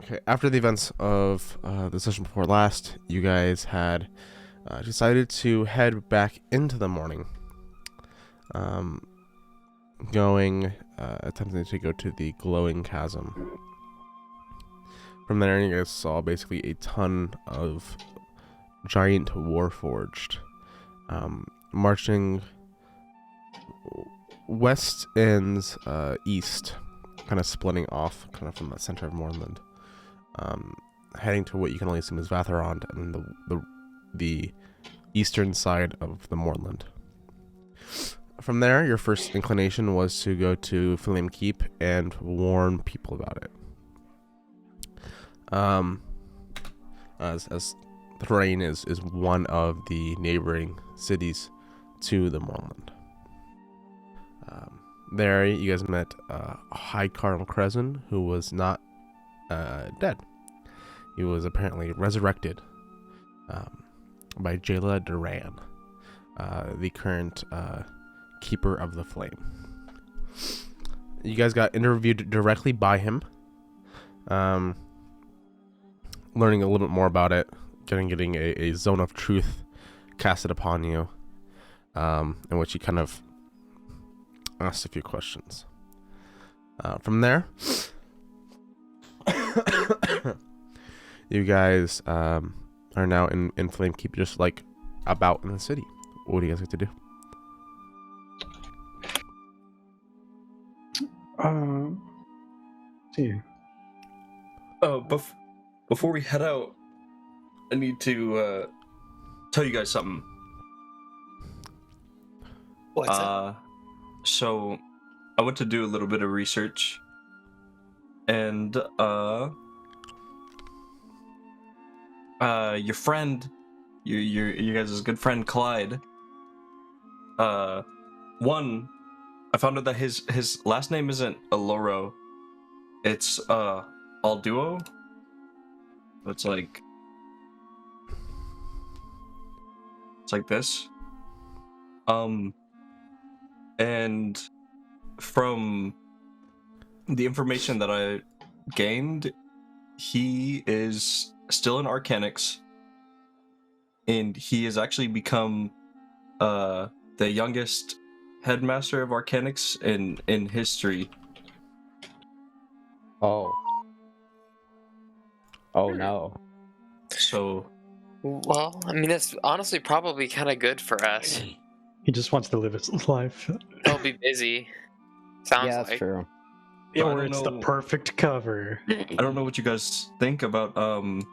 Okay, after the events of the session before last, you guys had decided to head back into the morning. Attempting to go to the glowing chasm. From there, you guys saw basically a ton of giant warforged marching west and east, kind of splitting off kind of from the center of Mournland, heading to what you can only assume is Vatharond and the eastern side of the Mournland. From there, your first inclination was to go to Flame Keep and warn people about it. As Thrain is one of the neighboring cities to the Mournland. There, you guys met High Cardinal Crescent, who was not dead. He was apparently resurrected by Jayla Duran, the current Keeper of the Flame. You guys got interviewed directly by him, learning a little bit more about it, getting a zone of truth casted upon you, in which he kind of asked a few questions. From there, you guys are now in Flamekeep, just like about in the city. What do you guys like to do? See. Before we head out, I need to tell you guys something. What's that? So I went to do a little bit of research, and your friend, you guys' good friend Clyde. One, I found out that his last name isn't Aloro, it's Alduo. It's like this. And from the information that I gained, he is still in Arcanics, and he has actually become the youngest headmaster of Arcanics in history. Oh no. So, Well, I mean, that's honestly probably kind of good for us. He just wants to live his life. He'll be busy. Sounds Yeah, that's like. true. I Or don't it's the know- perfect cover. I don't know what you guys think about Telling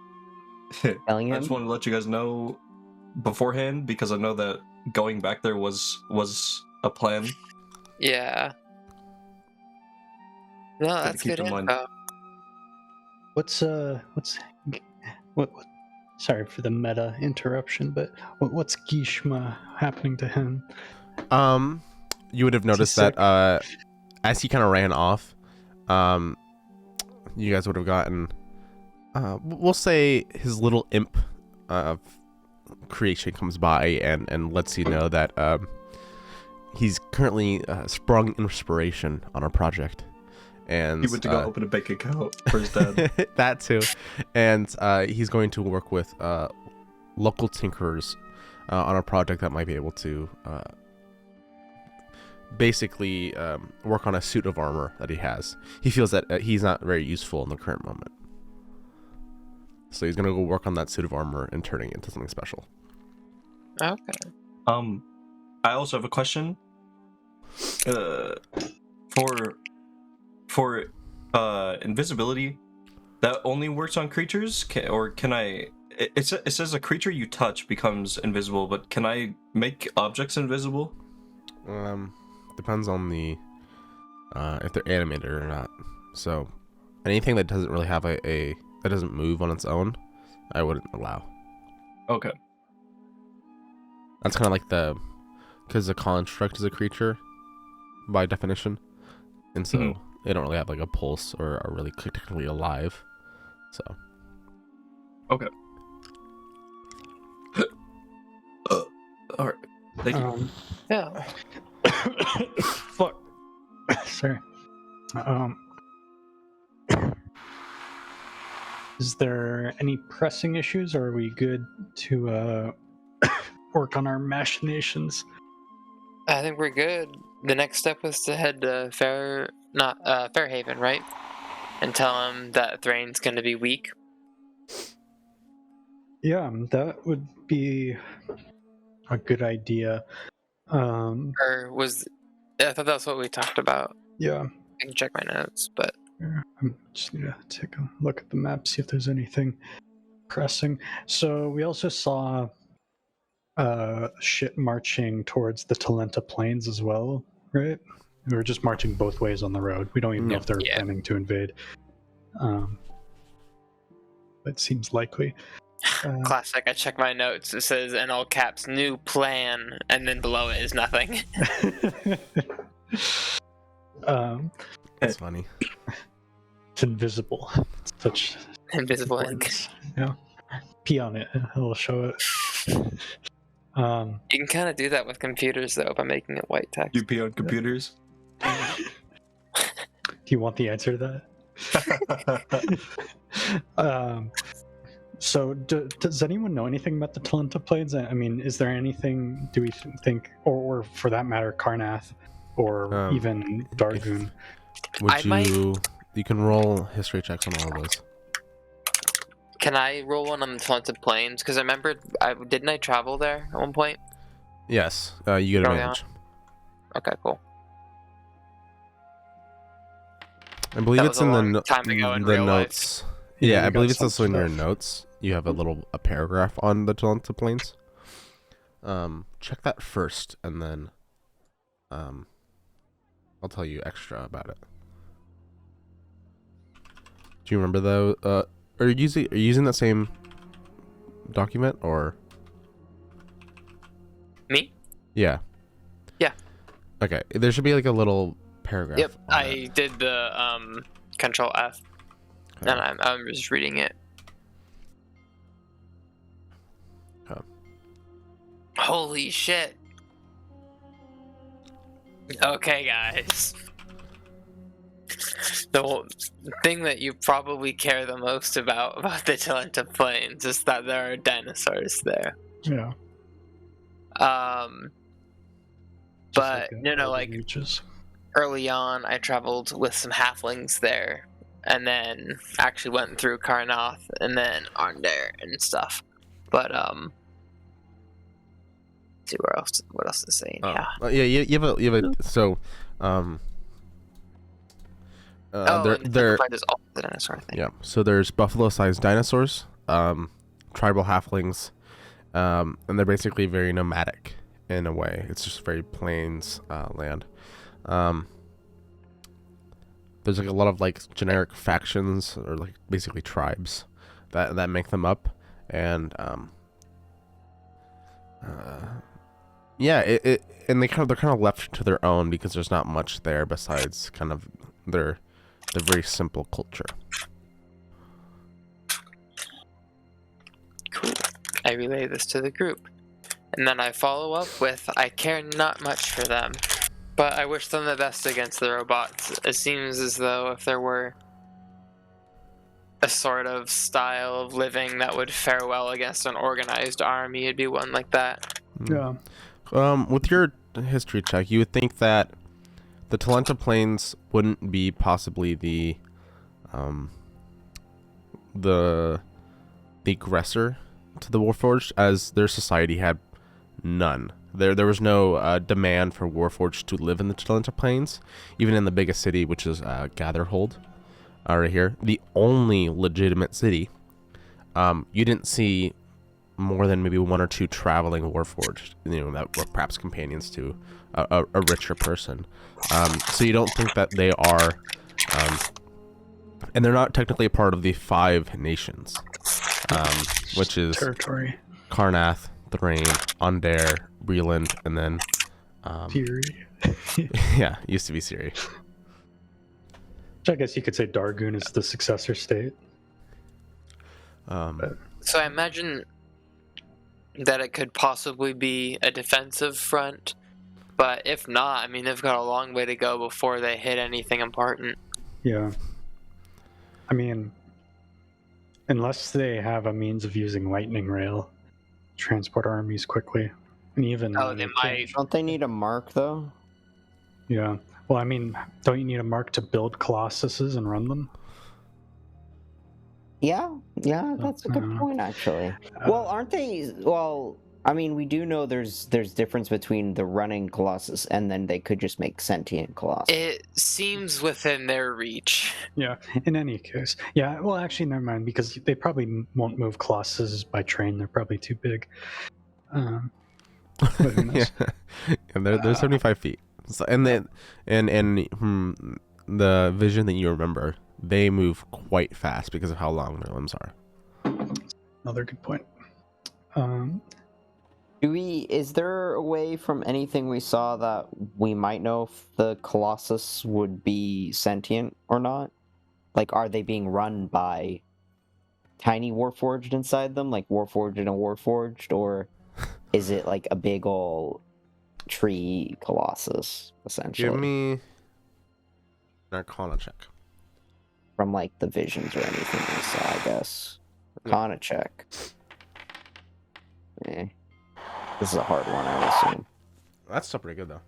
I him? just want to let you guys know beforehand, because I know that going back there was a plan. Yeah. No, that's keep good in mind. info. What sorry for the meta interruption, but what's Gishma happening to him? You would have noticed sick? that as he kind of ran off, you guys would have gotten, we'll say, his little imp of creation comes by and lets you know that he's currently sprung inspiration on our project. And He went to go open a bank account for his dad. that too. And he's going to work with local tinkerers on a project that might be able to basically work on a suit of armor that he has. He feels that he's not very useful in the current moment. So he's going to go work on that suit of armor and turning it into something special. Okay. I also have a question. For invisibility, that only works on creatures, can I? It says a creature you touch becomes invisible, but can I make objects invisible? Depends on the if they're animated or not. So anything that doesn't really have that doesn't move on its own, I wouldn't allow. Okay. That's kind of like because the construct is a creature by definition, and so they don't really have like a pulse or are really technically alive. So. Okay. All right. Thank you. Yeah. Fuck. Sorry. Is there any pressing issues, or are we good to work on our machinations? I think we're good. The next step was to head to Fairhaven, right? And tell him that Thrain's going to be weak. Yeah, that would be a good idea. Or was... I thought that's what we talked about. Yeah. I can check my notes, but... I just need to take a look at the map, see if there's anything pressing. So we also saw shit marching towards the Talenta Plains as well, right? We were just marching both ways on the road. We don't even know if they're planning to invade. It seems likely. Classic. I check my notes. It says in all caps, "new plan," and then below it is nothing. That's funny. It's invisible. It's such Invisible ink. importance. Yeah. Pee on it. It'll show it. You can kind of do that with computers, though, by making it white text. You pee on computers? Do you want the answer to that? So, does anyone know anything about the Talenta Plains? I mean, is there anything, do we think, or for that matter, Karnath, or even Dargoon? You can roll history checks on all of those. Can I roll one on the Talenta Plains? Because I remember, didn't I travel there at one point? Yes, you get advantage. Okay, cool. I believe it's in the time ago in real notes. life. Yeah, I believe it's also in your notes. You have a paragraph on the Talenta Plains. Check that first, and then I'll tell you extra about it. Do you remember though? Are you using that same document or? Me? Yeah. Yeah. Okay, there should be like a little paragraph. Yep, I did the Control F, and I'm just reading it. Holy shit. Okay, guys. The thing that you probably care the most about the Talenta Plains is that there are dinosaurs there. Yeah. But like reaches. Early on, I traveled with some halflings there, and then actually went through Karnath and then Arndare and stuff. But see what else is saying. You have a so there is all the dinosaur thing. Yeah, so there's buffalo-sized dinosaurs, tribal halflings, and they're basically very nomadic in a way. It's just very plains land. There's like a lot of like generic factions or like basically tribes that make them up, and and they're kind of left to their own because there's not much there besides kind of their very simple culture. Cool. I relay this to the group, and then I follow up with, "I care not much for them, but I wish them the best against the robots. It seems as though if there were a sort of style of living that would fare well against an organized army, it'd be one like that." Yeah. With your history check, you would think that the Talenta Plains wouldn't be possibly the aggressor to the Warforged, as their society had none. There was no demand for Warforged to live in the Talenta Plains, even in the biggest city, which is Gatherhold, right here, the only legitimate city. You didn't see more than maybe one or two traveling Warforged, that were perhaps companions to a richer person. So you don't think that they are, and they're not technically a part of the 5 nations, which is territory: Karnath, Thrain, Arndare, Breland, and then Siri. Yeah, used to be Siri. I guess you could say Dargoon is the successor state. So I imagine that it could possibly be a defensive front, but if not, I mean, they've got a long way to go before they hit anything important. Yeah. I mean, Unless they have a means of using lightning rail, transport armies quickly, and even Oh, they might. Don't they need a mark though? Yeah. Well, I mean, don't you need a mark to build colossuses and run them? Yeah, that's a good point actually. Well, aren't they? Well, I mean, we do know there's difference between the running colossus and then they could just make sentient colossus. It seems within their reach. Yeah. In any case, yeah. Well, actually, never mind, because they probably won't move colossuses by train. They're probably too big. But who knows? Yeah, and they're 75 feet. So, and then from the vision that you remember, they move quite fast because of how long their limbs are. Another good point. Is there a way from anything we saw that we might know if the colossus would be sentient or not? Like, are they being run by tiny warforged inside them, like warforged and a warforged, or is it like a big ol' tree colossus, essentially? Give me an Arcana check. From like the visions or anything we saw, I guess. Arcana check. Eh. This is a hard one, I would assume. That's still pretty good though.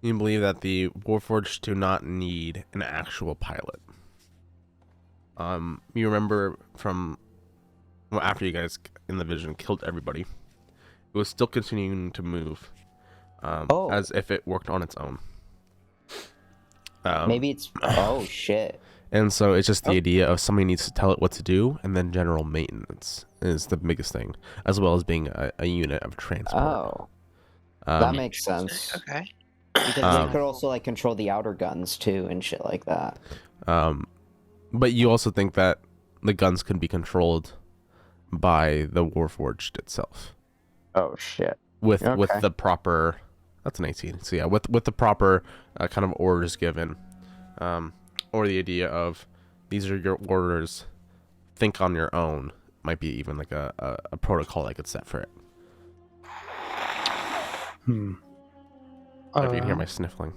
You believe that the Warforged do not need an actual pilot. You remember from after you guys in the vision killed everybody, it was still continuing to move, as if it worked on its own. Maybe it's oh shit. And so it's just the idea of somebody needs to tell it what to do, and then general maintenance is the biggest thing, as well as being a unit of transport. Oh, that makes sense. Okay. Because they could also like control the outer guns too and shit like that. But you also think that the guns can be controlled by the Warforged itself. Oh shit. With the proper, that's an 18. So yeah, with the proper kind of orders given, or the idea of these are your orders, think on your own, might be even like a protocol I could set for it. If you can hear my sniffling.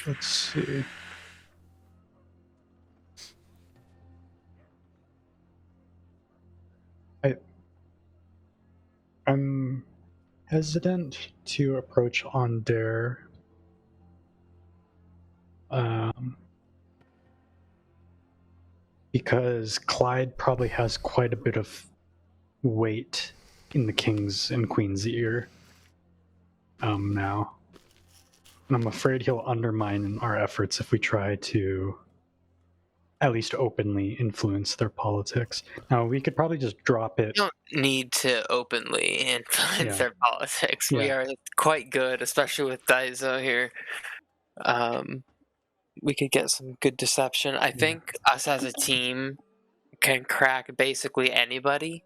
Let's see. I'm hesitant to approach on Dare. Because Clyde probably has quite a bit of weight in the king's and queen's ear now. And I'm afraid he'll undermine our efforts if we try to at least openly influence their politics. Now, we could probably just drop it. We don't need to openly influence their politics. Yeah. We are quite good, especially with Daizo here. We could get some good deception. I think us as a team can crack basically anybody.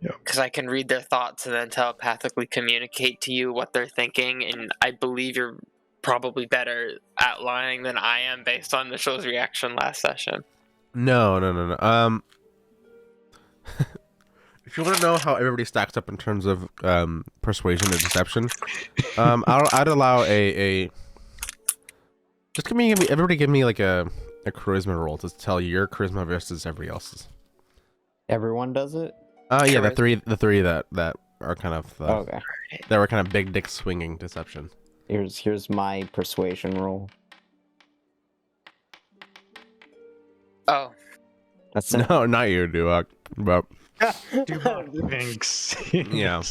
Because I can read their thoughts and then telepathically communicate to you what they're thinking, and I believe you're probably better at lying than I am based on Mitchell's reaction last session. No. If you want to know how everybody stacks up in terms of persuasion and deception, I'd allow a just everybody give me like a charisma roll to tell your charisma versus everybody else's. Everyone does it? Yeah, the three that are kind of okay. That were kind of big dick swinging deception. Here's my persuasion roll. Oh, that's it. No, not you, Duak. But Thanks. yeah.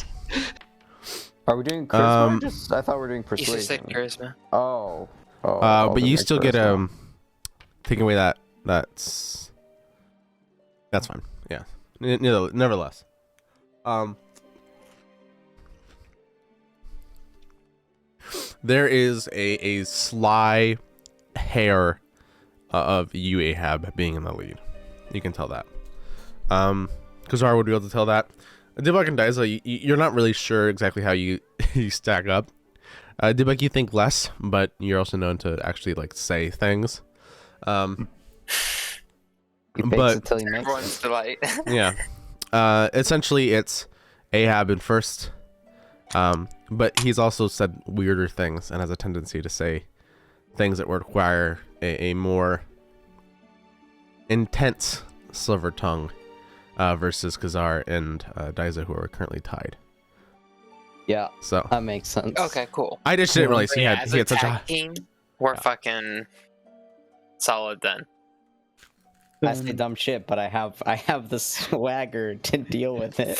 Are we doing charisma? I thought we were doing you should say persuasion. charisma. Oh. But you still get taking away that's fine. Yeah. Nevertheless. There is a sly hair of you, Ahab, being in the lead. You can tell that. Kazar would be able to tell that. Dibak and Daiza, you're not really sure exactly how you stack up. Dibak, you think less, but you're also known to actually like say things. He fakes but until he makes Everyone's delight. yeah. Essentially, it's Ahab in first. but he's also said weirder things and has a tendency to say things that would require a more intense silver tongue versus Khazar and Daiza, who are currently tied. Yeah, So that makes sense. Okay, cool. I just didn't realize he Yeah, had as he a had such tag a team, we're Yeah. fucking solid then. I say dumb shit, but I have the swagger to deal with it.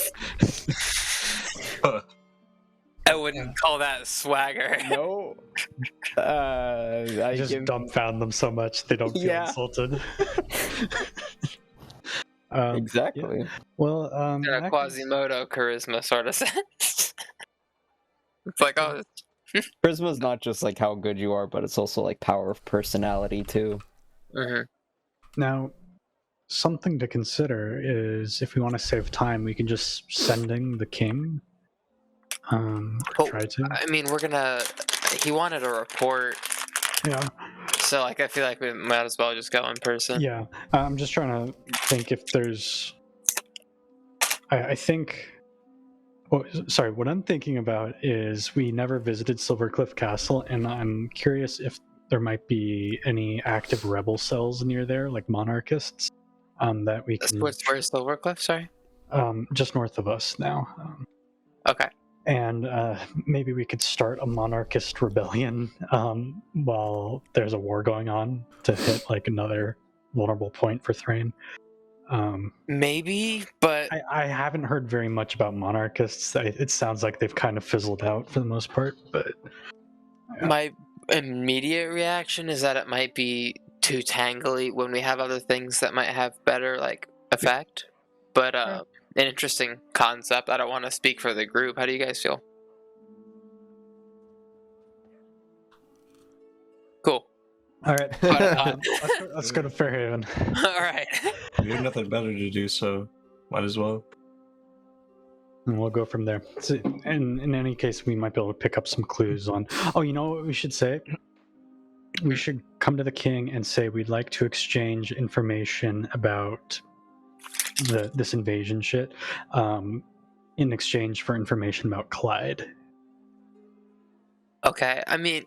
I wouldn't call that swagger. No. I just give... dumbfound them so much they don't feel Yeah. insulted. Exactly. Yeah. Well, In a that goes- Quasimodo charisma sort of sense. It's like, oh, Charisma's not just like how good you are, but it's also like power of personality too. mhm. Now, something to consider is if we want to save time, we can just sending the king. Well, Try to. I mean, he wanted a report, Yeah. so like I feel like we might as well just go in person. Yeah. I'm just trying to think if there's. I think. Oh, sorry. What I'm thinking about is we never visited Silvercliff Castle, and I'm curious if there might be any active rebel cells near there, like monarchists, that we can. Where's Silvercliff? Sorry. Just north of us now. Okay. And maybe we could start a monarchist rebellion while there's a war going on to hit like another vulnerable point for Thrain. Maybe, but I haven't heard very much about monarchists. It sounds like they've kind of fizzled out for the most part. But my immediate reaction is that it might be too tangly when we have other things that might have better like effect. But an interesting concept. I don't want to speak for the group. How do you guys feel? Cool. all right, But, let's go to Fairhaven. all right. We have nothing better to do, so might as well. And we'll go from there. So, and in any case, we might be able to pick up some clues on. Oh, you know what we should say? We should come to the king and say we'd like to exchange information about this invasion shit, in exchange for information about Clyde. Okay. I mean,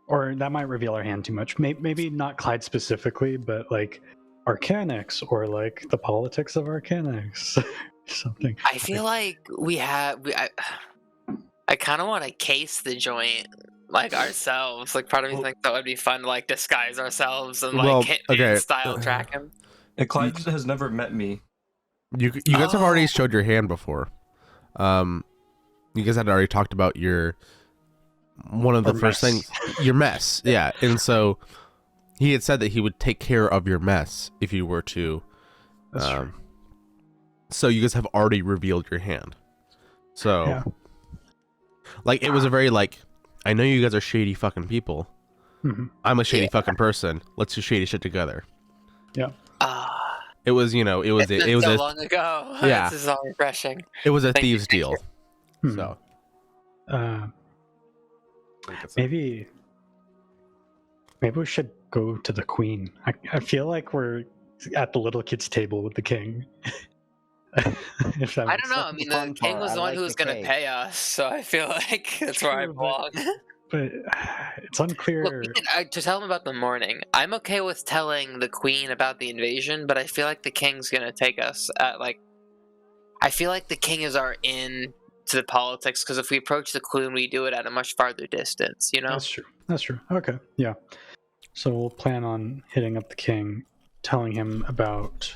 Or that might reveal our hand too much. Maybe not Clyde specifically, but like Arcanix or like the politics of Arcanix. Something. I feel like I kind of want to case the joint like ourselves. Like part of me Well- thinks that would be fun to like disguise ourselves and like Well, hit okay. style track him. And Clyde has never met me. You guys have already showed your hand before. You guys had already talked about one of the Or first mess. things, your mess. Yeah, and so he had said that he would take care of your mess if you were to. That's true. So you guys have already revealed your hand. So, Yeah. like, it was a very like, I know you guys are shady fucking people. Mhm. I'm a shady fucking person. Let's do shady shit together. Yeah. It was, it was It's been it was so a long ago. Yeah. This is all refreshing. it was a Thank you, thieves thank deal. Hmm. So Maybe we should go to the queen. I feel like we're at the little kids table with the king. If that I makes don't know. sense. I mean, fun the king part. was I the one like who was the going to cake. pay us, so I feel like that's where I True, but- belong. But it's unclear. Look, to tell him about the morning, I'm okay with telling the queen about the invasion, but I feel like the king's gonna take us at like. I feel like the king is our in to the politics because if we approach the queen, we do it at a much farther distance. You know. That's true. That's true. Okay. Yeah. So we'll plan on hitting up the king, telling him about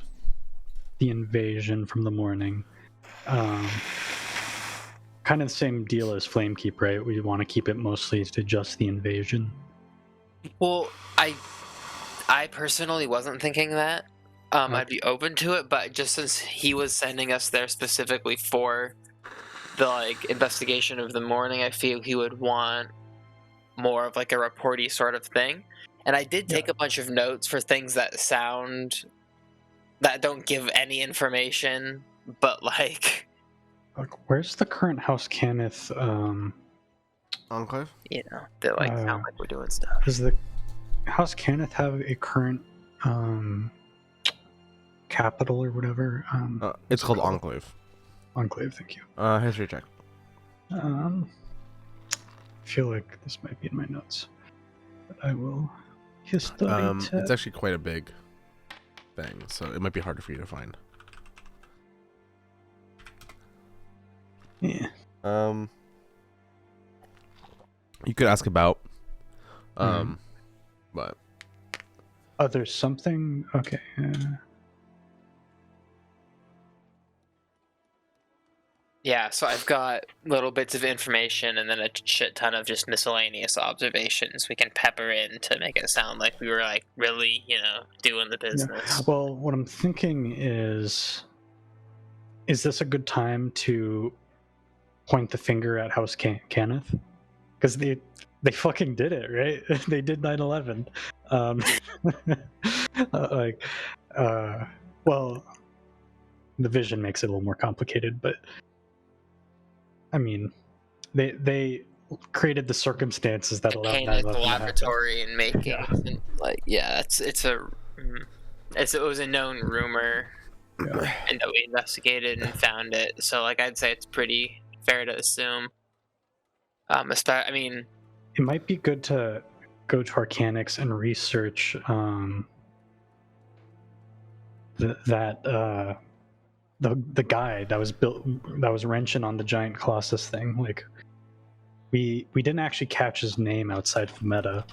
the invasion from the morning. Kind of the same deal as Flamekeep, right? We want to keep it mostly to just the invasion. Well, I personally wasn't thinking that. I'd be open to it, but just since he was sending us there specifically for the like investigation of the morning, I feel he would want more of like a reporty sort of thing. And I did take a bunch of notes for things that don't give any information, but like Where's the current House Cannith? Enclave. they like sound like we're doing stuff. Does the House Cannith have a current capital or whatever? It's called Enclave. Enclave. Thank you. History check. feel like this might be in my notes, but I will history It's tab. actually quite a big thing, so it might be harder for you to find. Yeah. You could ask about, but Oh, there's something. Okay. Yeah, so I've got little bits of information and then a shit ton of just miscellaneous observations we can pepper in to make it sound like we were like really, doing the business. Well, what I'm thinking is this a good time to point the finger at House Kenneth? Because they fucking did it, right? They did 9/11. Well, the vision makes it a little more complicated, but I mean, they created the circumstances that allowed Painted 9/11 the to happen. laboratory and making Yeah. and, it was a known rumor, Yeah. and that we investigated and found it. So like I'd say it's pretty fair to assume. I mean, It might be good to go to Arcanix and research the guy that was wrenching on the giant Colossus thing. Like we didn't actually catch his name outside of the meta.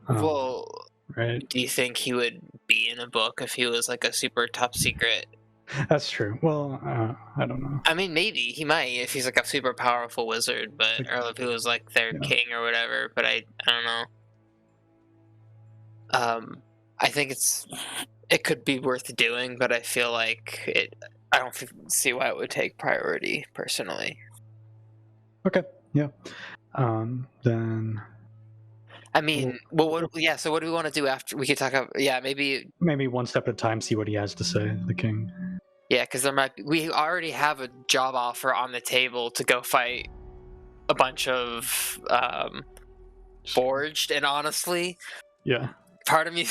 well, Right. do you think he would be in a book if he was like a super top secret? That's true. Well, I don't know. I mean, maybe he might if he's like a super powerful wizard, but or if he was like their Yeah. king or whatever. But I don't know. I think it could be worth doing, but I feel like I don't see why it would take priority personally. Okay. Yeah. Then I mean, so what do we want to do after? We could talk about maybe one step at a time, see what he has to say. The king. yeah, because we already have a job offer on the table to go fight a bunch of forged, and honestly, Yeah. part of me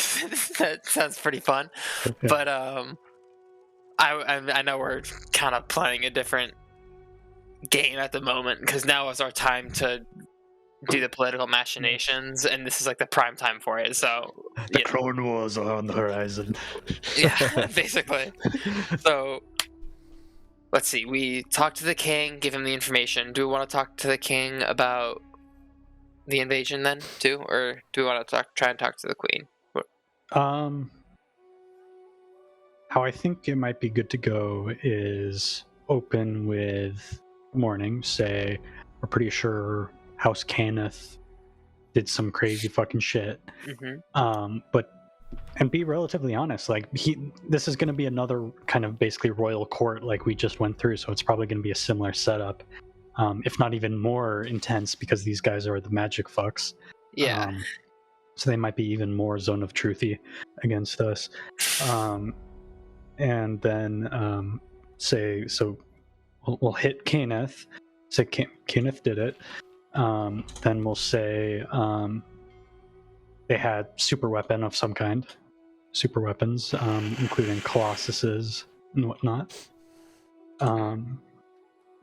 that sounds pretty fun, Yeah. but I know we're kind of playing a different game at the moment because now is our time to do the political machinations, and this is like the prime time for it. So The Clone Wars are on the horizon. yeah, basically. So let's see. We talk to the king, give him the information. Do we want to talk to the king about the invasion then too, or do we want to try and talk to the queen? How I think it might be good to go is open with morning. Say we're pretty sure House Kenneth did some crazy fucking shit. Mm-hmm. And be relatively honest. Like this is going to be another kind of basically royal court like we just went through. So it's probably going to be a similar setup, if not even more intense because these guys are the magic fucks. Yeah. So they might be even more zone of truthy against us. And then say so we'll hit Kenneth. Say Kenneth did it. Then we'll say they had super weapon of some kind, super weapons, including Colossuses and whatnot.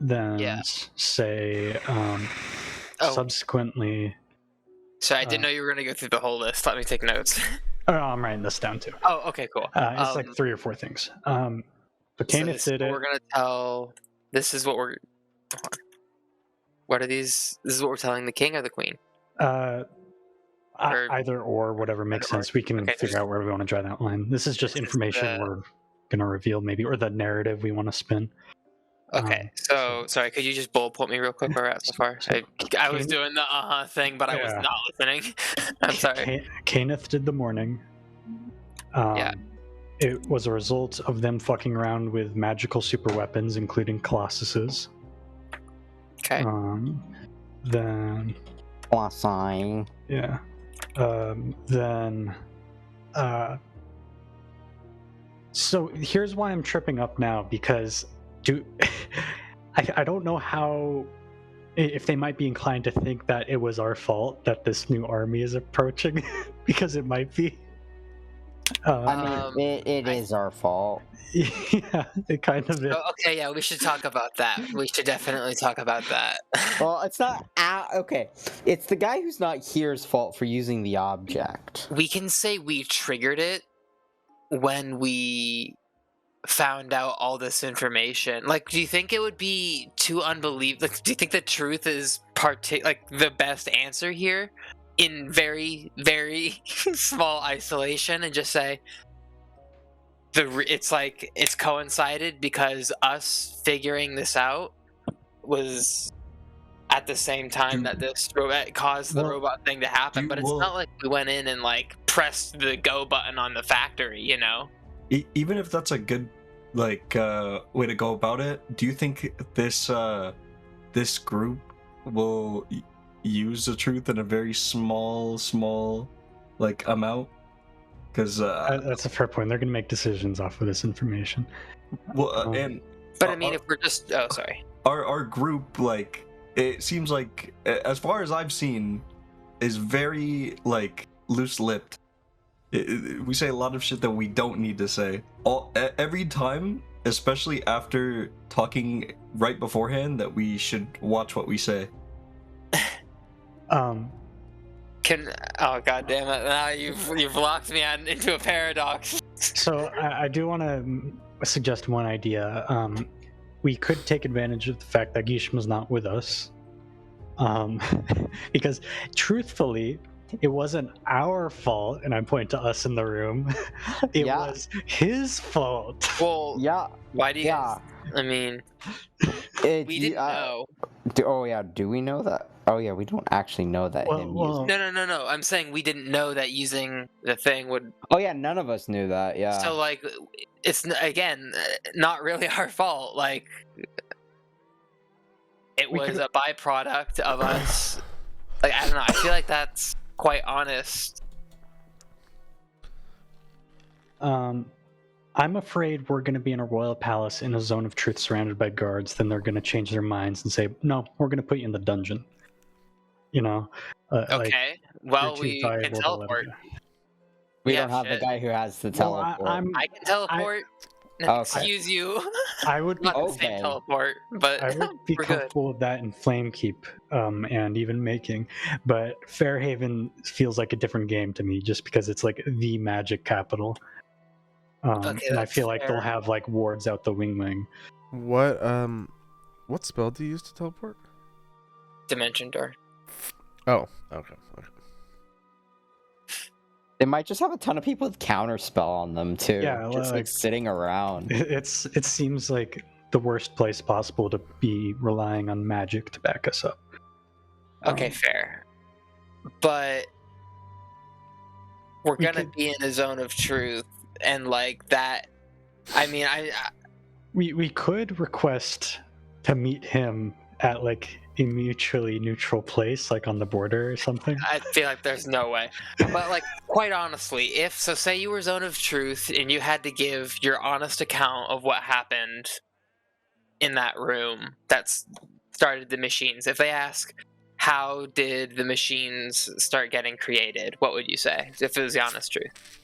Then say subsequently. So I didn't know you were going to go through the whole list. Let me take notes. Oh, I'm writing this down too. Oh, okay, cool. It's like 3 or 4 things. But Kenneth did it. We're going to tell. This is what we're. What are these? This is what we're telling the king or the queen? Either or, whatever makes sense. We can figure out where we want to draw that line. This is just information we're going to reveal, maybe, or the narrative we want to spin. Okay, so sorry, could you just bullet point me real quick where we're at so far? I was doing the thing, but I was not listening. I'm sorry. Kenneth did the morning. It was a result of them fucking around with magical super weapons, including Colossuses. Okay. Then. Colossi. Yeah. Then. So here's why I'm tripping up now, because I don't know how, if they might be inclined to think that it was our fault that this new army is approaching, because it might be. Uh, it is our fault. yeah, it kind of is. Oh, okay, yeah, we should talk about that. We should definitely talk about that. Well, it's not okay. It's the guy who's not here's fault for using the object. We can say we triggered it when we found out all this information. Like, do you think it would be too unbelievable? Like, do you think the truth is like the best answer here in very, very small isolation, and just say it's coincided because us figuring this out was at the same time that this robot caused the robot thing to happen, but it's not like we went in and like pressed the go button on the factory, you know? Even if that's a good way to go about it, do you think this group will use the truth in a very small like amount? Because That's a fair point. They're going to make decisions off of this information. well, and But I mean, if we're just sorry, our group, like, it seems like, as far as I've seen, is very like loose-lipped. We say a lot of shit that we don't need to say. Every time, especially after talking right beforehand, that we should watch what we say. oh god damn it! Now you've locked me into a paradox. So I do want to suggest one idea. We could take advantage of the fact that Gishma's not with us, because truthfully, it wasn't our fault, and I point to us in the room. It was his fault. Well, Yeah. why do you? Yeah. I mean, we didn't know. Do we know that? Oh yeah, we don't actually know that him using. No. I'm saying we didn't know that using the thing would. Oh yeah, none of us knew that. Yeah. So like, it's again not really our fault. Like, it was a byproduct of us. Like, I don't know. I feel like that's quite honest. I'm afraid we're going to be in a royal palace in a zone of truth surrounded by guards. Then they're going to change their minds and say, "No, we're going to put you in the dungeon." You know. Okay. Well, we can teleport. We don't have the guy who has the teleport. I can teleport. Excuse you. I would be not the same teleport, but I would be comfortable with that in Flamekeep, and even making. But Fairhaven feels like a different game to me, just because it's like the magic capital. And I feel like they'll have like wards out the wing. What spell do you use to teleport? Dimension door. Oh, okay. They might just have a ton of people with counterspell on them too. Yeah, just like sitting around. It seems like the worst place possible to be relying on magic to back us up. Okay, fair. But we're gonna be in a zone of truth, and like that. I mean, we could request to meet him at like a mutually neutral place, like on the border or something. I feel like there's no way. But like, quite honestly, say you were zone of truth and you had to give your honest account of what happened in that room that started the machines. If they ask, how did the machines start getting created, what would you say if it was the honest truth?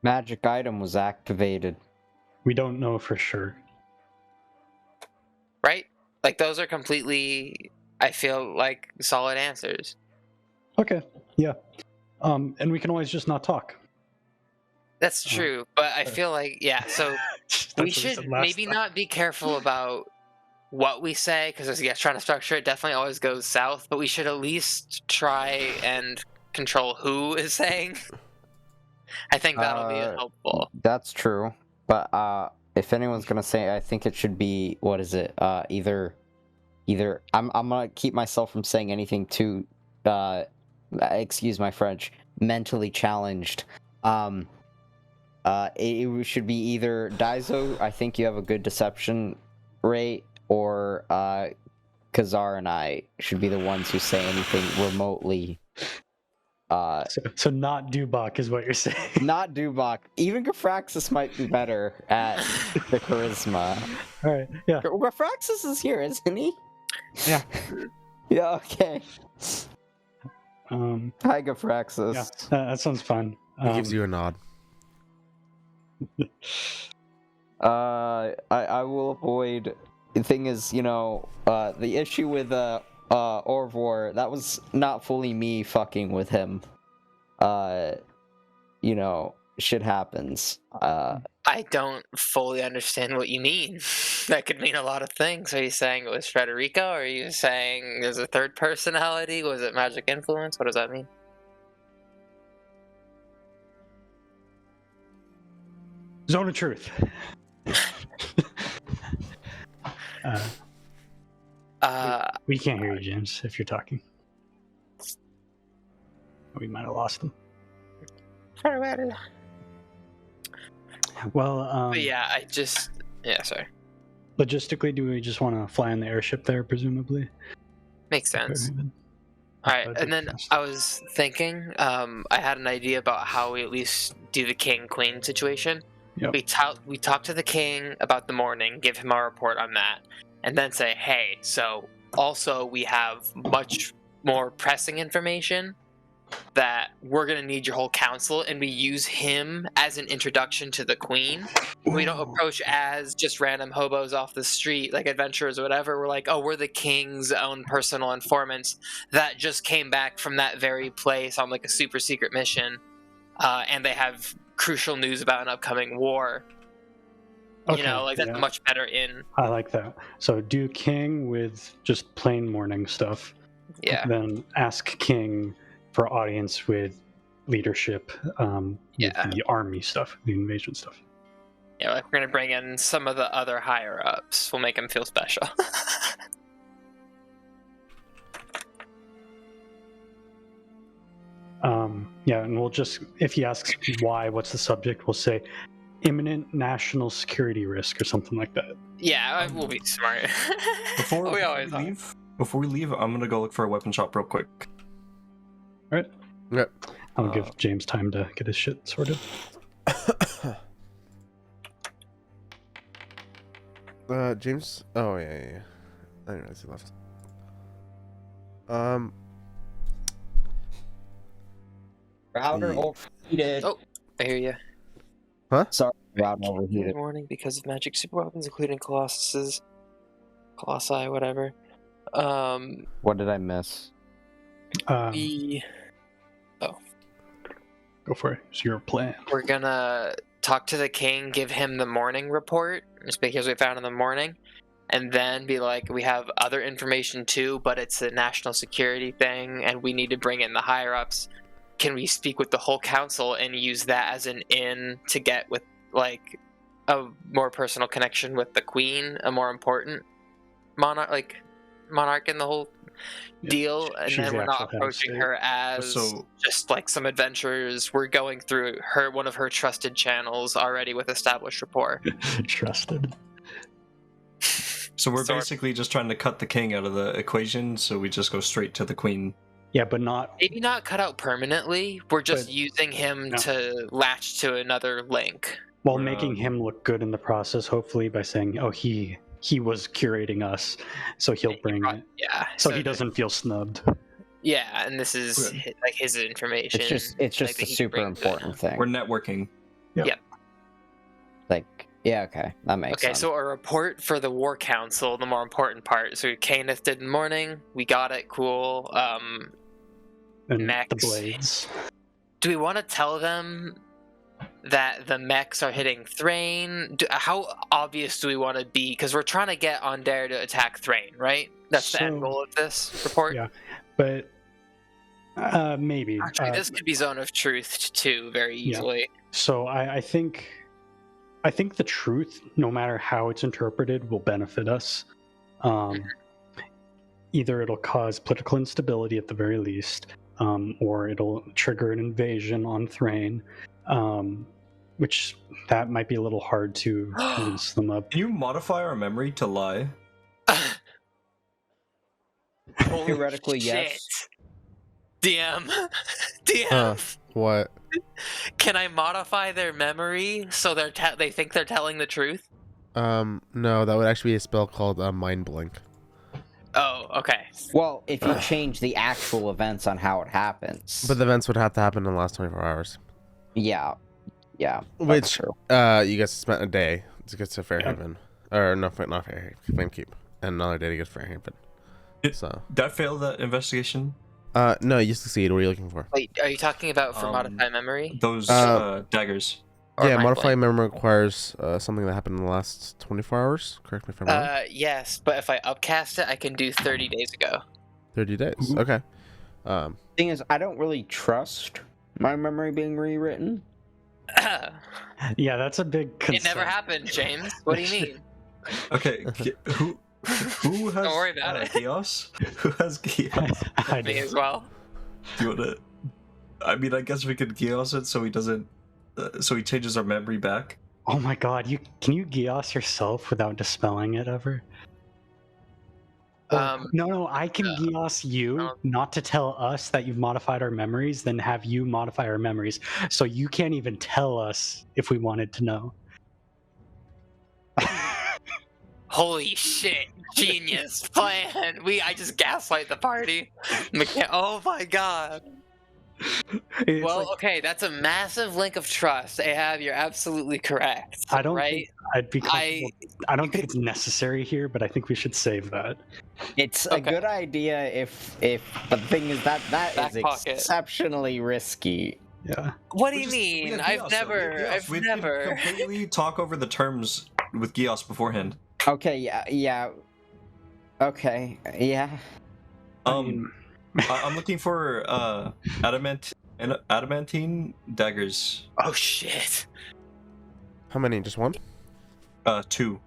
Magic item was activated. We don't know for sure. Right? Like, those are completely, I feel like, solid answers. Okay, yeah. And we can always just not talk. That's true, but I feel like, so we should maybe not be careful about what we say, because trying to structure it definitely always goes south, but we should at least try and control who is saying. I think that'll be helpful. That's true, but if anyone's gonna say, I think it should be, what is it? Either I'm gonna keep myself from saying anything too, excuse my French, mentally challenged. It should be either Daizo, I think you have a good deception rate, or Kazar and I should be the ones who say anything remotely. So not Dubak is what you're saying. Not Dubak. Even Gafraxis might be better at the charisma. All right, yeah. Gafraxis is here, isn't he? Yeah. Yeah, okay. Hi, Gafraxis. Yeah, that sounds fun. He gives you a nod. I will avoid. The thing is, the issue with Orvor, that was not fully me fucking with him. Shit happens. I don't fully understand what you mean. That could mean a lot of things. Are you saying it was Frederico? Are you saying there's a third personality? Was it magic influence? What does that mean? Zone of truth. We can't hear you, James, if you're talking. We might have lost them. Well, But yeah, sorry. logistically, do we just want to fly in the airship there, presumably? Makes sense. Fairhaven? Alright, That'd and be then fast. I was thinking, I had an idea about how we at least do the king-queen situation. Yep. We talk to the king about the morning, give him our report on that, and then say, hey, so also we have much more pressing information that we're going to need your whole council, and we use him as an introduction to the queen. We don't approach as just random hobos off the street, like adventurers or whatever. We're like, oh, we're the king's own personal informants that just came back from that very place on like a super secret mission, and they have crucial news about an upcoming war. Okay, That's yeah. much better in. I like that. So do King with just plain morning stuff. Yeah. Then ask King for audience with leadership, with the army stuff, the invasion stuff. Yeah, like we're gonna bring in some of the other higher ups. We'll make them feel special. Yeah, and we'll just, if he asks why, what's the subject, we'll say imminent national security risk or something like that. Yeah, we'll be smart. Before we we always are. before we leave, I'm gonna go look for a weapon shop real quick. All right. Yep. I'll give James time to get his shit sorted. James. Oh yeah. I didn't realize he left. Router The- overheated. Oh, I hear you. Sorry, router Good overheated. morning, because of magic superweapons, including colossi, whatever. What did I miss? We Go for it. It's your plan. we're gonna talk to the king, give him the morning report, just because we found in the morning, and then be like, we have other information too, but it's a national security thing, and we need to bring in the higher ups. Can we speak with the whole council and use that as an in to get with like a more personal connection with the queen, a more important monarch in the whole Yeah, deal, and she's then the we're not actual head of approaching state. her as So- just like some adventurers. We're going through one of her trusted channels already with established rapport. Trusted. So we're Sort- basically just trying to cut the king out of the equation, so we just go straight to the queen. Yeah, but not. Maybe not cut out permanently. We're just But- using him No. to latch to another link. While We're, making him look good in the process, hopefully by saying, "Oh, he was curating us, so he'll bring it." Yeah. So he doesn't feel snubbed. Yeah, and this is Good. like his information. It's just like, that a he super brings to it. important thing. We're networking. Okay, that makes Okay, sense. so a report for the War Council, the more important part. So Kenneth did in the morning. We got it. Cool. And the Max. blades. Do we want to tell them that the mechs are hitting Thrain? How obvious do we want to be? Because we're trying to get Onder to attack Thrain, right? That's the end So- goal of this report. Yeah. But maybe. Actually, this could be Zone of Truth too, very Yeah. easily. So I think the truth, no matter how it's interpreted, will benefit us. Either it'll cause political instability at the very least, or it'll trigger an invasion on Thrain, which that might be a little hard to convince them of. Can you modify our memory to lie? Holy Theoretically, shit. yes. DM. DM. Huh. What? Can I modify their memory so they think they're telling the truth? No, that would actually be a spell called Mind Blink. Oh, okay. Well, if you change the actual events on how it happens. But the events would have to happen in the last 24 hours. Yeah. That's Which true. you guys spent a day to get to Fairhaven, or not Fairhaven, Flame Keep, and another day to get to Fairhaven. So Did I fail that investigation? no, you succeed. What are you looking for? Wait, are you talking about for modify memory? Those daggers. Or Yeah, mind modify blank? memory requires something that happened in the last 24 hours. Correct me if I'm wrong. Yes, but if I upcast it, I can do 30 days ago. 30 days. Okay. Thing is, I don't really trust my memory being rewritten. Yeah, that's a big concern. It never happened, James. What do you mean? Okay, who has Don't worry about it. Gios? Who has Gios? I Me do. as well. Do you wanna? I mean, I guess we could Gios it so he doesn't. So he changes our memory back. Oh my god, can you Gios yourself without dispelling it ever? No, I can Gios you, not to tell us that you've modified our memories, then have you modify our memories. So you can't even tell us if we wanted to know. Holy shit! Genius plan. I just gaslight the party. Oh my god. It's Well, like, okay, that's a massive link of trust. Ahab, you're absolutely correct. I don't right? think I'd be comfortable. I don't think it's necessary here, but I think we should save that. It's a Okay. good idea if the thing is that Back is pocket. exceptionally risky. Yeah. What do We you just- we mean? have I've Gios, though. We have never. Gios. I've We can never. completely talk over the terms with Gios beforehand. Okay, yeah. Okay, yeah. I'm looking for adamantine daggers. Oh shit. How many? Just one? 2.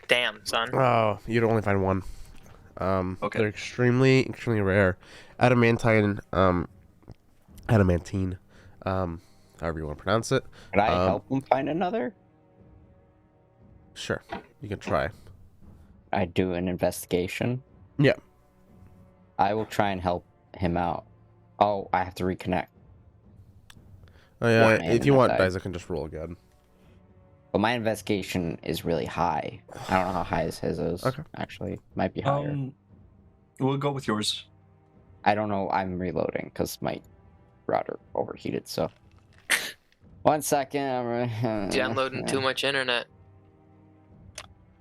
Damn, son. Oh, you'd only find one. Okay. They're extremely rare. Adamantine, however you want to pronounce it. Could I help him find another? Sure, you can try. I do an investigation. Yeah. I will try and help him out. Oh, I have to reconnect. Oh yeah, One if you and want, a dice, I can just roll again. But my investigation is really high. I don't know how high his is. Okay. Actually, might be higher. We'll go with yours. I don't know. I'm reloading because my router overheated. So, 1 second. Downloading too much internet.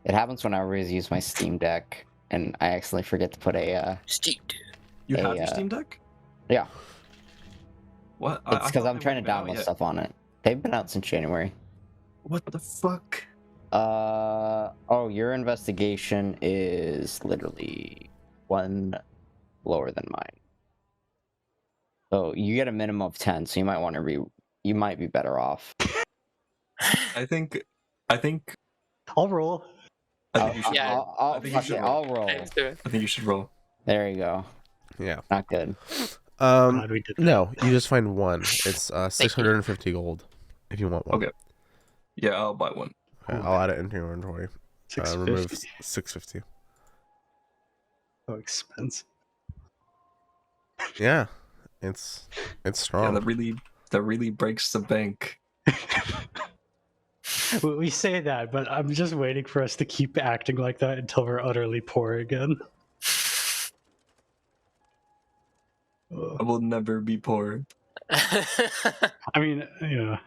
It happens when I always use my Steam Deck, and I accidentally forget to put a. Steep. You have Hey, your Steam Deck? Yeah, What? it's because I'm trying to download stuff on it. They've been out since January. What the fuck? Oh, your investigation is literally 1 lower than mine. So you get a minimum of 10, so you might want to you might be better off. I think I'll roll. you should Yeah. roll. I'll, I think you fuck should it, roll. I'll roll. Let's do it. I think you should roll. There you go. Yeah. Not good. Glad we did that. No, you just find one. It's 650 gold if you want one. Okay. Yeah, I'll buy one. Okay, I'll add it into your inventory. Remove 650. 650. So expensive. Yeah, it's strong. Yeah, that really breaks the bank. We say that, but I'm just waiting for us to keep acting like that until we're utterly poor again. Ugh. I will never be poor. I mean, yeah.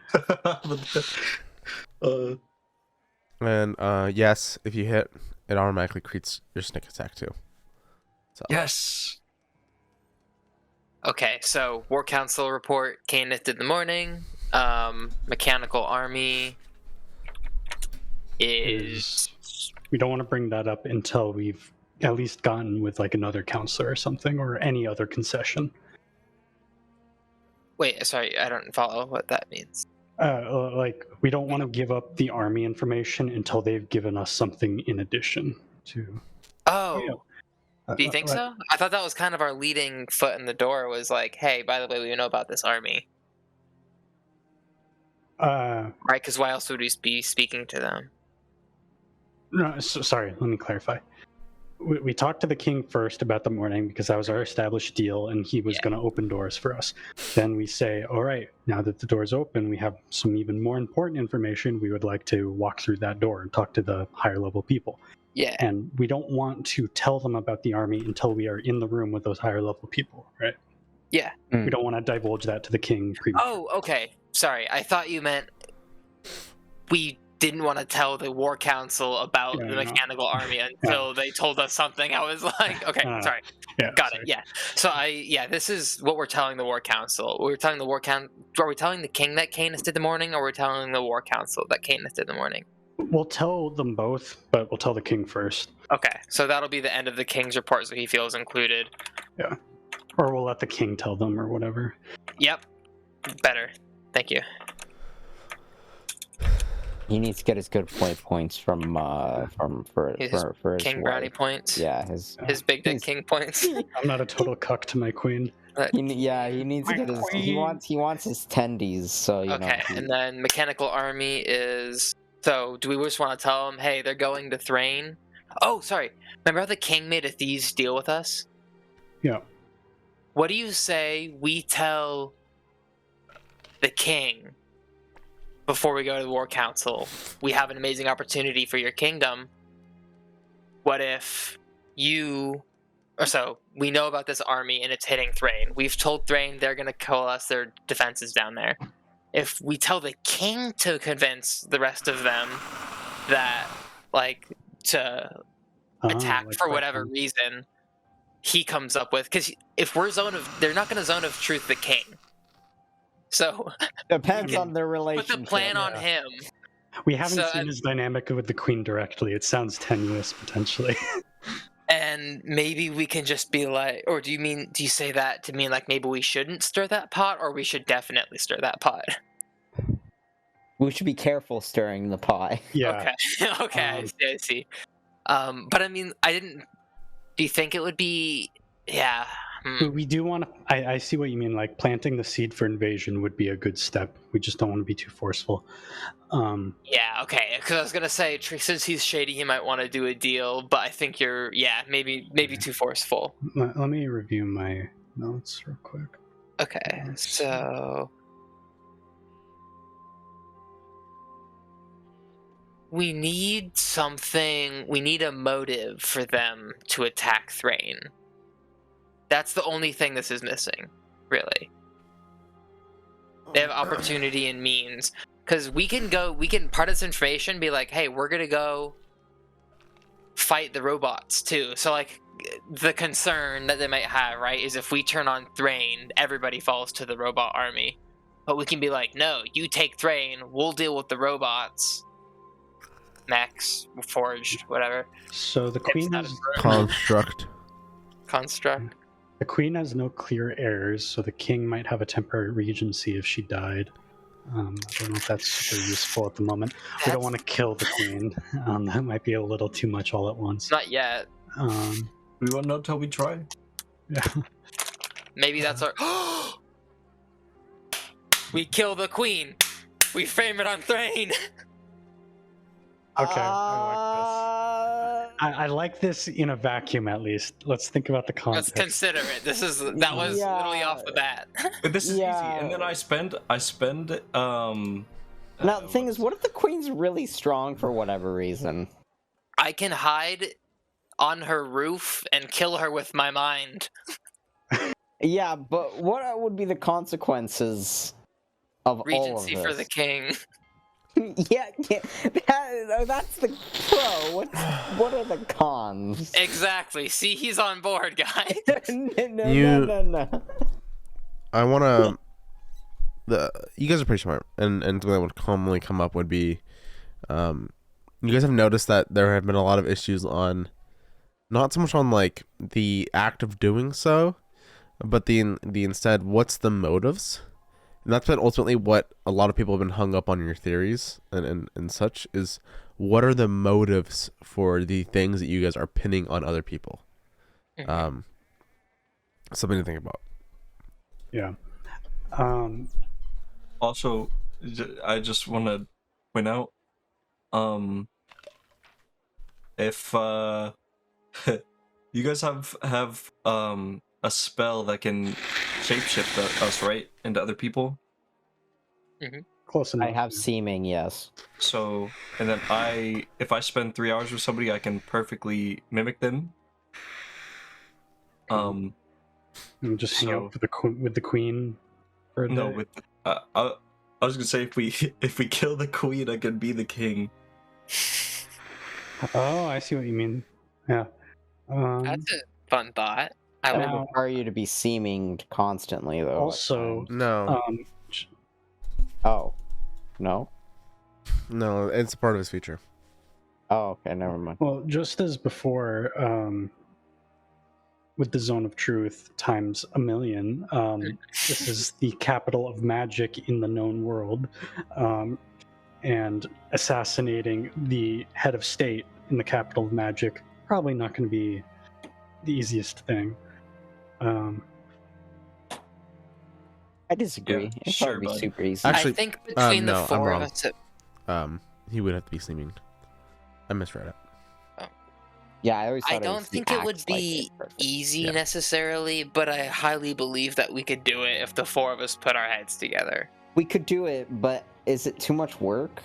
And yes, if you hit, it automatically creates your sneak attack too. So Yes. Okay, so War Council report, Canis in the morning. Mechanical Army is... We don't want to bring that up until we've at least gotten with like another counselor or something, or any other concession. Wait, sorry, I don't follow what that means. Like, we don't want to give up the army information until they've given us something in addition to. Oh, do you think so? I thought that was kind of our leading foot in the door, was like, hey, by the way, we know about this army. Right, because why else would we be speaking to them? No, sorry, let me clarify. We talked to the king first about the morning because that was our established deal and he was going to open doors for us. Then we say, all right, now that the door's open, we have some even more important information. We would like to walk through that door and talk to the higher level people. Yeah. And we don't want to tell them about the army until we are in the room with those higher level people, right? Yeah. We don't want to divulge that to the king prematurely. Oh, okay. Sorry, I thought you meant we didn't want to tell the War Council about Yeah, the no. mechanical army until they told us something. I was like, okay, sorry. Yeah, Got sorry. it. Yeah. So this is what we're telling the War Council. We're telling the War Council. Are we telling the king that Canis did the morning, or we're telling the War Council that Canis did the morning? We'll tell them both, but we'll tell the king first. Okay, so that'll be the end of the king's report, so he feels included. Yeah. Or we'll let the king tell them, or whatever. Yep. Better. Thank you. He needs to get his good play points for his King brownie wife. points. Yeah, his big dick king points. I'm not a total cuck to my queen. he needs to get his. He wants his tendies. So you know. Okay, and then mechanical army is. So do we just want to tell them, hey, they're going to Thrain? Oh, sorry. Remember how the king made a thieves deal with us? Yeah. What do you say we tell the king before we go to the War Council? We have an amazing opportunity for your kingdom. What if so we know about this army and it's hitting Thrain. We've told Thrain they're going to call us their defenses down there. If we tell the king to convince the rest of them that, to attack for whatever reason he comes up with, because if we're they're not going to zone of truth the king. So depends on their relationship. Put the plan on him. We haven't seen his dynamic with the queen directly. It sounds tenuous potentially. And maybe we can just be like, or do you say that to mean like maybe we shouldn't stir that pot, or we should definitely stir that pot? We should be careful stirring the pot. Yeah. Okay. I see. But I mean, do you think it would be? Yeah. We do want to. I see what you mean. Like planting the seed for invasion would be a good step. We just don't want to be too forceful. Yeah. Okay. Because I was gonna say, since he's shady, he might want to do a deal. But I think you're, maybe too forceful. Let me review my notes real quick. Okay. So we need something. We need a motive for them to attack Thrain. That's the only thing this is missing, really. They have opportunity and means. Because we can part of this information be like, hey, we're going to go fight the robots, too. So, like, the concern that they might have, right, is if we turn on Thrain, everybody falls to the robot army. But we can be like, no, you take Thrain, we'll deal with the robots. Mechs, forged, whatever. So the queen has... Construct. The queen has no clear heirs, so the king might have a temporary regency if she died. I don't know if that's super useful at the moment. We don't want to kill the queen. That might be a little too much all at once. Not yet. We won't know till we try. Yeah. Maybe that's our... We kill the queen! We frame it on Thrain! Okay, I like this in a vacuum at least. Let's think about the context. Let's consider it. That was literally off the bat. But this is easy, and then I spend. Now the thing is, what if the queen's really strong for whatever reason? I can hide on her roof and kill her with my mind. Yeah, but what would be the consequences of Regency all of this? for the king. Yeah, that's the pro. What are the cons? Exactly. See, he's on board, guys. No. I want to. You guys are pretty smart, and something that would commonly come up would be, you guys have noticed that there have been a lot of issues on, not so much on like the act of doing so, but the instead, what's the motives? And that's been ultimately what a lot of people have been hung up on your theories and such, is what are the motives for the things that you guys are pinning on other people? Something to think about. Yeah. Also, I just want to point out, if you guys have a spell that can shapeshift us, right, into other people. Mm-hmm. Close enough. I have seeming, yes. So, and then if I spend 3 hours with somebody, I can perfectly mimic them. And just hang So- out with the queen for a No, day? with I was gonna say if we kill the queen, I can be the king. Oh, I see what you mean. Yeah. That's a fun thought. I That would. would Now- require you to be seeming constantly, though. at Also, times. No, Oh, no. no, it's part of his feature. Oh, okay, never mind. well, just as before, with the Zone of Truth times a million, this is the capital of magic in the known world, and assassinating the head of state in the capital of magic probably not going to be the easiest thing. I disagree. Yeah, It'd sure, probably be bud. super easy. Actually, I think between the no, I'm four of wrong. us, He would have to be seeming. I misread it. Yeah, I always thought I it don't was think the it would act like be it. Perfect. easy Yeah. necessarily, but I highly believe that we could do it if the four of us put our heads together. We could do it, but is it too much work?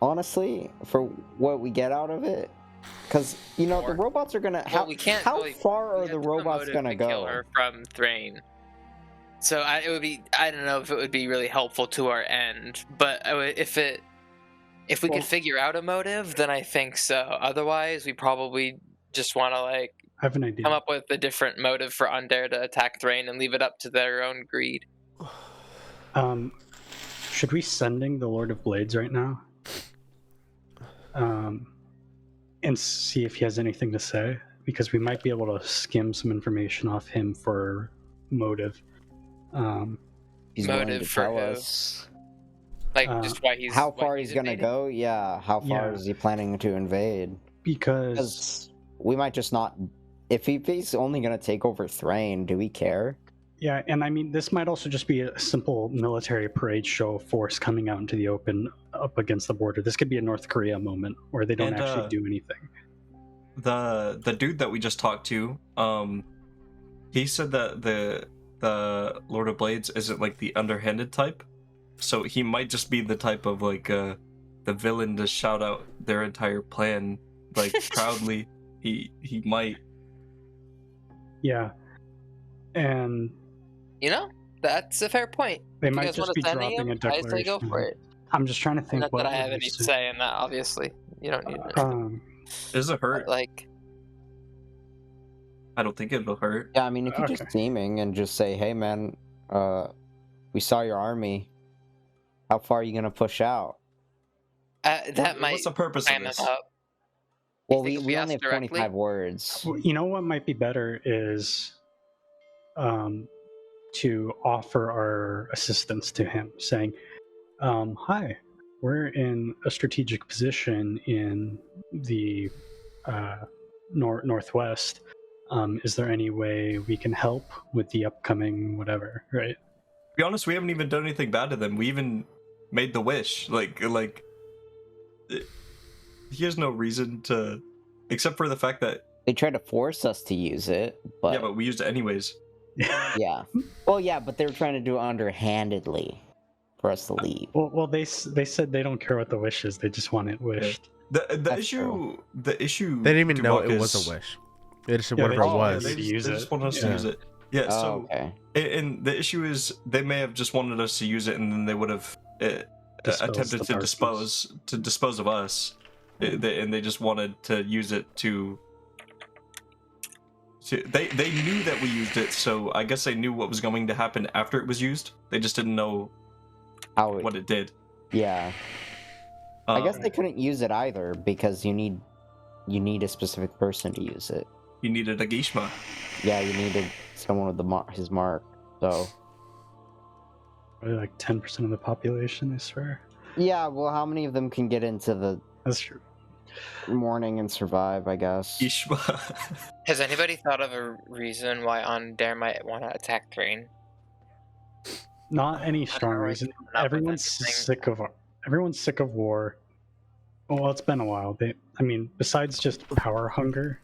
Honestly, for what we get out of it? Because the Or- robots are gonna. Well, we can't. How really- far we are have the to have a robots motive gonna to kill go? her from Thrain. So it would be. I don't know if it would be really helpful to our end, but if we Well- could figure out a motive, then I think so. Otherwise, we probably just want to I have an idea. come up with a different motive for Undair to attack Thrain and leave it up to their own greed. Should we sending the Lord of Blades right now? And see if he has anything to say, because we might be able to skim some information off him for motive. He's willing Motive to for tell who? us Just why he's how why far he's gonna invading. go. Yeah, how far Yeah. is he planning to invade? Because Because we might just not. If he's only gonna take over Thrain, do we care? yeah, and I mean, this might also just be a simple military parade show of force coming out into the open up against the border. This could be a North Korea moment where they don't And, actually do anything. The dude that we just talked to, he said that the Lord of Blades isn't like the underhanded type, so he might just be the type of like the villain to shout out their entire plan like proudly. He might. Yeah, and That's a fair point. they If you might guys just want be to send dropping a him, I say go declaration. for it. I'm just trying to think. Not what that I have would any we say. say in that, obviously. You don't need it. Does it hurt? Like, I don't think it'll hurt. Yeah, I mean, if you're Okay. just seeming and just say, "Hey, man, we saw your army. How far are you gonna push out?" that might What's the purpose of clam him this? up. Well, think if we we only ask have 25 directly? words. Well, you know what might be better is to offer our assistance to him, saying, "Hi, we're in a strategic position in the northwest. Is there any way we can help with the upcoming whatever?" Right? To be honest, we haven't even done anything bad to them. We even made the wish. Like he has no reason to, except for the fact that They tried to force us to use it, but yeah, but we used it anyways. yeah. Well, yeah, but they were trying to do it underhandedly for us to leave. Well, they said they don't care what the wish is; they just want it wished. The That's issue true. the issue. They didn't even know Dubak, it was is- a wish. They just Yeah, whatever they it just was. wanted They to use just it. wanted us to Yeah. use it. Yeah. Oh, So okay. and the issue is they may have just wanted us to use it, and then they would have Dispels attempted the to darkness. dispose of us, and they just wanted to use it to. They knew that we used it, so I guess they knew what was going to happen after it was used. They just didn't know How? what it did. Yeah. I guess Um, they couldn't use it either because you need a specific person to use it. you needed a Gishma. Yeah, you needed someone with his mark. So Probably like 10% of the population, I swear. yeah, well, how many of them can get into the That's true. morning and survive? I guess. Gishma. Has anybody thought of a reason why Undair might want to attack Thrain? Not any strong really reason. coming up with Everyone's anything. everyone's sick of war. Well, it's been a while. I mean, besides just power hunger,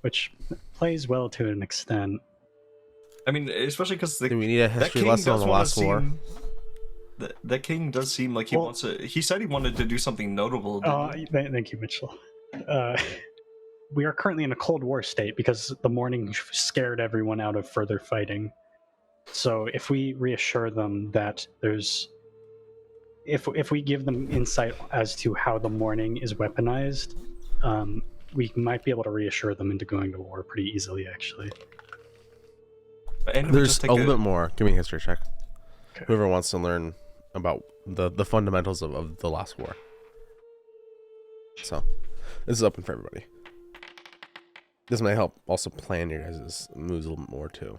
which plays well to an extent. I mean, especially because Do we need a history lesson on the last war? The king does seem like he wants to. He said he wanted to do something notable. didn't he? Thank you, Mitchell. we are currently in a Cold War state because the morning scared everyone out of further fighting. So if we reassure them that if we give them insight as to how the morning is weaponized, we might be able to reassure them into going to war pretty easily, actually. And we There's just a take little bit more. Give me a history check. Okay. Whoever wants to learn about the fundamentals of the last war. So, this is open for everybody. This may help also plan your guys' moves a little bit more too.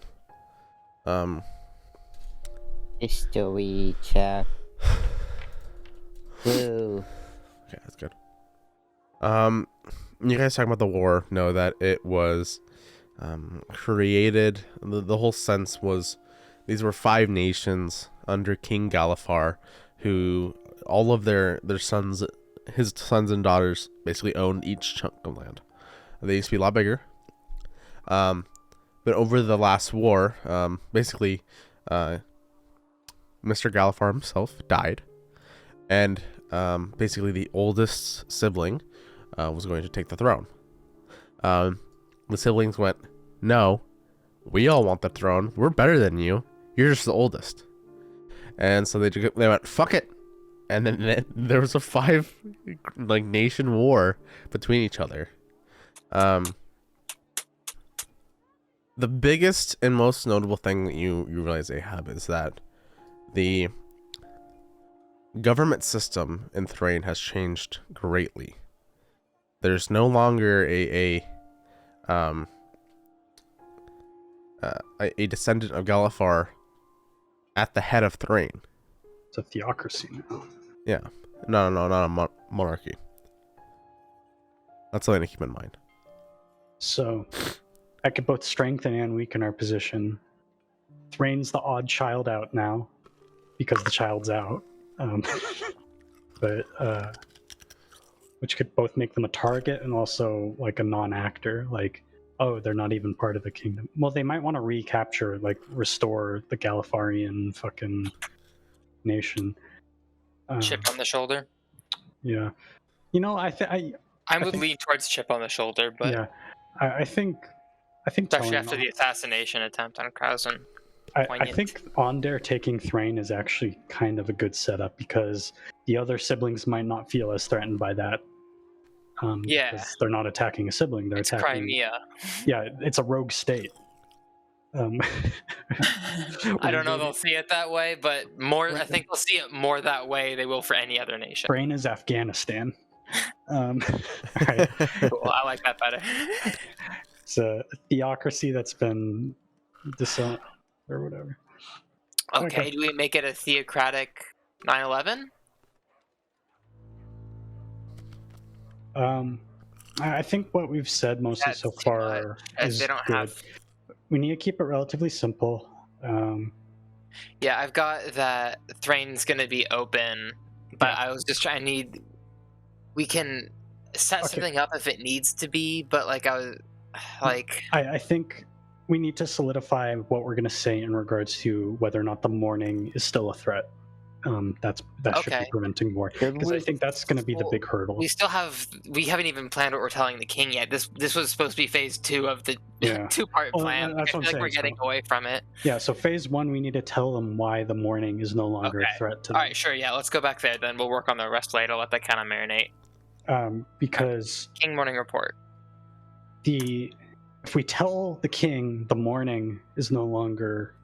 History check. Woo. Okay, that's good. You guys talking about the war know that it was created. The whole sense was these were 5 nations under King Galifar, who all of their sons, his sons and daughters, basically owned each chunk of land. They used to be a lot bigger. But over the last war, basically, Mr. Galifar himself died, and basically the oldest sibling was going to take the throne. The siblings went, "No, we all want the throne. We're better than you. You're just the oldest." And so they went, "Fuck it." And then there was a 5 nation war between each other. The biggest and most notable thing that you realize, Ahab, is that the government system in Thrain has changed greatly. There's no longer a descendant of Galifar at the head of Thrain. It's a theocracy now. Yeah. No, not a monarchy. That's something to keep in mind. So that could both strengthen and weaken our position. Thrain's the odd child out now because the child's out. But which could both make them a target and also like a non-actor. Like, oh, they're not even part of the kingdom. Well, they might want to recapture, like, restore the Galifarian fucking nation. Chip on the shoulder. Yeah. You know, I would lean towards chip on the shoulder, but yeah, I think especially after the assassination attempt on Krausen. I think Onder taking Thrain is actually kind of a good setup because the other siblings might not feel as threatened by that. Yeah, because they're not attacking a sibling; they're attacking Crimea. Yeah, it's a rogue state. I don't know they'll see it that way, but more. I think they'll see it more that way they will for any other nation. Thrain is Afghanistan. Right. Cool, I like that better. It's a theocracy that's been disowned or whatever. Okay, do we make it a theocratic 9/11? I think what we've said mostly so far is they don't good. have. We need to keep it relatively simple. Yeah, I've got that Thrain's gonna be open, but I was just trying. We can set something up if it needs to be, but like I think we need to solidify what we're going to say in regards to whether or not the morning is still a threat. That should be preventing war, because I think that's going to be the big hurdle. We haven't even planned what we're telling the king yet. This was supposed to be phase 2 of the 2-part plan. That's I feel like we're getting away from it. Yeah, so phase 1, we need to tell them why the morning is no longer a threat to them. All right, sure, yeah, let's go back there then. We'll work on the rest later. Let that kind of marinate. Because King morning report. If we tell the king the morning is no longer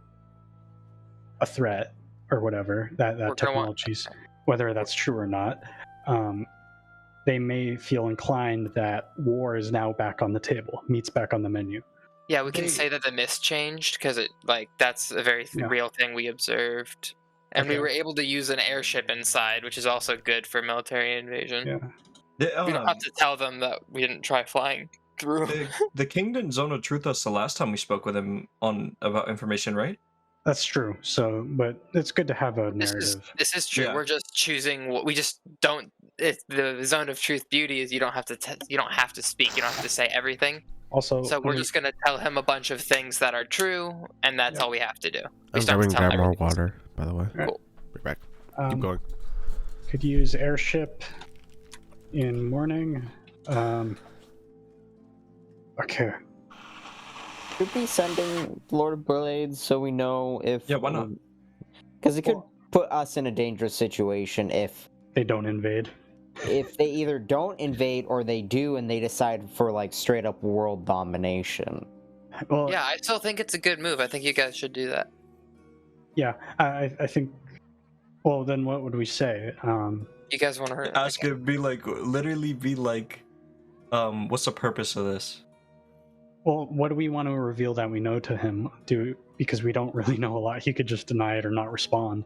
a threat or whatever, that technology's, whether that's true or not, they may feel inclined that war is now back on the table, meat's back on the menu. Yeah, we can say that the mist changed because that's a very real thing we observed. And we were able to use an airship inside, which is also good for military invasion. Yeah. We don't have to tell them that we didn't try flying through. The king didn't zone of truth us the last time we spoke with him about information, right? That's true. So, but it's good to have a narrative. This is true. Yeah. We're just choosing what we just don't. The zone of truth beauty is you don't have to you don't have to speak. You don't have to say everything. Also, so we're just gonna tell him a bunch of things that are true, and that's all we have to do. I'm going to grab more water, by the way. Cool. Be back. Keep going. Could use airship in morning. Okay. Could be sending Lord of Blades so we know if. Yeah, why not? Because it could Well- put us in a dangerous situation if They don't invade. they either don't invade or they do and they decide for like straight up world domination. Well, Yeah, I still think it's a good move. I think you guys should do that. yeah. I think. Well, then what would we say? You guys want to Ask it, be like, literally be like, what's the purpose of this? Well, what do we want to reveal that we know to him? Because we don't really know a lot. He could just deny it or not respond.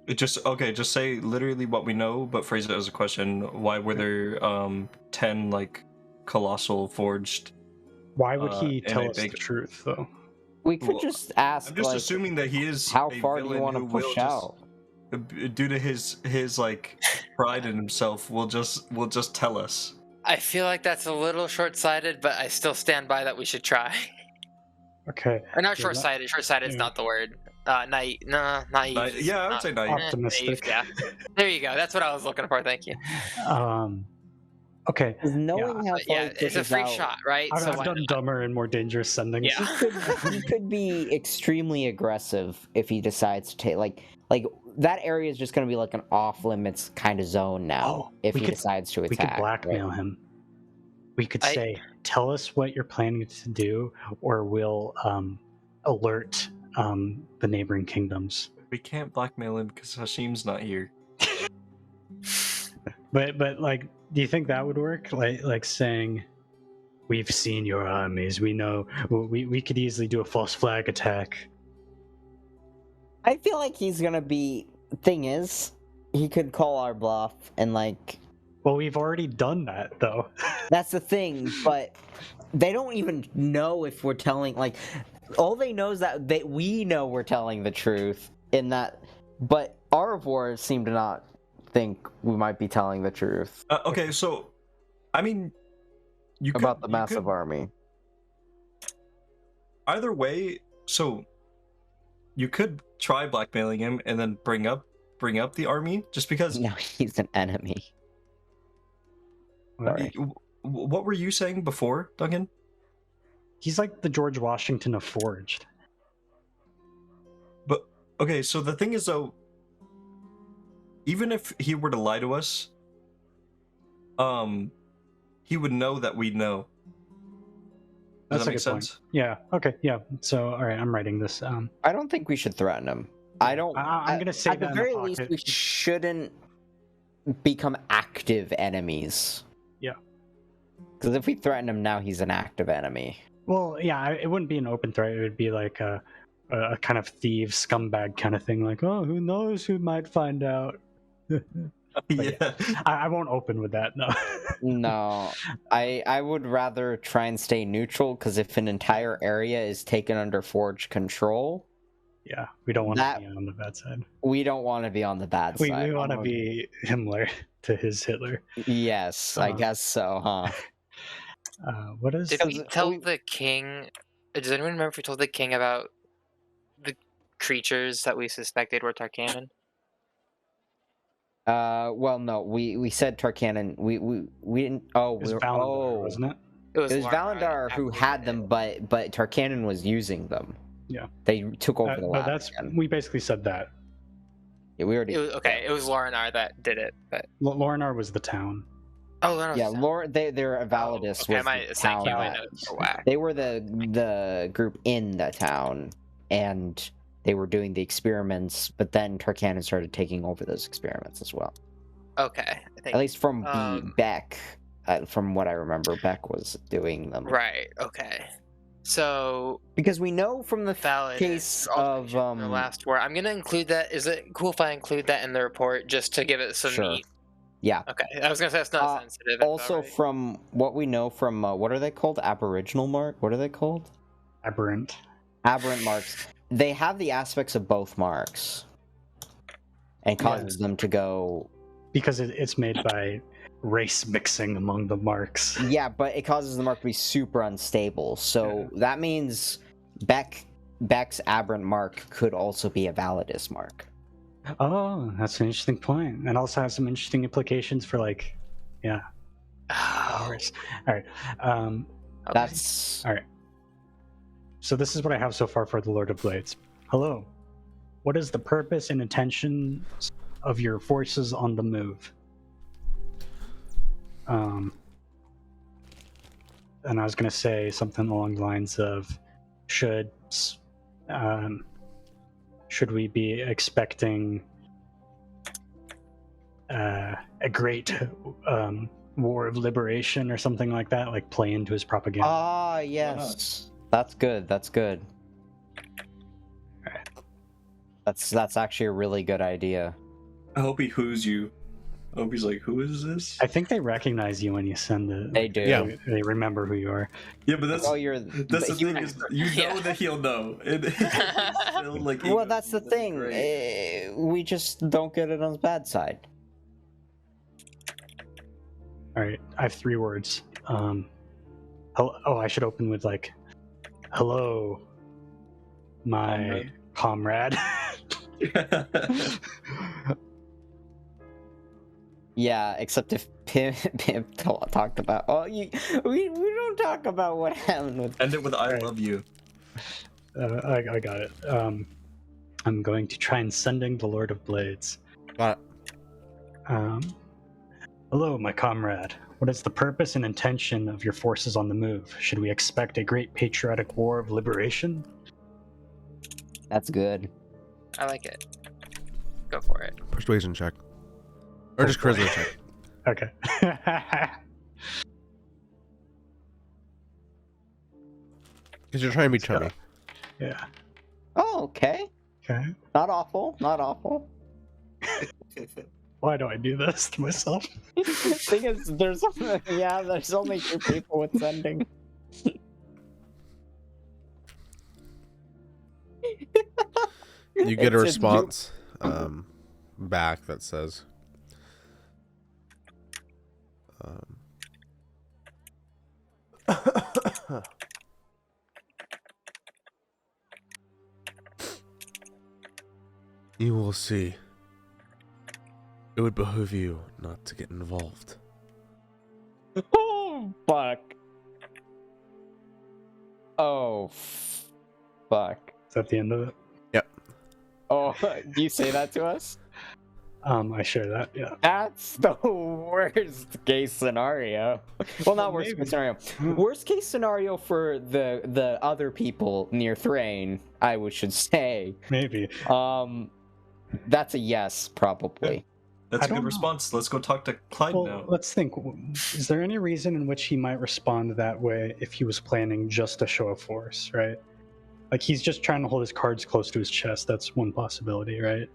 Just say literally what we know, but phrase it as a question. Why were there 10 like colossal forged? Why would he and tell I us the think- truth, though? We could Well, just ask. I'm just like, assuming that he is how a far do you villain want to who will push just- out? due to his like pride in himself, will just tell us. I feel like that's a little short-sighted, but I still stand by that we should try. Okay. Or not Yeah, short-sighted. Short-sighted is yeah. not the word. Naive. Is Yeah, I would not- say naive. Optimistic. Yeah. There you go. That's what I was looking for. Thank you. Okay. 'Cause knowing how But far yeah, he it's a pushes free out, shot, right? I've, So I've why done not? dumber and more dangerous sendings. Yeah. he could be extremely aggressive if he decides to take like that area is just going to be like an off limits kind of zone now Oh, if we he could- decides to attack. We could blackmail him. We could say, "Tell us what you're planning to do, or we'll alert the neighboring kingdoms." We can't blackmail him because Hashim's not here. But like, do you think that would work? Like saying, "We've seen your armies. We know. We could easily do a false flag attack." I feel like he's going to be. Thing is, he could call our bluff and like. Well, we've already done that, though. That's the thing, but they don't even know if we're telling. Like, all they know is that we know we're telling the truth. In that, but Arvors seem to not think we might be telling the truth Okay, so I mean, about the massive army. Either way, so you could try blackmailing him and then bring up the army, just because. No, he's an enemy. Sorry. What were you saying before, Duncan? He's like the George Washington of Forged. But okay, so the thing is though, even if he were to lie to us, he would know that we know. Does That's that a make good point. sense? Yeah. Okay. Yeah. So, all right, I'm writing this. I don't think we should threaten him. I don't. I'm gonna say at that the in very the least, pocket. we shouldn't become active enemies. Yeah. Because if we threaten him now, he's an active enemy. Well, yeah, it wouldn't be an open threat. It would be like a kind of thieves, scumbag kind of thing. Like, oh, who knows who might find out. Yeah. I won't open with that. No. No, I would rather try and stay neutral. Because if an entire area is taken under Forge control, Yeah, we don't want to That- be on the bad side. we don't want to be on the bad We side. want to be Himmler to his Hitler. Yes, I guess so, huh? What is? Did we tell the king? Does anyone remember if we told the king about the creatures that we suspected were Tarkanan? Well, no, we said Tarkanan. We didn't. Oh, It was we were, Valandar, wasn't it? It was Larnar Valandar that who actually had did them, it. but Tarkanan was using them. Yeah. They took over the But lab that's again. we basically said that. Yeah, we already. It was, okay, it was Lorinar that did it, but Lorinar was the town. Lorinar. Yeah, they're Validus Okay, was my the thank town you. My that- notes are whack. They were the group in the town, and they were doing the experiments. But then Tarkanan started taking over those experiments as well. Okay, I think At least from Beck, from what I remember, Beck was doing them. right. Okay, so Because we know from the valid case of the last war. I'm gonna include that. Is it cool if I include that in the report just to give it some Sure. meat? Yeah. Okay, I was gonna say it's not sensitive. info, Also, right? from what we know from what are they called? Aboriginal mark? What are they called? Aberrant. Aberrant marks. They have the aspects of both marks, and causes them to go. Because it's made by race mixing among the marks. Yeah, but it causes the mark to be super unstable. So that means Beck's aberrant mark could also be a Validus mark. Oh, that's an interesting point. And also has some interesting implications for, like, yeah, Hours. All right. Okay. That's All right. So this is what I have so far for the Lord of Blades. Hello. What is the purpose and intention of your forces on the move? And I was going to say something along the lines of, should we be expecting a great war of liberation or something like that, like play into his propaganda? ah yes. That's good. That's good. That's actually a really good idea. I hope he whoos you. I hope he's like, who is this? I think they recognize you when you send it. They do. Yeah. They remember who you are. Yeah, but that's Oh, you're. that's the he- thing is, you know Yeah. that he'll know. It's still, like, Well, that's the thing. great. We just don't get it on his bad side. All right, I have 3 words. I should open with like, "Hello, my comrade." Yeah, except if Pim talked about. Oh, we don't talk about what happened with. End it with "I Right. love you." I got it. I'm going to try and sending the Lord of Blades. Got Hello, my comrade. What is the purpose and intention of your forces on the move? Should we expect a great patriotic war of liberation? That's good. I like it. Go for it. persuasion check. Or just charisma check. Okay. Because you're trying to be chummy. Yeah. Oh, okay. Okay. Not awful. Not awful. Why do I do this to myself? Thing is, there's only 2 people with sending. You get a It's response back that says, you will see. It would behoove you not to get involved. Oh, fuck. Oh, fuck. Is that the end of it? Oh, do you say that to us? I share that. Yeah. That's the worst case scenario. Well, not worst case scenario. Worst case scenario for the other people near Thrain, should say. Maybe. That's a yes, probably. That's I a good don't know. response. Let's go talk to Clyde Well, now. let's think. Is there any reason in which he might respond that way if he was planning just a show of force, right? Like he's just trying to hold his cards close to his chest. That's one possibility, right?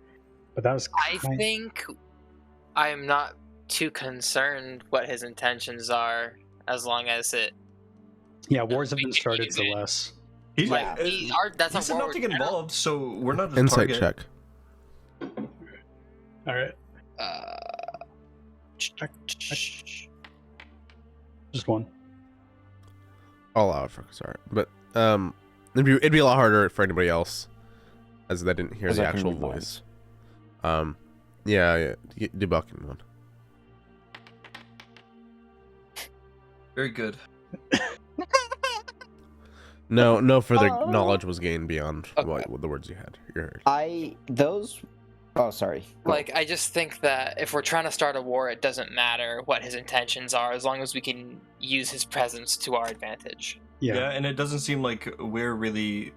But that was. I think I'm not too concerned what his intentions are, as long as it. Yeah, wars have we been can started use for it. less. He's Yeah. That's he's a war enough to get we're in. involved, so we're not the Insight target. check. All right. Just one. I'll allow it for sorry. But it'd be a lot harder for anybody else as they didn't hear As the I can actual read voice. Yeah, debunking one. Very good. No further Oh. knowledge was gained beyond Okay. what the words you heard. Oh, sorry. Go. Like, I just think that if we're trying to start a war, it doesn't matter what his intentions are, as long as we can use his presence to our advantage. Yeah, and it doesn't seem like we're really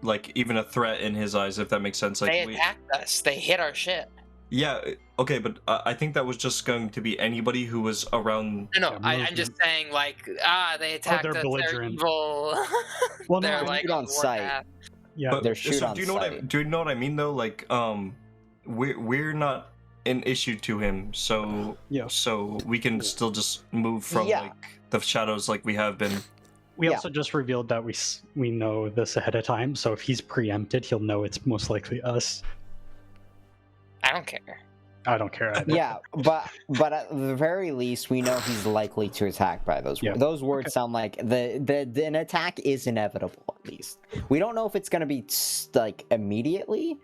like even a threat in his eyes, if that makes sense. Like They attacked us. They hit our shit. yeah, okay, but I think that was just going to be anybody who was around. No, Yeah, I'm just saying, like, they attacked they're us. They're belligerent. evil. Well, no, They're they like shoot on the sight. warpath. Yeah. But They're shoot on do you know sight. do you know what I mean though? Like we're not an issue to him, so Yeah. so we can still just move from Yeah. like the shadows like we have been. We Yeah. also just revealed that we know this ahead of time, so if he's preempted, he'll know it's most likely us. I don't care. I don't care either. Yeah, but at the very least, we know he's likely to attack by those Yeah. words. Those words sound like an attack is inevitable. At least we don't know if it's going to be like immediately,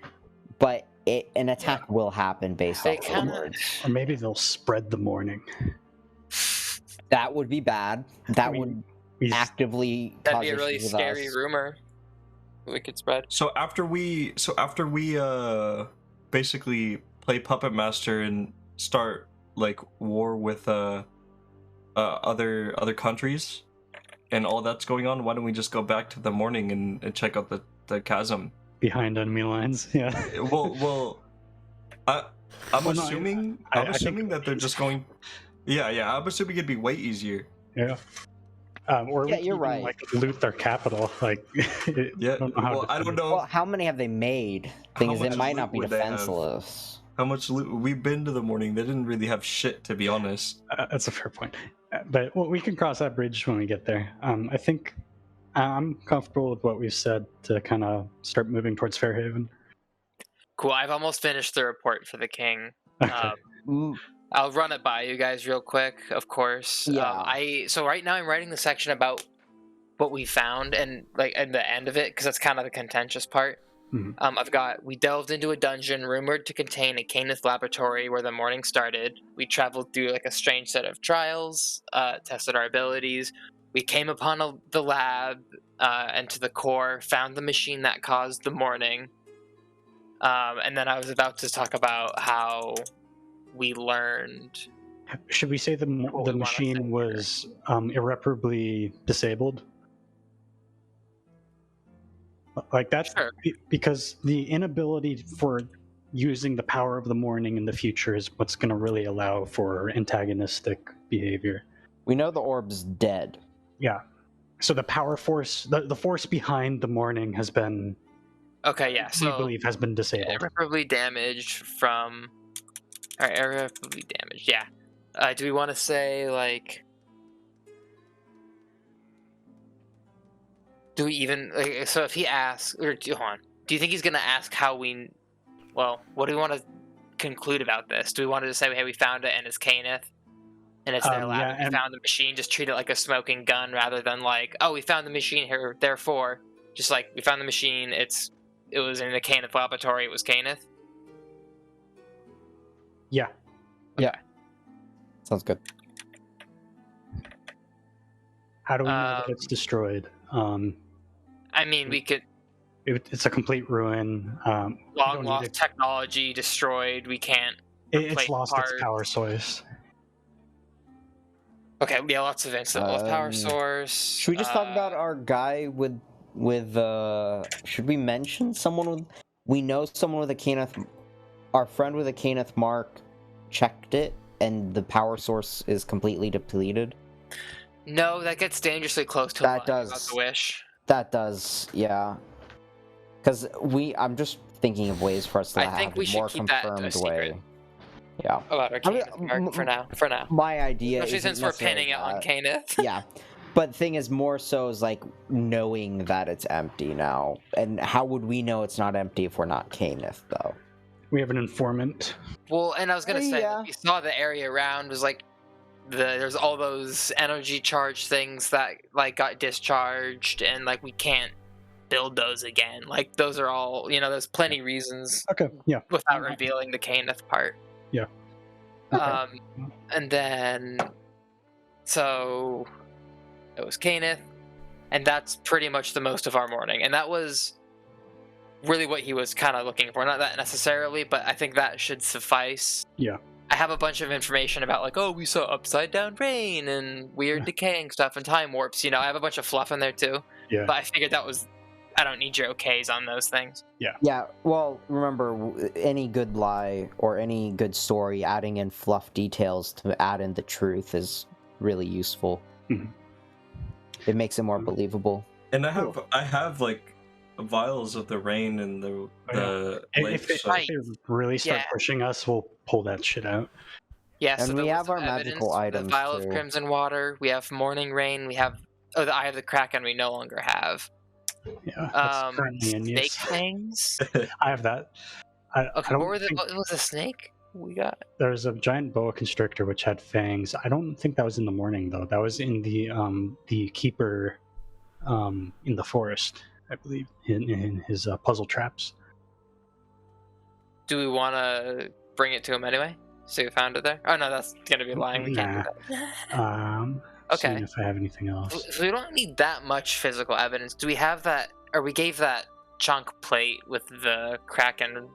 but an attack will happen based They off those kinda- words. Or maybe they'll spread the morning. That would be bad. That I mean, would we just- actively That'd cause be a really issues with scary us. rumor we could spread. So after we basically play Puppet Master and start like war with other countries and all that's going on, why don't we just go back to the morning and check out the chasm? behind enemy lines. Yeah. Well, I'm Well, no, assuming I I'm think- assuming that they're just going. Yeah, I'm assuming it'd be way easier. Yeah. Or Yeah, we can you're even, right. like loot their capital. Like, Yeah, I don't know how well, I don't defend- know Well, how many have they made? Thing How is, it much might loot not be would they have? defenseless. how much loot we've been to the morning. They didn't really have shit, to be honest. That's a fair point. But well, we can cross that bridge when we get there. I think I'm comfortable with what we've said to kind of start moving towards Fairhaven. Cool. I've almost finished the report for the king. Okay. Mm, I'll run it by you guys real quick, of course. Yeah. So right now I'm writing the section about what we found and like at the end of it because that's kind of the contentious part. Mhm. I've got we delved into a dungeon rumored to contain a Caneth laboratory where the morning started. We traveled through like a strange set of trials, tested our abilities. We came upon the lab and to the core, found the machine that caused the morning. And then I was about to talk about how we learned. Should we say What we the wanna say machine here. was irreparably disabled? Like that's Sure. because the inability for using the power of the morning in the future is what's going to really allow for antagonistic behavior. we know the orb's dead. Yeah. So the power force, the force behind the morning has been, Okay, yeah. we So believe, has been disabled. irreparably damaged from. All right, irreparably damaged. Yeah. Do we want to say like? Do we even like, so if he asks or hold on, do you think he's gonna ask how we? Well, what do we want to conclude about this? Do we want to just say, hey, we found it and it's Caneth, and it's their lab, Yeah, and we and- found the machine? Just treat it like a smoking gun rather than like, oh, we found the machine here, therefore, just like we found the machine. It was in the Caneth laboratory. It was Caneth. Yeah. Sounds good. How do we know that it's destroyed? I mean, we could It's a complete ruin. We long don't need lost it. technology destroyed. We can't. It's replace lost its parts. power source. Okay, yeah, lots of incident. Lost power Um, source. Should we just talk about our guy with should we mention someone with we know someone with a Caneth, our friend with a Caneth mark checked it and the power source is completely depleted? No, that gets dangerously close to That lying about does. the wish. That does, yeah. Cuz I'm just thinking of ways for us to I have think we a should more keep that a confirmed secret. way. Yeah. About our I mean, Caneth mark for now. For now. My idea Especially isn't since we're necessarily pinning it on that. Caneth. Yeah. But the thing is more so is like knowing that it's empty now. And how would we know it's not empty if we're not Caneth though? We have an informant. Well, and I was gonna say Yeah. that we saw the area around was like there's all those energy charged things that like got discharged and like we can't build those again. Like those are all there's plenty reasons Okay. Yeah. without revealing the Caneth part. Yeah. Okay. And then so it was Caneth, and that's pretty much the most of our morning. And that was really what he was kind of looking for. Not that necessarily, but I think that should suffice. Yeah. I have a bunch of information about like, oh, we saw upside down rain and weird decaying stuff and time warps. I have a bunch of fluff in there too. Yeah. But I figured I don't need your okays on those things. Yeah, well, remember, any good lie or any good story, adding in fluff details to add in the truth is really useful. Mhm. It makes it more believable. And I have like vials of the rain and the lake. If they, So if they really start Yeah. pushing us, we'll pull that shit out. Yeah, And so we the have list of our magical evidence, items, the vial of too. crimson water. We have morning rain. We have the eye of the kraken. We no longer have. Yeah. That's currently in Snake use. fangs. I have that. I Okay, don't what were think what was a snake? We got. there's a giant boa constrictor which had fangs. I don't think that was in the morning though. That was in the keeper in the forest, I believe, in his puzzle traps. Do we want to bring it to him anyway? So you found it there? Oh no, that's gonna be lying. We can't do that. Seeing Okay. if I have anything else. So we don't need that much physical evidence. Do we have that? Or we gave that chunk plate with the Kraken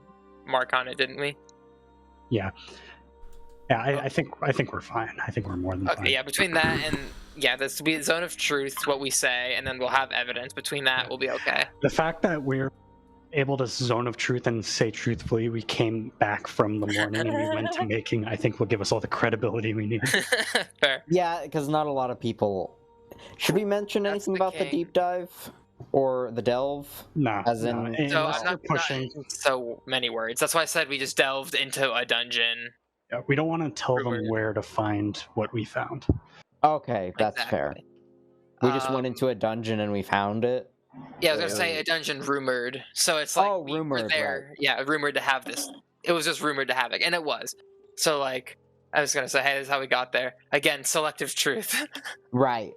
mark on it, didn't we? Yeah, I think we're fine. I think we're more than fine. Okay, yeah. Between that and this will be the zone of truth, what we say, and then we'll have evidence. Between that, we'll be okay. The fact that we're able to zone of truth and say truthfully we came back from the morning and we went to making, I think will give us all the credibility we need. Fair. Yeah, because not a lot of people. Should we mention That's anything the about the king. deep dive or the delve? Nah, As in- So unless I'm we're not pushing. so many words. That's why I said we just delved into a dungeon. Yeah, we don't want to tell them Rumored. where to find what we found. Okay, that's fair. Exactly. We just went into a dungeon and we found it. Yeah, I was gonna say a dungeon rumored. So it's like we were rumored, there. right. Yeah, rumored to have this. It was just rumored to have it, and it was. So like, I was gonna say, hey, this is how we got there. Again, selective truth. Right.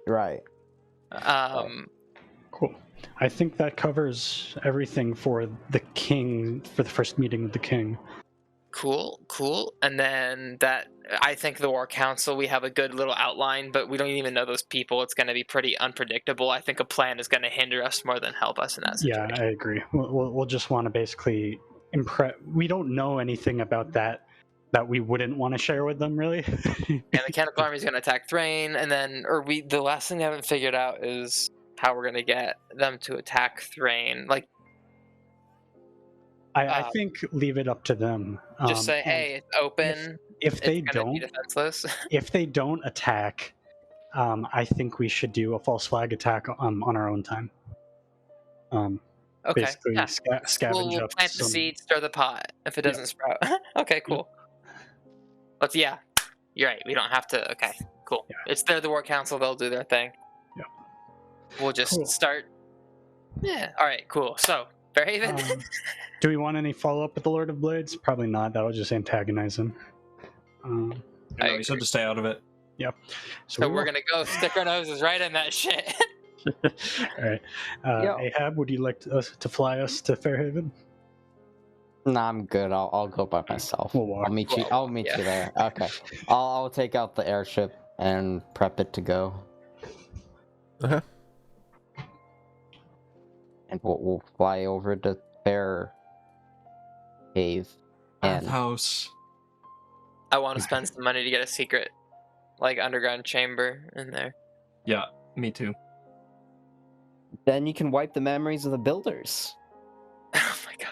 Cool. I think that covers everything for the king, for the first meeting with the king. Cool. And then that, I think the War Council, we have a good little outline, but we don't even know those people. It's going to be pretty unpredictable. I think a plan is going to hinder us more than help us in that situation. Yeah, I agree. We'll just want to basically impress. We don't know anything about that we wouldn't want to share with them, really. And the Cannibal Army is going to attack Thrain, and then, the last thing I haven't figured out is how we're going to get them to attack Thrain. Like, I think leave it up to them. just say, hey, it's open. If they it's gonna don't, be defenseless. if they don't attack, I think we should do a false flag attack on our own time. Okay. Basically, Yeah. scavenge We'll up plant the some. seed, stir the pot. If it doesn't sprout, okay, cool. But yeah, you're right. We don't have to. Okay, cool. Yeah. It's the War Council. They'll do their thing. Yeah. We'll just Cool. start. Yeah. All right. Cool. So, Fairhaven. Do we want any follow up with the Lord of Blades? Probably not. That would just antagonize him. No, you said to stay out of it. Yep. So we're gonna go stick our noses right in that shit. All right. Ahab, would you like us to fly us to Fairhaven? Nah, I'm good. I'll go by myself. We'll walk. I'll meet you. I'll meet you there. Okay. I'll take out the airship and prep it to go. Uh-huh. And we'll fly over to Fair Cave. And House. I want to spend some money to get a secret, like underground chamber in there. Yeah, me too. then you can wipe the memories of the builders. Oh my god.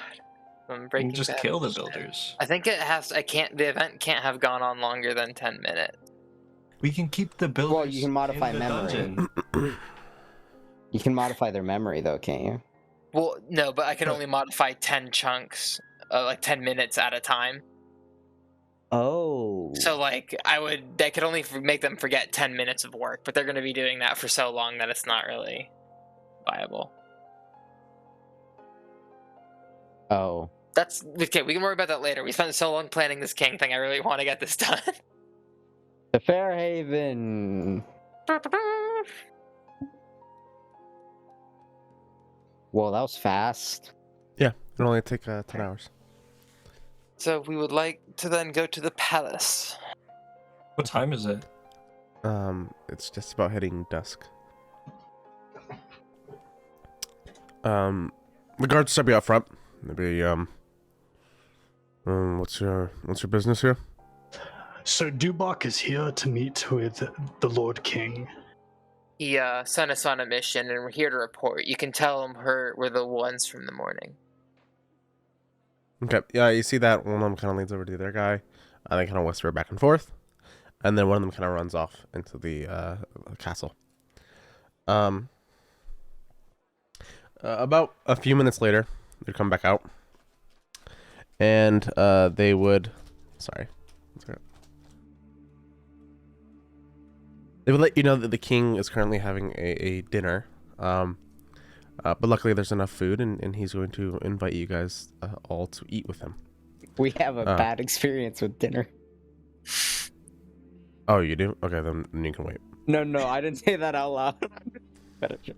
I'm breaking. Just Bad kill the shit. builders. I think it has. I can't. The event can't have gone on longer than 10 minutes. We can keep the builders. Well, you can modify in the memory. dungeon. You can modify their memory, though, can't you? Well, no, but I can only modify 10 chunks, like 10 minutes at a time. Oh. So, like, I could only make them forget 10 minutes of work, but they're going to be doing that for so long that it's not really viable. Oh. That's okay. We can worry about that later. We spent so long planning this king thing. I really want to get this done. The Fairhaven. Well, that was fast. Yeah, it'll only take 10 hours. So we would like to then go to the palace. What time is it? It's just about hitting dusk. The guards should be up front. Maybe what's your business here? So Dubok is here to meet with the Lord King. He sent us on a mission, and we're here to report. You can tell him we're the ones from the morning. Okay, yeah, you see that one of them kind of leans over to the other guy. They kind of whisper back and forth, and then one of them kind of runs off into the castle. About a few minutes later, they'd come back out, and they would, they would let you know that the king is currently having a dinner. But luckily there's enough food, and he's going to invite you guys all to eat with him. We have a bad experience with dinner. Oh, you do? Okay, then you can wait. No, I didn't say that out loud. Okay.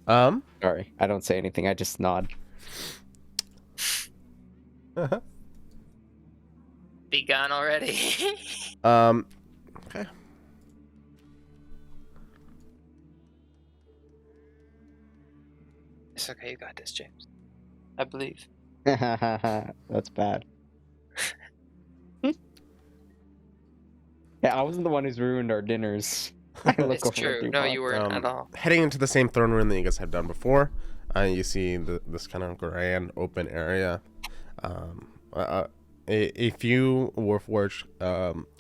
Sorry, I don't say anything. I just nod. begun already. Okay. It's okay, you got this, James. I believe. That's bad. Yeah, I wasn't the one who's ruined our dinners. I look It's over true. at No, Dupont. you weren't at all. Heading into the same throne room that you guys have done before, you see this kind of grand open area. A few Warforged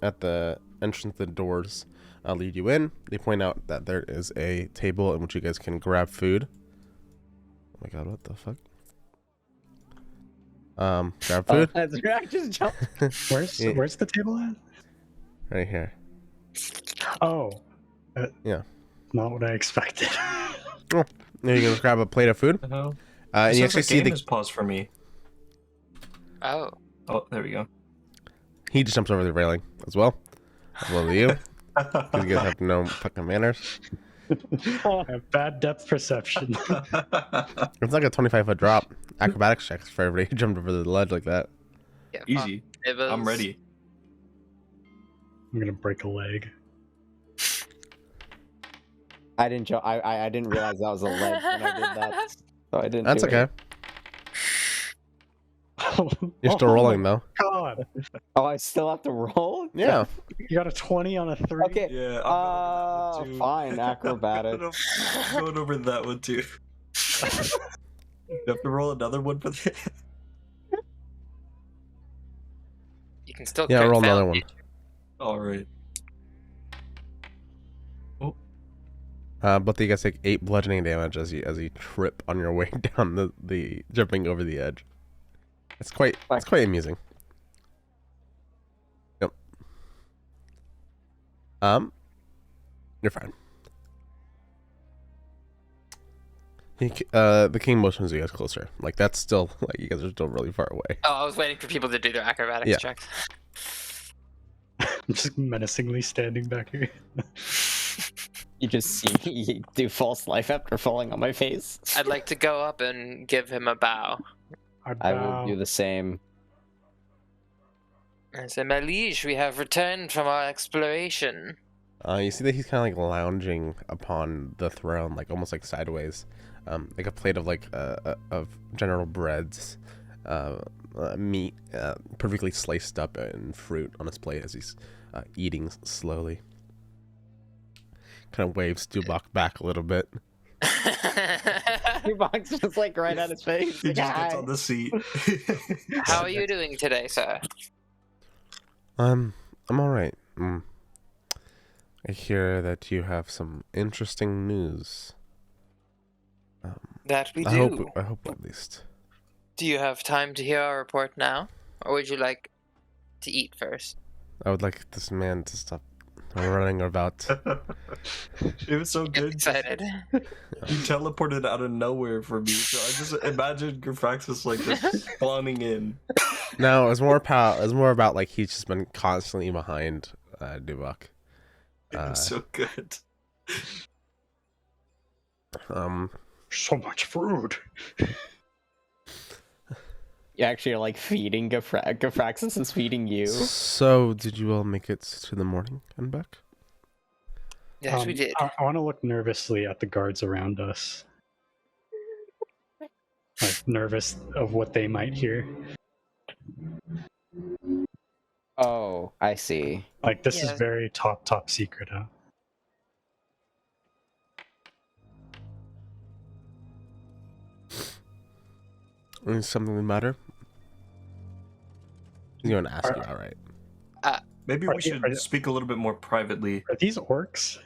at the entrance of the doors lead you in. They point out that there is a table in which you guys can grab food. Oh my god, what the fuck? Grab food? Oh, that's right, I just jumped. Yeah. Where's the table at? Right here. Oh. Yeah. Not what I expected. There you can grab a plate of food. The hell? And It you says actually the see game the has paused for me. Oh. Oh, there we go. he just jumps over the railing as well as you. Because you guys have no fucking manners. I have bad depth perception. It's like a 25-foot drop. Acrobatics checks for everybody who jumped over the ledge like that. Yeah, Easy. It was... I'm ready. I'm gonna break a leg. I didn't jump. I didn't realize that was a leg when I did that. So I didn't. That's do okay. it. You're still rolling though. God, Oh, I still have to roll. Yeah. you got a 20 on a 3. Okay. Yeah, I'm going over that one too. Fine. Acrobatic. I'm going over that one too. You have to roll another one for that. You can still Yeah, crit roll fail another if one. you- Alright. But you guys take 8 bludgeoning damage as you trip on your way down the jumping over the edge. It's quite amusing. Yep. You're fine. The king motions you guys closer. Like that's still like you guys are still really far away. Oh, I was waiting for people to do their acrobatics Yeah. checks. I'm just menacingly standing back here. You just see me do false life after falling on my face. I'd like to go up and give him a bow. I will do the same. I say, my liege, we have returned from our exploration. You see that he's kind of like lounging upon the throne, like almost like sideways, like a plate of like of general breads, meat, perfectly sliced up, and fruit on his plate as he's eating slowly. Kind of waves Dubak back a little bit. Box just like right at his face. He Like, just gets "Hi." on the seat. How are you doing today, sir? I'm all right. I hear that you have some interesting news. That we I do. hope at least. Do you have time to hear our report now? Or would you like to eat first? I would like this man to stop running about. It was so Get good. excited. He teleported out of nowhere for me, so I just imagined Grafraxis like just spawning in. No, it's more about like he's just been constantly behind Dubak. It was so good. So much food. You actually are like feeding Gafraxis is feeding you. So, did you all make it to the morning and back? Yes, we did. I want to look nervously at the guards around us. Like, nervous of what they might hear. Oh, I see. Like, this is Yeah. very top secret, huh? Is something the matter? He's going to ask you, all right? Maybe we should speak a little bit more privately. Are these orcs?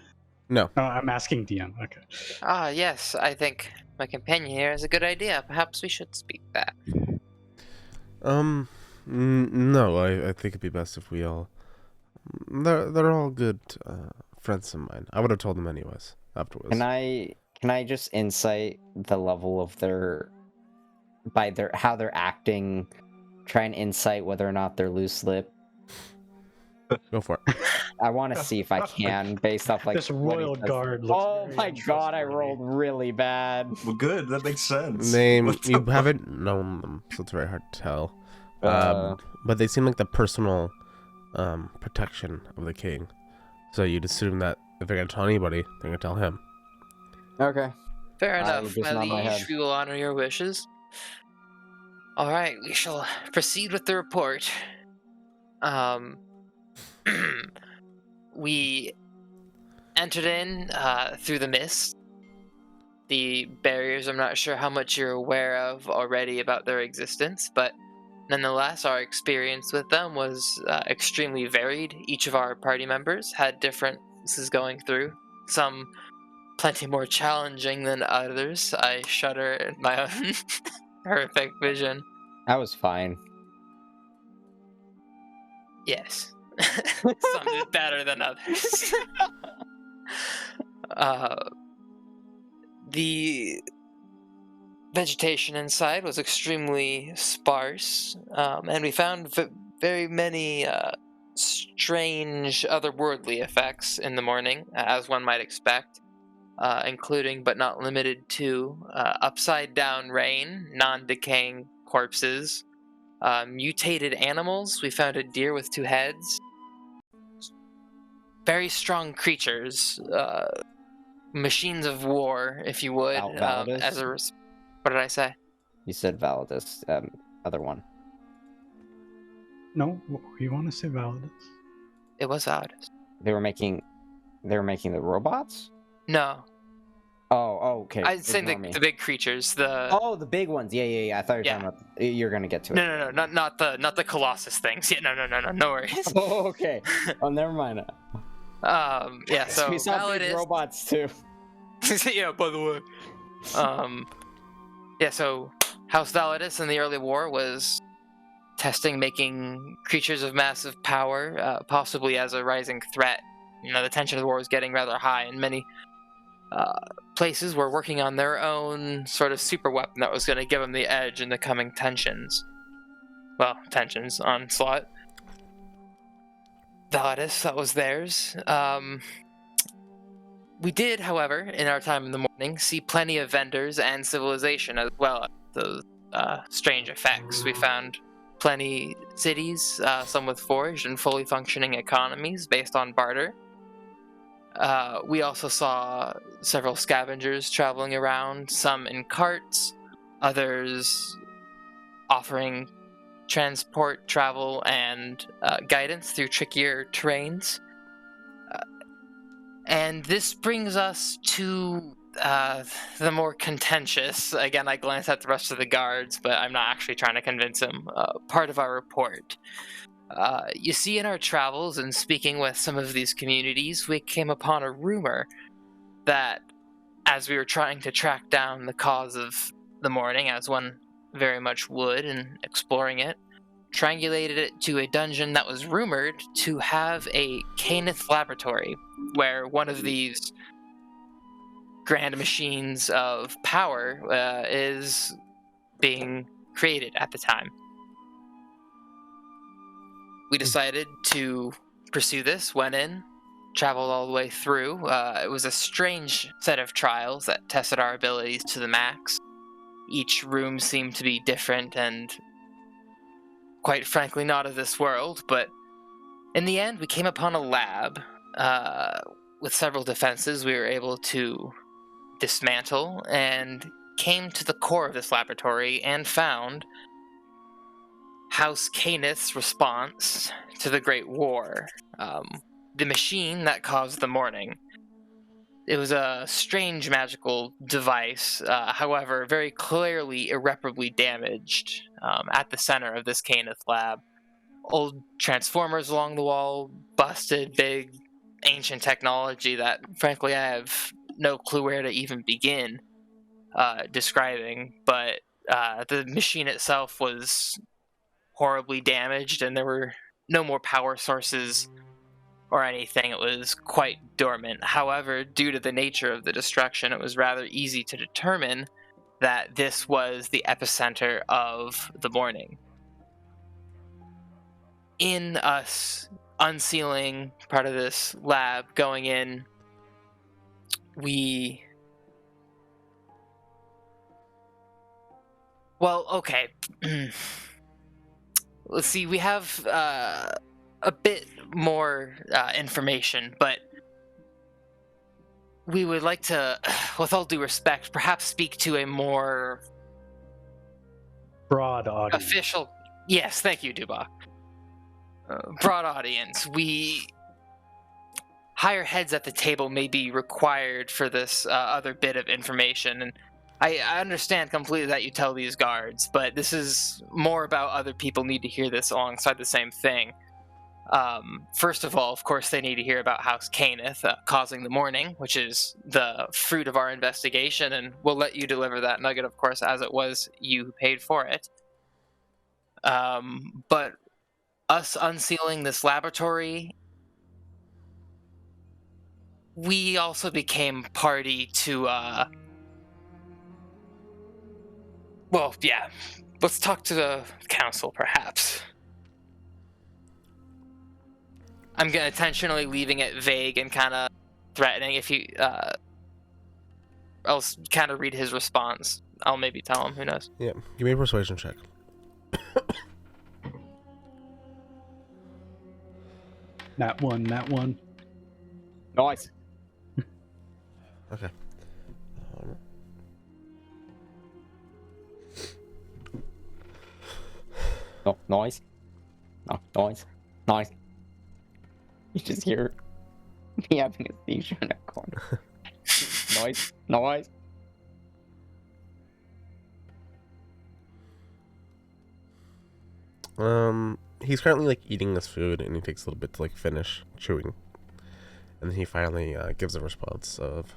No. Oh, I'm asking DM. Okay. Ah, yes, I think my companion here has a good idea. Perhaps we should speak that. No, I think it'd be best if we all... They're all good friends of mine. I would have told them anyways, afterwards. Can I just insight the level of how they're acting, try and insight whether or not they're loose-lipped? Go for it. I want to see if I can, based off like This what he royal says. guard looks Oh very my god, I untrustworthy. rolled really bad. Well, good. That makes sense. Name, What the you fuck? haven't known them, so it's very hard to tell. But they seem like the personal protection of the king. So you'd assume that if they're gonna tell anybody, they're gonna tell him. Okay. Fair I enough, just my nod my liege. head. We will honor your wishes. All right, we shall proceed with the report. We entered in through the mist. The barriers, I'm not sure how much you're aware of already about their existence, but nonetheless, our experience with them was extremely varied. Each of our party members had differences going through, some plenty more challenging than others. I shudder at my own horrific vision. I was fine. Yes. Some did better than others. The vegetation inside was extremely sparse, and we found very many strange otherworldly effects in the morning, as one might expect, including but not limited to upside down rain, non-decaying corpses, mutated animals. We found a deer with 2 heads, very strong creatures, machines of war, if you would. Validus? What did I say? You said Validus. Other one. No, you want to say Validus? It was Validus. They were making the robots? No, Oh, okay. I was saying Ignore me. the big creatures. Oh, the big ones. Yeah. I thought you were Yeah. talking about. You're gonna get to it. No, not the Colossus things. Yeah, no worries. Oh, okay. Oh, never mind. Yeah. So we saw big Validus. robots too. Yeah, by the way. Yeah, so House Validus in the early war was testing making creatures of massive power, possibly as a rising threat. You know, the tension of the war was getting rather high, and many places were working on their own sort of super weapon that was going to give them the edge in the coming tensions. Well, tensions, onslaught. Validus, that was theirs. We did, however, in our time in the morning, see plenty of vendors and civilization as well as those strange effects. We found plenty cities, some with forged and fully functioning economies based on barter. We also saw several scavengers traveling around, some in carts, others offering transport, travel, and guidance through trickier terrains. And this brings us to the more contentious, again, I glance at the rest of the guards, but I'm not actually trying to convince them, part of our report. You see, in our travels and speaking with some of these communities, we came upon a rumor that as we were trying to track down the cause of the morning, as one very much would in exploring it, triangulated it to a dungeon that was rumored to have a Canith laboratory, where one of these grand machines of power is being created at the time. We decided to pursue this, went in, traveled all the way through. It was a strange set of trials that tested our abilities to the max. Each room seemed to be different and, quite frankly, not of this world, but in the end, we came upon a lab with several defenses we were able to dismantle and came to the core of this laboratory and found House Canith's response to the Great War, the machine that caused the morning. It was a strange magical device, however, very clearly irreparably damaged at the center of this Canith lab. Old transformers along the wall, busted, big, ancient technology that, frankly, I have no clue where to even begin describing, but the machine itself was horribly damaged, and there were no more power sources or anything. It was quite dormant. However, due to the nature of the destruction, it was rather easy to determine that this was the epicenter of the morning. In us unsealing part of this lab, going in, well, okay. let's see, we have a bit more information, but we would like to, with all due respect, perhaps speak to a more Broad audience. official. Yes, thank you, Duba. Broad audience. We higher heads at the table may be required for this other bit of information, and I understand completely that you tell these guards, but this is more about other people need to hear this alongside the same thing. First of all, of course, they need to hear about House Caneth causing the mourning, which is the fruit of our investigation, and we'll let you deliver that nugget, of course, as it was you who paid for it. But us unsealing this laboratory, we also became party to, well, yeah, let's talk to the council, perhaps. I'm intentionally leaving it vague and kind of threatening. If you, I'll kind of read his response. I'll maybe tell him, who knows. Yeah, give me a persuasion check. That one. Nice. Okay. Oh, nice. Oh, nice. Nice. You just hear me having a seizure in a corner. Nice. Nice. He's currently like eating this food, and he takes a little bit to like finish chewing, and then he finally gives a response of,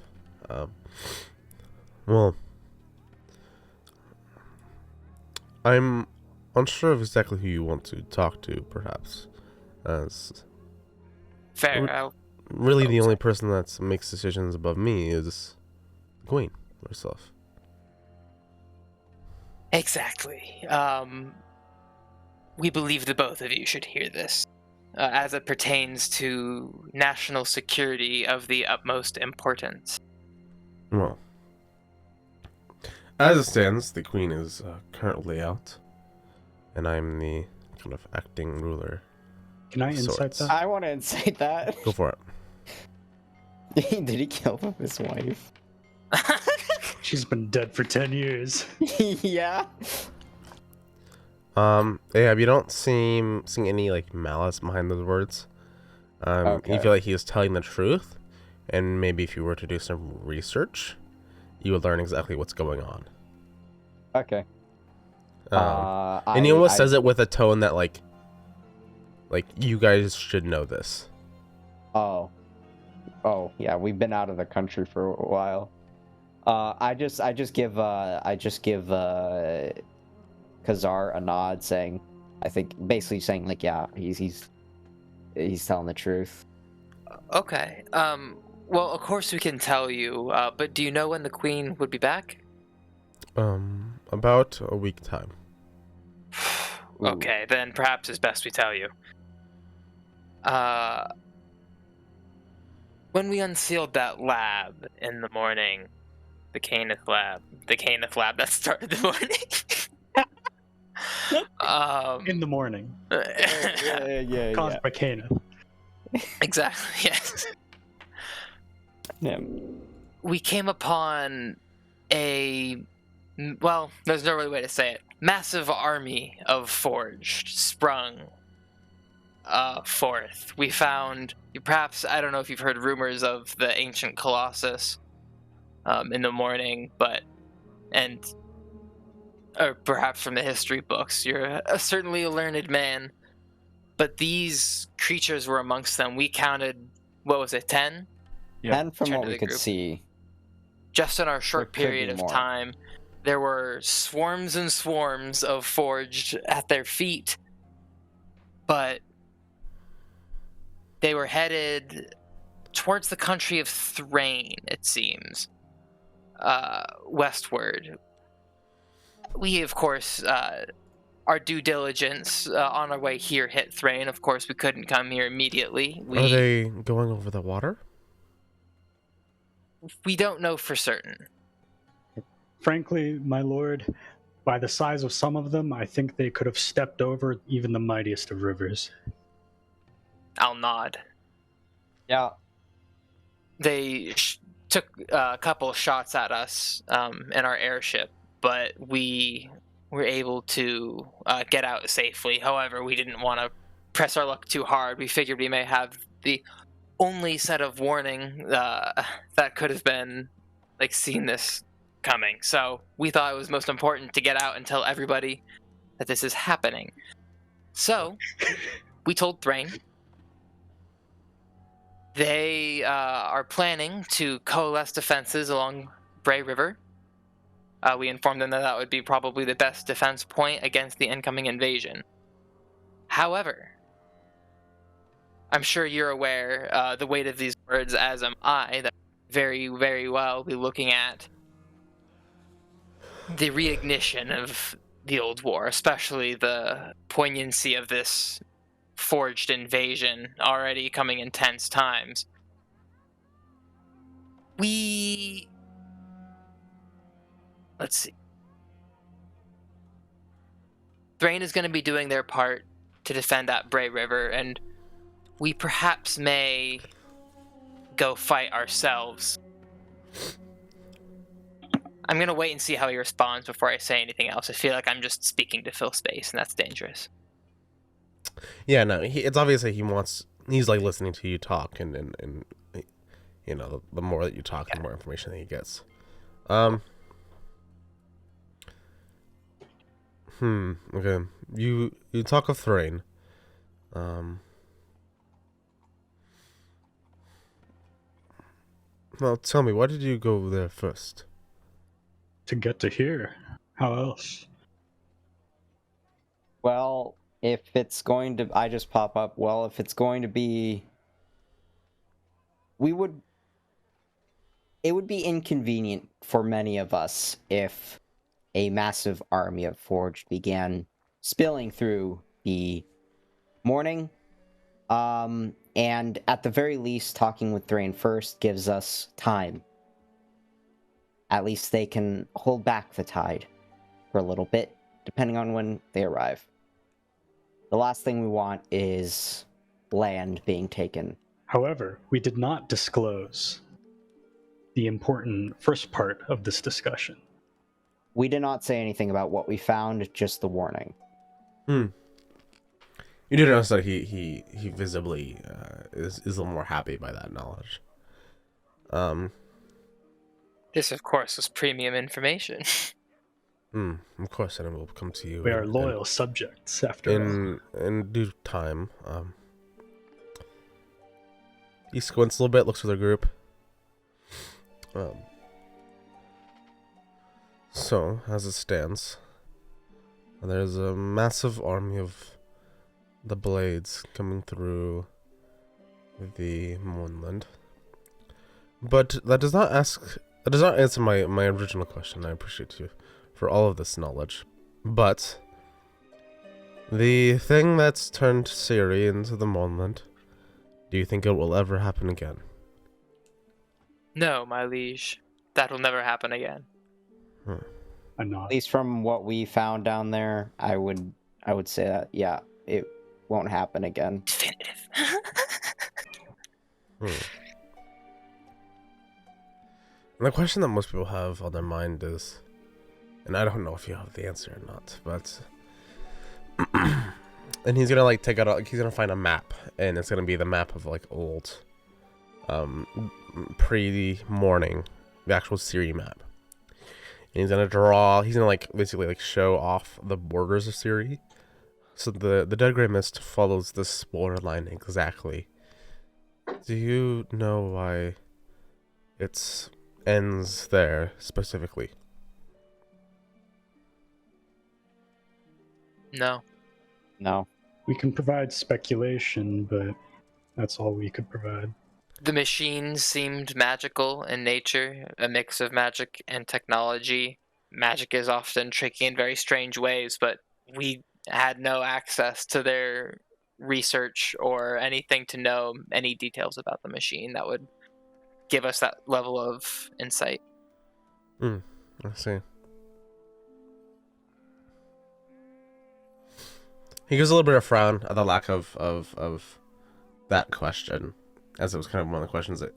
well, I'm unsure of exactly who you want to talk to, perhaps, as Fair. really the only person that makes decisions above me is the Queen herself. Exactly. We believe the both of you should hear this, as it pertains to national security of the utmost importance. Well, as it stands, the Queen is currently out, and I'm the kind of acting ruler. Can I insight Sorts. that? I want to incite that. Go for it. Did he kill his wife? She's been dead for 10 years. Yeah. Yeah, you don't seeing any like malice behind those words. Okay. You feel like he is telling the truth, and maybe if you were to do some research, you would learn exactly what's going on. Okay. And he almost says it with a tone that like you guys should know this. Oh, yeah. We've been out of the country for a while. I just give Khazar a nod, saying, I think basically saying like, yeah, he's telling the truth. Okay. Well, of course we can tell you, but do you know when the Queen would be back? About a week time. Ooh. Okay, then perhaps it's best we tell you. When we unsealed that lab in the morning, the Caneth lab that started the morning. In the morning. Yeah. Caused by Kana. Exactly, yes. Yeah. We came upon well, there's no really way to say it. Massive army of Forged sprung forth. We found, perhaps, I don't know if you've heard rumors of the ancient Colossus in the morning, or perhaps from the history books. You're certainly a learned man, but these creatures were amongst them. We counted, what was it, 10? Yeah. And from Turn what to we the could group. see, Just in our short There could period be of more. time, there were swarms and swarms of Forged at their feet, but they were headed towards the country of Thrain, it seems, westward. We, of course, our due diligence on our way here hit Thrain. Of course, we couldn't come here immediately. Are they going over the water? We don't know for certain. Frankly, my lord, By the size of some of them, I think they could have stepped over even the mightiest of rivers. I'll nod. Yeah. They took a couple shots at us in our airship, but we were able to get out safely. However, we didn't want to press our luck too hard. We figured we may have the only set of warning that could have been seen this coming. So we thought it was most important to get out and tell everybody that this is happening. So we told Thrain. They are planning to coalesce defenses along Bray River. We informed them that that would be probably the best defense point against the incoming invasion. However, I'm sure you're aware the weight of these words, as am I, that very, very well be looking at the reignition of the old war, especially the poignancy of this forged invasion already coming in tense times. Let's see. Thrain is going to be doing their part to defend that Bray River, and we perhaps may go fight ourselves. I'm going to wait and see how he responds before I say anything else. I feel like I'm just speaking to fill space, and that's dangerous. Yeah, no, it's obviously he's like listening to you talk, and you know, the more that you talk, the more information that he gets. Okay. You talk of Thrain. Well, tell me, why did you go there first? To get to here. How else? Well, if it's going to... I just pop up. Well, if it's going to be... It would be inconvenient for many of us if a massive army of Forged began spilling through the morning. And at the very least, talking with Thrain first gives us time. At least they can hold back the tide for a little bit, depending on when they arrive. The last thing we want is land being taken. However, we did not disclose the important first part of this discussion. We did not say anything about what we found, just the warning. You did notice that he visibly is a little more happy by that knowledge. This, of course, was premium information. Of course, and it will come to you. We are loyal subjects, after all. In due time. He squints a little bit, looks for the group. So, as it stands, there's a massive army of the Blades coming through the Moonland. But that does not answer my original question. I appreciate you for all of this knowledge. But the thing that's turned Ciri into the Moonland, do you think it will ever happen again? No, my liege. That will never happen again. I'm not. At least from what we found down there, I would say that, yeah, it won't happen again. Definitive. And the question that most people have on their mind is, and I don't know if you have the answer or not, but and he's gonna he's gonna find a map, and it's gonna be the map of old, pre-morning, the actual Ciri map. And he's gonna basically show off the borders of Ciri. So the Dead Grey Mist follows this borderline exactly. Do you know why it ends there specifically? No. No. We can provide speculation, but that's all we could provide. The machines seemed magical in nature, a mix of magic and technology. Magic is often tricky in very strange ways, but we had no access to their research or anything to know any details about the machine that would give us that level of insight. I see. He gives a little bit of frown at the lack of that question, as it was kind of one of the questions that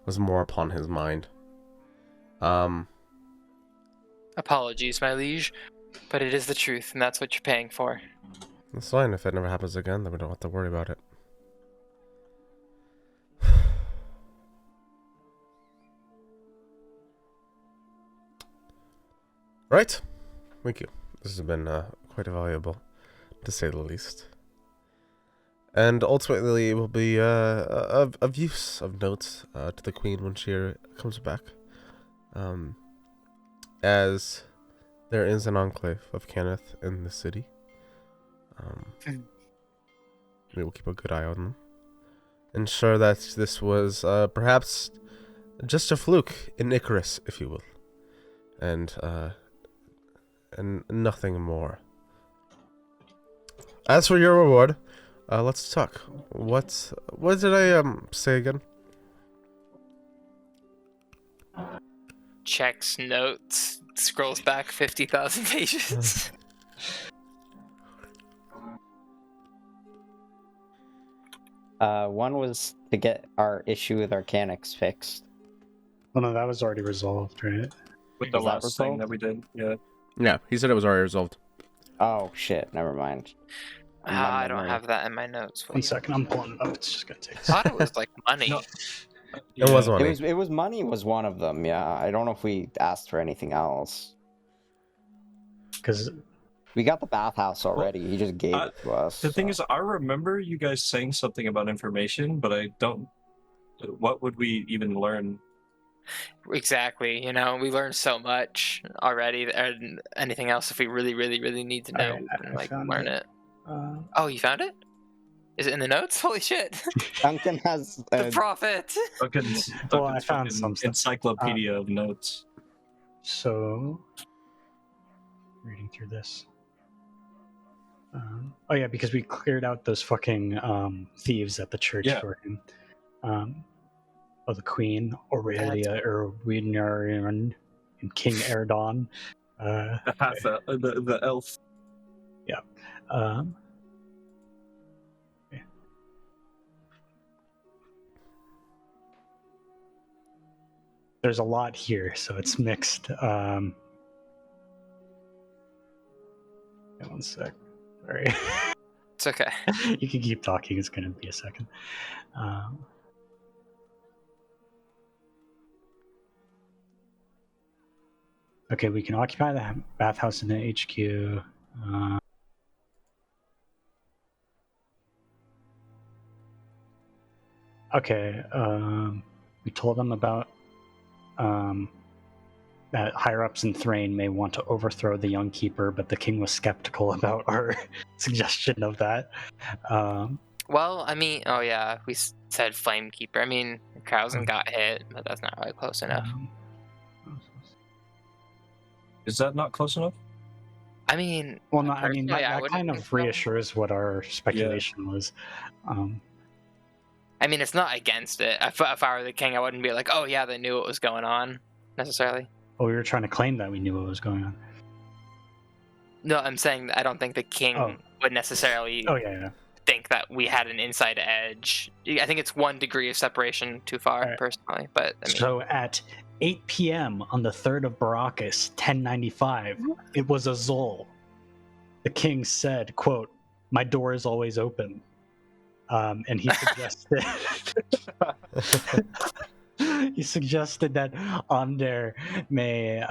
was more upon his mind. Apologies, my liege, but it is the truth, and that's what you're paying for. That's fine. If it never happens again, then we don't have to worry about it. Right. Thank you. This has been quite valuable, to say the least. And ultimately, it will be of use of notes to the Queen when she comes back. As there is an enclave of Kenneth in the city. We will keep a good eye on them. Ensure that this was perhaps just a fluke in Icarus, if you will. And nothing more. As for your reward, let's talk. What did I say again? Checks notes, scrolls back 50,000 pages. One was to get our issue with Arcanics fixed. Well, no, that was already resolved, right? With the Was that last thing resolved? that we did, yeah. Yeah, he said it was already resolved. Oh shit! Never mind. My I don't memory. have that in my notes. One second, I'm pulling it up. It's just gonna take a I second. thought it was like money. No. It was It money. was money was one of them. Yeah, I don't know if we asked for anything else. Because We got the bathhouse already. He just gave it to us. The thing so. is, I remember you guys saying something about information, but I don't. What would we even learn? Exactly. You know, we learned so much already. And anything else, if we really, really, really need to know, Alright, we can I like found learn it. it. Oh, you found it? Is it in the notes? Holy shit! Duncan has The prophet. Duncan's Well, I found fucking some stuff. encyclopedia of notes. So, reading through this. Oh yeah, because we cleared out those fucking thieves at the church Yeah. for him. The Queen, Aurelia, Erwin, and King Erdon. The elf. Um, okay. There's a lot here, so it's mixed. One sec. Sorry. It's okay. You can keep talking. It's going to be a second. Okay, we can occupy the bathhouse in the HQ. Okay, we told them about that higher-ups in Thrain may want to overthrow the young keeper, but the king was skeptical about our suggestion of that. Well, I mean, oh yeah, we said Flamekeeper. I mean, Krausen got hit, but that's not really close enough. Is that not close enough? I mean, Well, no, I mean personally, I that wouldn't kind think of so. reassures what our speculation was. I mean, it's not against it. If I were the king, I wouldn't be like, oh yeah, they knew what was going on, necessarily. Well, we were trying to claim that we knew what was going on. No, I'm saying that I don't think the king Oh. would necessarily Oh yeah. think that we had an inside edge. I think it's 1 degree of separation too far, Alright. personally. But I mean, So at 8 p.m. on the 3rd of Baracus, 1095, it was Azul. The king said, quote, "My door is always open." And he suggested he suggested that Onder may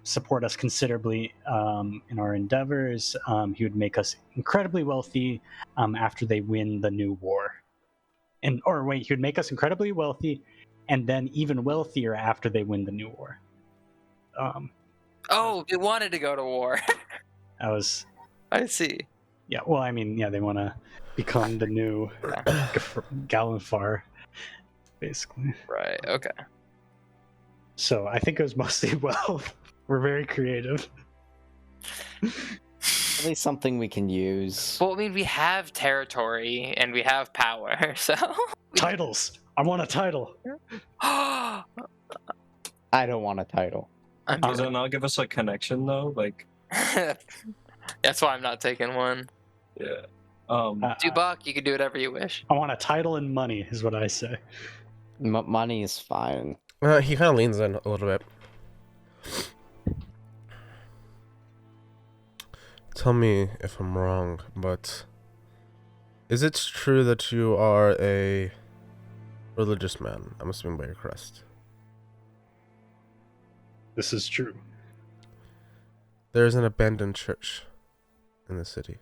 support us considerably in our endeavors. He would make us incredibly wealthy after they win the new war. He would make us incredibly wealthy and then even wealthier after they win the new war. oh, they wanted to go to war. That was, I see. yeah, well, I mean, yeah, they want to become the new Galenfar, basically. Right. Okay. So I think it was mostly wealth. We're very creative. At least something we can use. Well, I mean, we have territory and we have power, so. Titles. I want a title. I don't want a title. Does that not give us a connection though? Like, That's why I'm not taking one. yeah. Dubak, you can do whatever you wish. I want a title and money, is what I say. Money is fine. He kind of leans in a little bit. Tell me if I'm wrong, but is it true that you are a religious man? I'm assuming by your crest. This is true. There is an abandoned church in the city.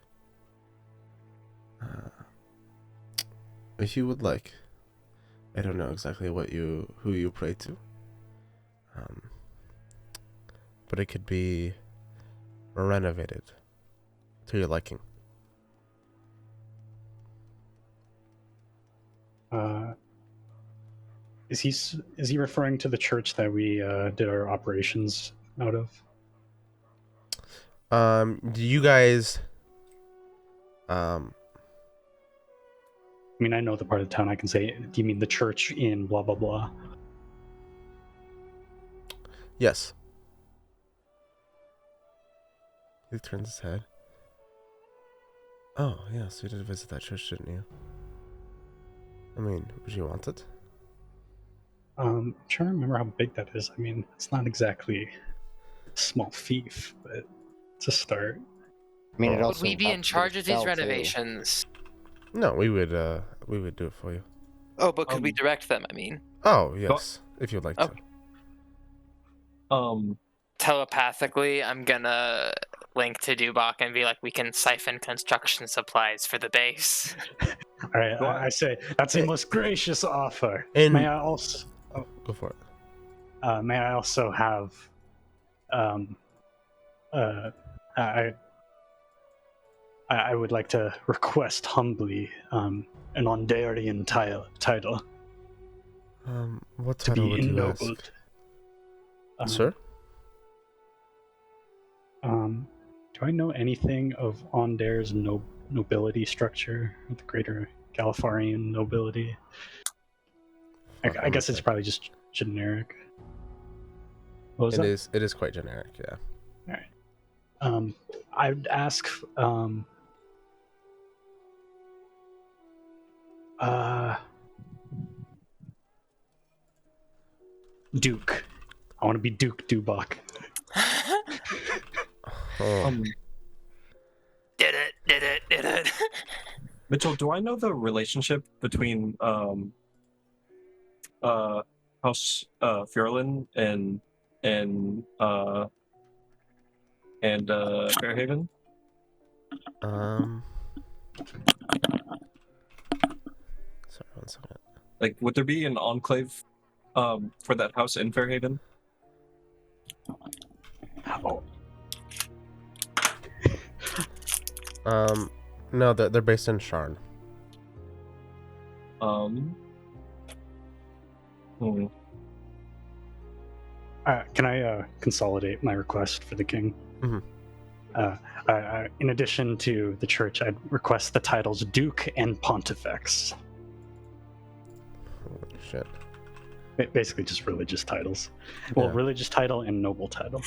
If you would like, I don't know exactly who you pray to, but it could be renovated to your liking. Is he referring to the church that we did our operations out of? Do you guys I mean, I know the part of town. I can say, do you mean the church in blah blah blah? Yes. He turns his head. Oh, yes, you did visit that church, didn't you? I mean, would you want it? I'm trying to remember how big that is. I mean, it's not exactly a small fief, but it's a start. I mean, it Would also Would we be in helps charge with of these spell, too. renovations? No, we would do it for you. Oh, but could we direct them? I mean, Oh, yes, if you'd like to. telepathically, I'm gonna link to Dubak and be like, we can siphon construction supplies for the base. All right, I say that's a most gracious offer. And- May I also Go for it. may I also have I would like to request humbly an Ondarian title What to title be would you ask? ennobled. Sir? Do I know anything of Ondare's nobility structure, the greater Galifarian nobility? I guess it's probably just generic. What was that? It is quite generic, yeah. I would ask Duke. I want to be Duke Dubak. Oh, Did it. Mitchell, do I know the relationship between House Furlin and Fairhaven? Sorry, 1 second. Like, would there be an enclave for that house in Fairhaven? No, they're based in Sharn. Can I consolidate my request for the king? Mhm. In addition to the church, I'd request the titles Duke and Pontifex. Holy shit. Basically, just religious titles. Well, Yeah. religious title and noble title.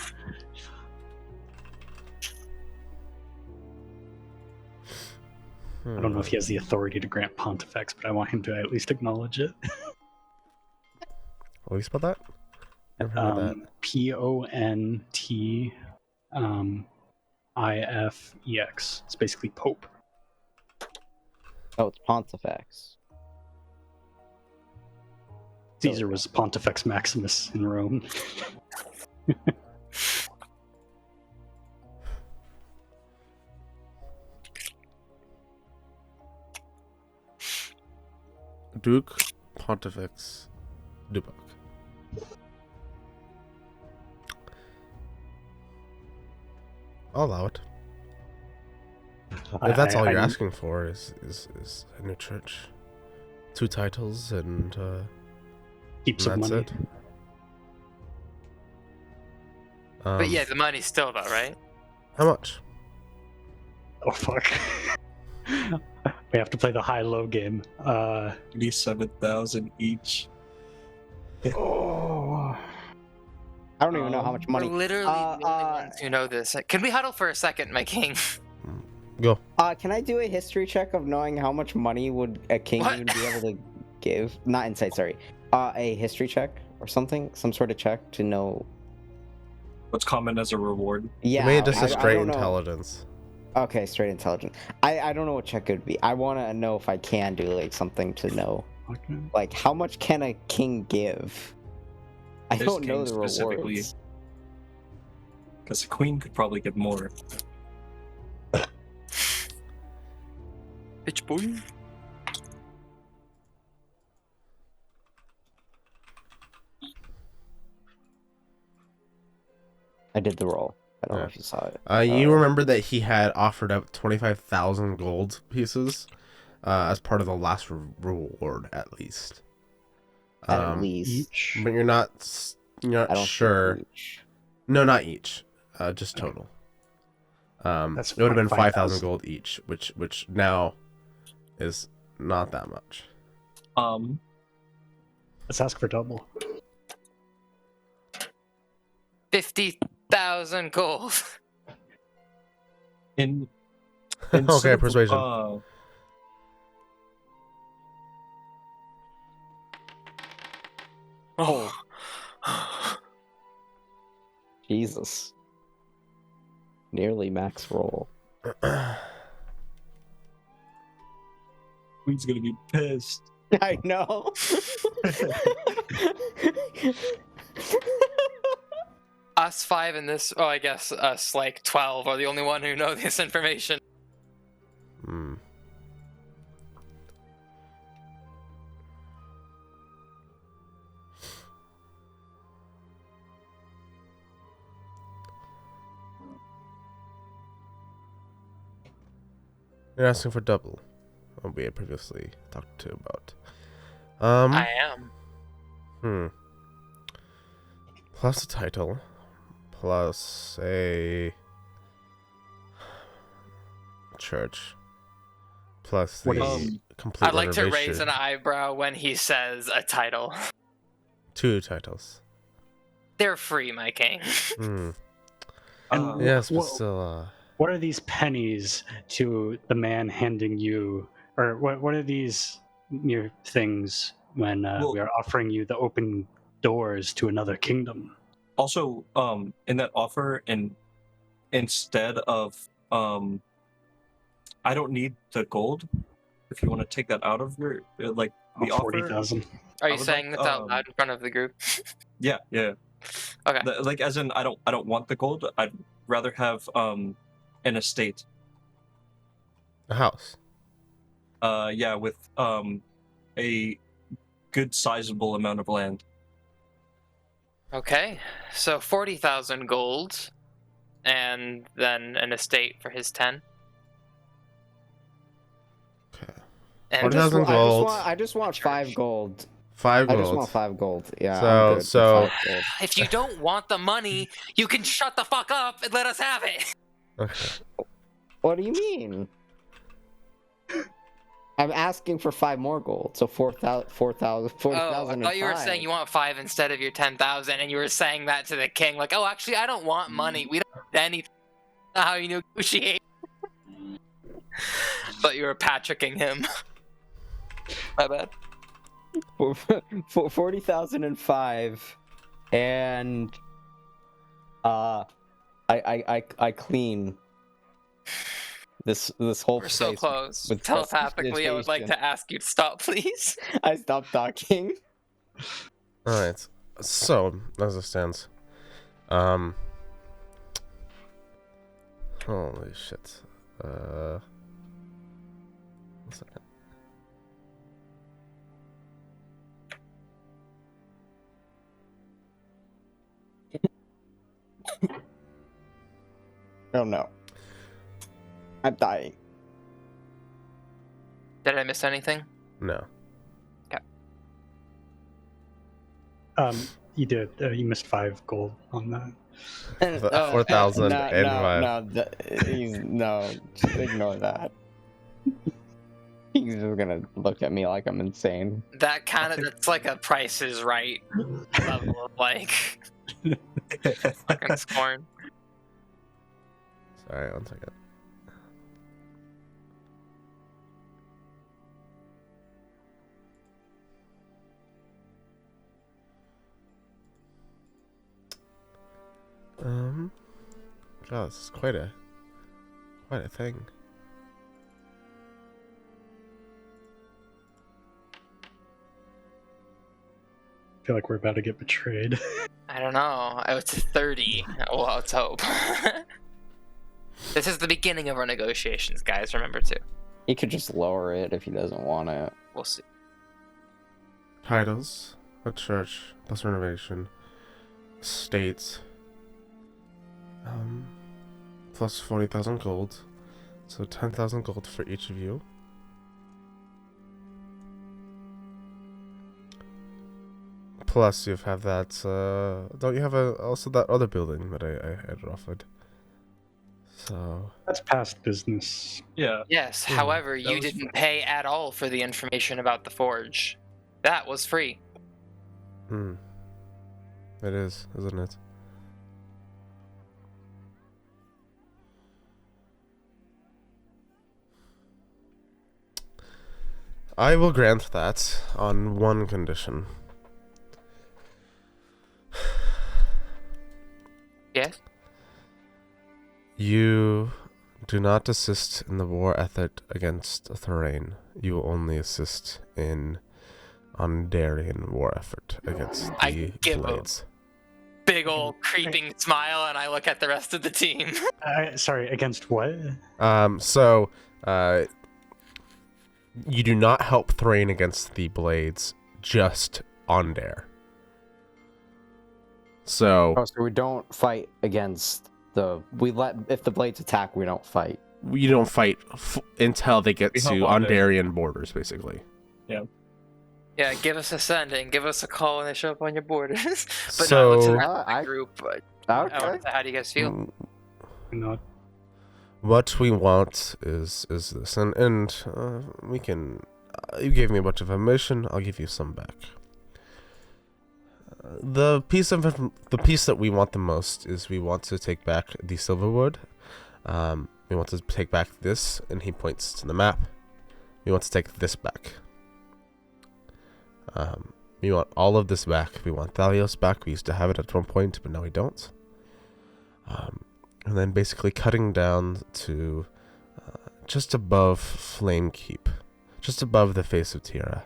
I don't know if he has the authority to grant Pontifex, but I want him to at least acknowledge it. Will you spell that? Never heard of that. Pontifex. It's basically Pope. Oh, it's Pontifex. Caesar was Pontifex Maximus in Rome. Duke Pontifex Dubak. I'll allow it. If that's all you're asking for is a new church, 2 titles, and Heaps of that's money. it. But yeah, the money's still though, right? How much? Oh fuck. We have to play the high-low game. 87,000 each. Oh. I don't even know how much money. We're literally the only ones who know this. Can we huddle for a second, my king? Go. Can I do a history check of knowing how much money would a king What? would be able to give? Not insight, sorry. A history check or something, some sort of check to know. What's common as a reward? Yeah, Maybe just I a straight don't know. intelligence. Okay, straight intelligence. I don't know what check it would be. I want to know if I can do like something to know, Okay. like how much can a king give? I This don't know king the specifically. rewards. Because the queen could probably get more. Bitch boy. I did the roll. I don't know Yeah. if you saw it. You remember that he had offered up 25,000 gold pieces as part of the last reward, at least. At least. Each. But you're not I don't sure. think each. No, not each. Just total. That's it would have been 5,000 5,000 gold each, which now is not that much. Let's ask for double. 50,000 gold. In Okay, sort of, persuasion. Oh. Jesus. Nearly max roll. Queen's gonna be pissed. I know. Us 5 and this, I guess us like 12 are the only one who know this information. Hmm. You're asking for double. What we had previously talked to about. I am. Plus a title. Plus a church. Plus the complete I'd like to raise renovation. an eyebrow when he says a title. 2 titles. They're free, my king. And Yes, but wha- still, What are these pennies to the man handing you, or what are these mere things when we are offering you the open doors to another kingdom? Also, in that offer, and instead of I don't need the gold. If you want to take that out of your like the offer, 40,000. Are I you would saying like, this out loud in front of the group? yeah. Okay. Like as in, I don't want the gold. I'd rather have an estate. a house. Yeah, with a good sizable amount of land. Okay. So 40,000 gold, and then an estate for his 10. Okay. And 40,000 gold. I just want 5 gold. 5 I gold. just want 5 gold. Yeah, So- I'm good so- with 5 gold. if you don't want the money, you can shut the fuck up and let us have it. Okay. What do you mean? I'm asking for 5 more gold, so 4,000. Oh, I thought you were saying you want 5 instead of your 10,000, and you were saying that to the king, like, oh, actually, I don't want money. We don't need anything. That's not how you negotiate. But you were Patricking him. My bad. 40,005, and I clean this whole We're place. so close. with Telepathically, I would like prestidigitation. to ask you to stop, please. I stopped talking. Alright. So, as it stands. Holy shit. One second. Oh no. I'm dying. Did I miss anything? No. You did. You missed 5 gold on that. 4,005. No, just ignore that. He's just gonna look at me like I'm insane. That kind of, that's like a Price is Right level of, like, fucking scorn. Sorry, one second. God, this is quite a thing. I feel like we're about to get betrayed. I don't know. It's 30. Well, let's hope. This is the beginning of our negotiations, guys. Remember too. He could just lower it if he doesn't want it. We'll see. Titles, a church, plus renovation, estates, plus 40,000 gold, so 10,000 gold for each of you. Plus, you have that. Don't you have also that other building that I had offered? So That's past business. Yeah. Yes. Yeah, However, that you was didn't pay at all for the information about the forge. That was free. it is, isn't it? I will grant that on one condition. Yes. You do not assist in the war effort against Thorane. You will only assist in Ondarian war effort against I the give a- Blades. Big old creeping smile, and I look at the rest of the team. Sorry, against what? So, you do not help Thorane against the Blades, just Ondare. So, Oh, so we don't fight against if the Blades attack, we don't fight. you don't fight until they get We to help Ondare. Ondarian borders, basically. Yeah, give us a send and give us a call when they show up on your borders. But So- no, I looked at the rest Uh, of the I- group. Okay. How do you guys feel? Not. What we want is this, and we can. You gave me a bunch of information. I'll give you some back. The piece that we want the most is we want to take back the Silverwood. We want to take back this, and he points to the map. We want to take this back. We want all of this back. We want Thalios back. We used to have it at one point, but now we don't. And then basically cutting down to just above Flame Keep, just above the face of Tira.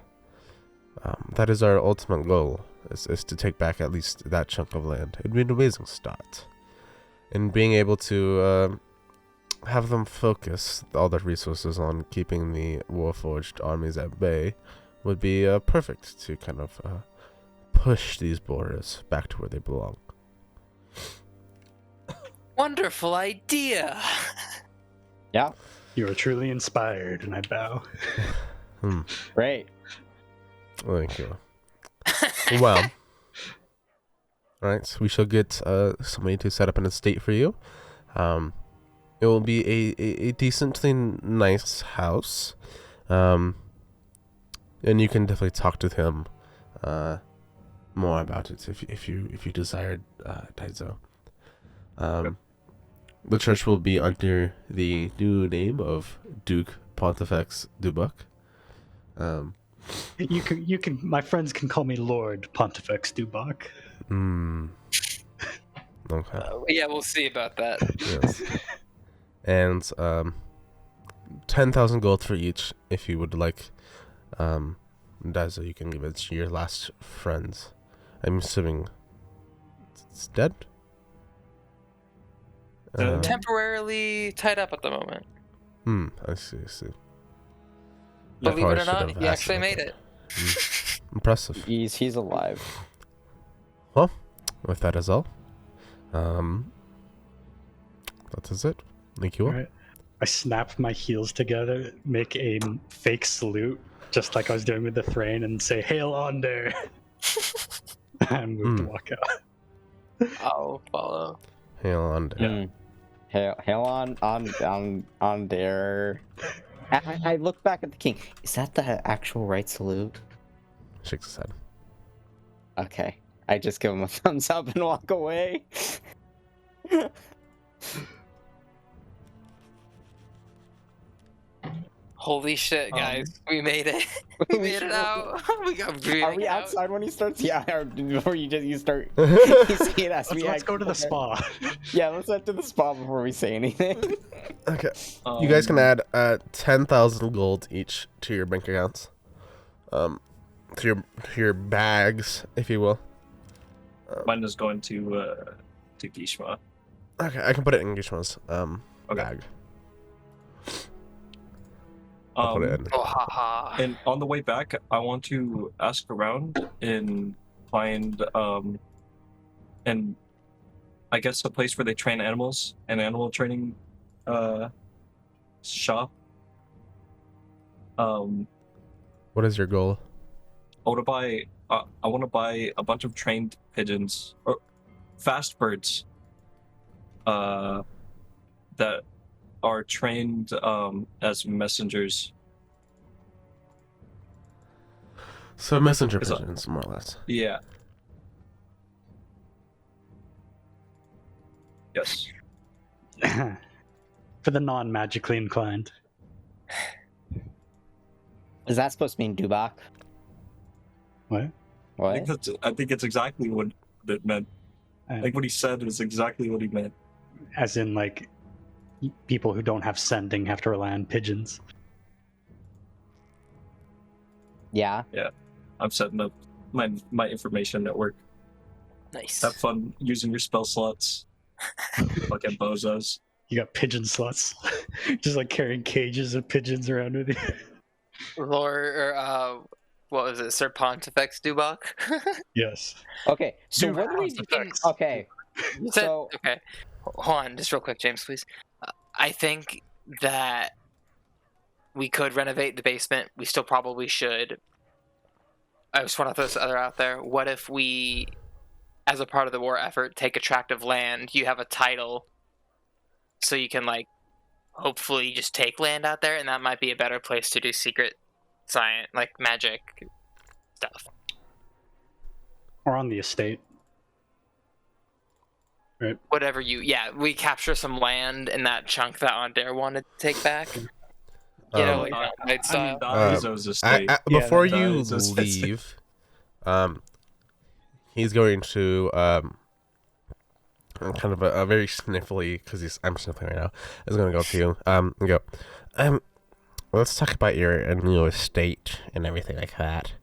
That is our ultimate goal, is to take back at least that chunk of land. It would be an amazing start. And being able to have them focus all their resources on keeping the Warforged armies at bay would be perfect to kind of push these borders back to where they belong. Wonderful idea. Yeah. You are truly inspired, and I bow. Great. Thank you. Well, alright, we shall get somebody to set up an estate for you. It will be a decently nice house. And you can definitely talk to him more about it if you desired, Taizo. The church will be under the new name of Duke Pontifex Dubuc. You can. My friends can call me Lord Pontifex Dubac. Okay. Yeah, we'll see about that. Yes. And 10,000 gold for each if you would like. Daizo, you can give it to your last friends. I'm assuming it's dead? Temporarily tied up at the moment. I see. I Believe it probably or should not, have he asked actually about made that. it. Impressive. He's alive. Well, with that is all. That is it. Thank you all. Alright. I snap my heels together, make a fake salute, just like I was doing with the Thrain, and say, "Hail on there!" and move to walk out. I'll follow. Hail on. Yeah. Hail on there. I look back at the king. Is that the actual right salute? Shakes his head. Okay. I just give him a thumbs up and walk away. Holy shit, guys! We made it. We made it out. Are we outside when he starts? Yeah, or before you start. you You see it as Let's go to the spa. Yeah, let's head to the spa before we say anything. Okay. You guys can add 10,000 gold each to your bank accounts. To your bags, if you will. Mine is going to Gishma. Okay, I can put it in Gishma's bag. I'll put it in. Oh, haha. And on the way back, I want to ask around and find and I guess a place where they train animals, an animal training shop. What is your goal? I want to buy a bunch of trained pigeons or fast birds that are trained as messengers. So messenger pigeons, more or less. Yeah. Yes. For the non-magically inclined. Is that supposed to mean Dubak? What? What? I think it's exactly what it meant. I think what he said is exactly what he meant. As in, like, people who don't have sending have to rely on pigeons. Yeah. I'm setting up my information network. Nice. Have fun using your spell slots. Fucking bozos. You got pigeon sluts. Just like carrying cages of pigeons around with you. What was it? Sir Pontifex Dubak? Yes. Okay. So Dude, what do we? Pontifex. Okay. You said- So okay. Hold on, just real quick, James, please. I think that we could renovate the basement. We still probably should. I just want to throw this other out there. What if we, as a part of the war effort, take a tract of land? You have a title, so you can, like, hopefully just take land out there, and that might be a better place to do secret science, like magic stuff. Or on the estate. Right. Whatever we capture some land in that chunk that Ondair wanted to take back. You know, like outside style. Daizo's estate. Before Yeah, you Daizo's estate. leave, he's going to kind of a very sniffly, because I'm sniffling right now. Is going to go to you and go, let's talk about your new estate and everything like that.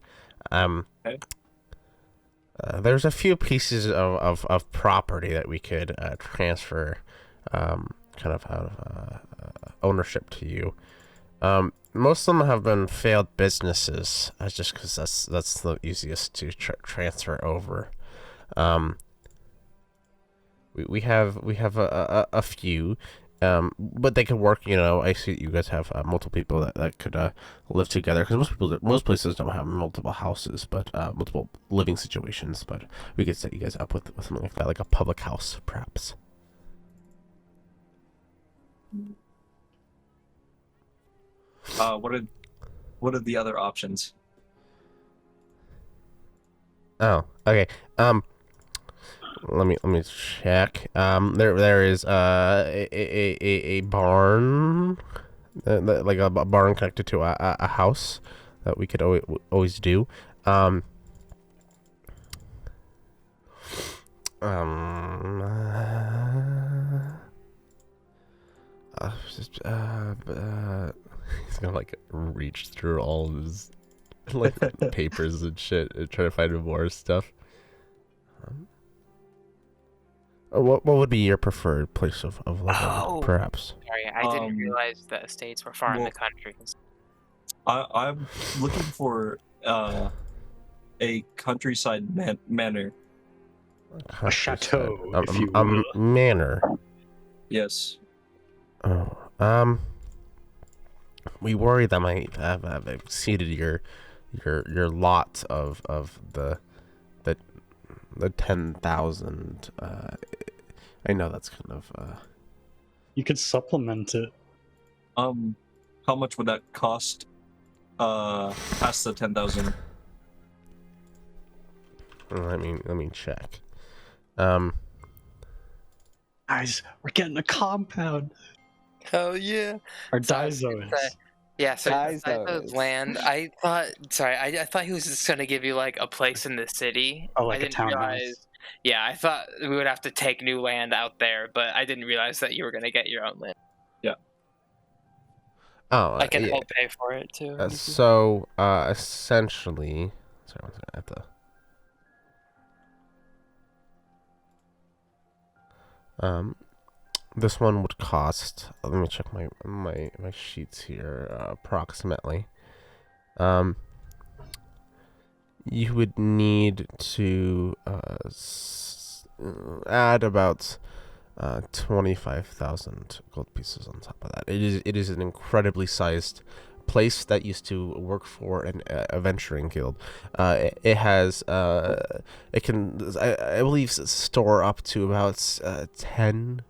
Okay. There's a few pieces of property that we could transfer kind of out of ownership to you. Most of them have been failed businesses, just because that's the easiest to transfer over. We have a few, but they could work. You know, I see you guys have multiple people that could live together, because most places don't have multiple houses, but multiple living situations. But we could set you guys up with something like that, like a public house, perhaps. What are the other options? Oh, okay. Let me check. There is a barn, like a barn connected to a house that we could always do. He's gonna like reach through all of his like papers and shit and try to find more stuff. What would be your preferred place of living, perhaps? Sorry, I didn't realize the estates were far in the country. I'm looking for a countryside manor. A chateau, if you will. Manor. Yes. Oh, we worry that might have exceeded your lot of the 10,000. I know that's kind of You could supplement it. How much would that cost? Past the 10,000. Let me check. Guys, we're getting a compound. Hell yeah! Our Daizo is. Yeah, so Guys, the size of those. land. I thought. Sorry, I thought he was just gonna give you like a place in the city. Oh, like I a didn't townhouse. realize. Yeah, I thought we would have to take new land out there, but I didn't realize that you were gonna get your own land. Oh, I can yeah. help pay for it too. So, essentially, sorry, one second, I have to. This one would cost. Let me check my sheets here. Approximately. You would need to add about 25,000 gold pieces on top of that. It is an incredibly sized place that used to work for a venturing guild. It has it can I believe store up to about 10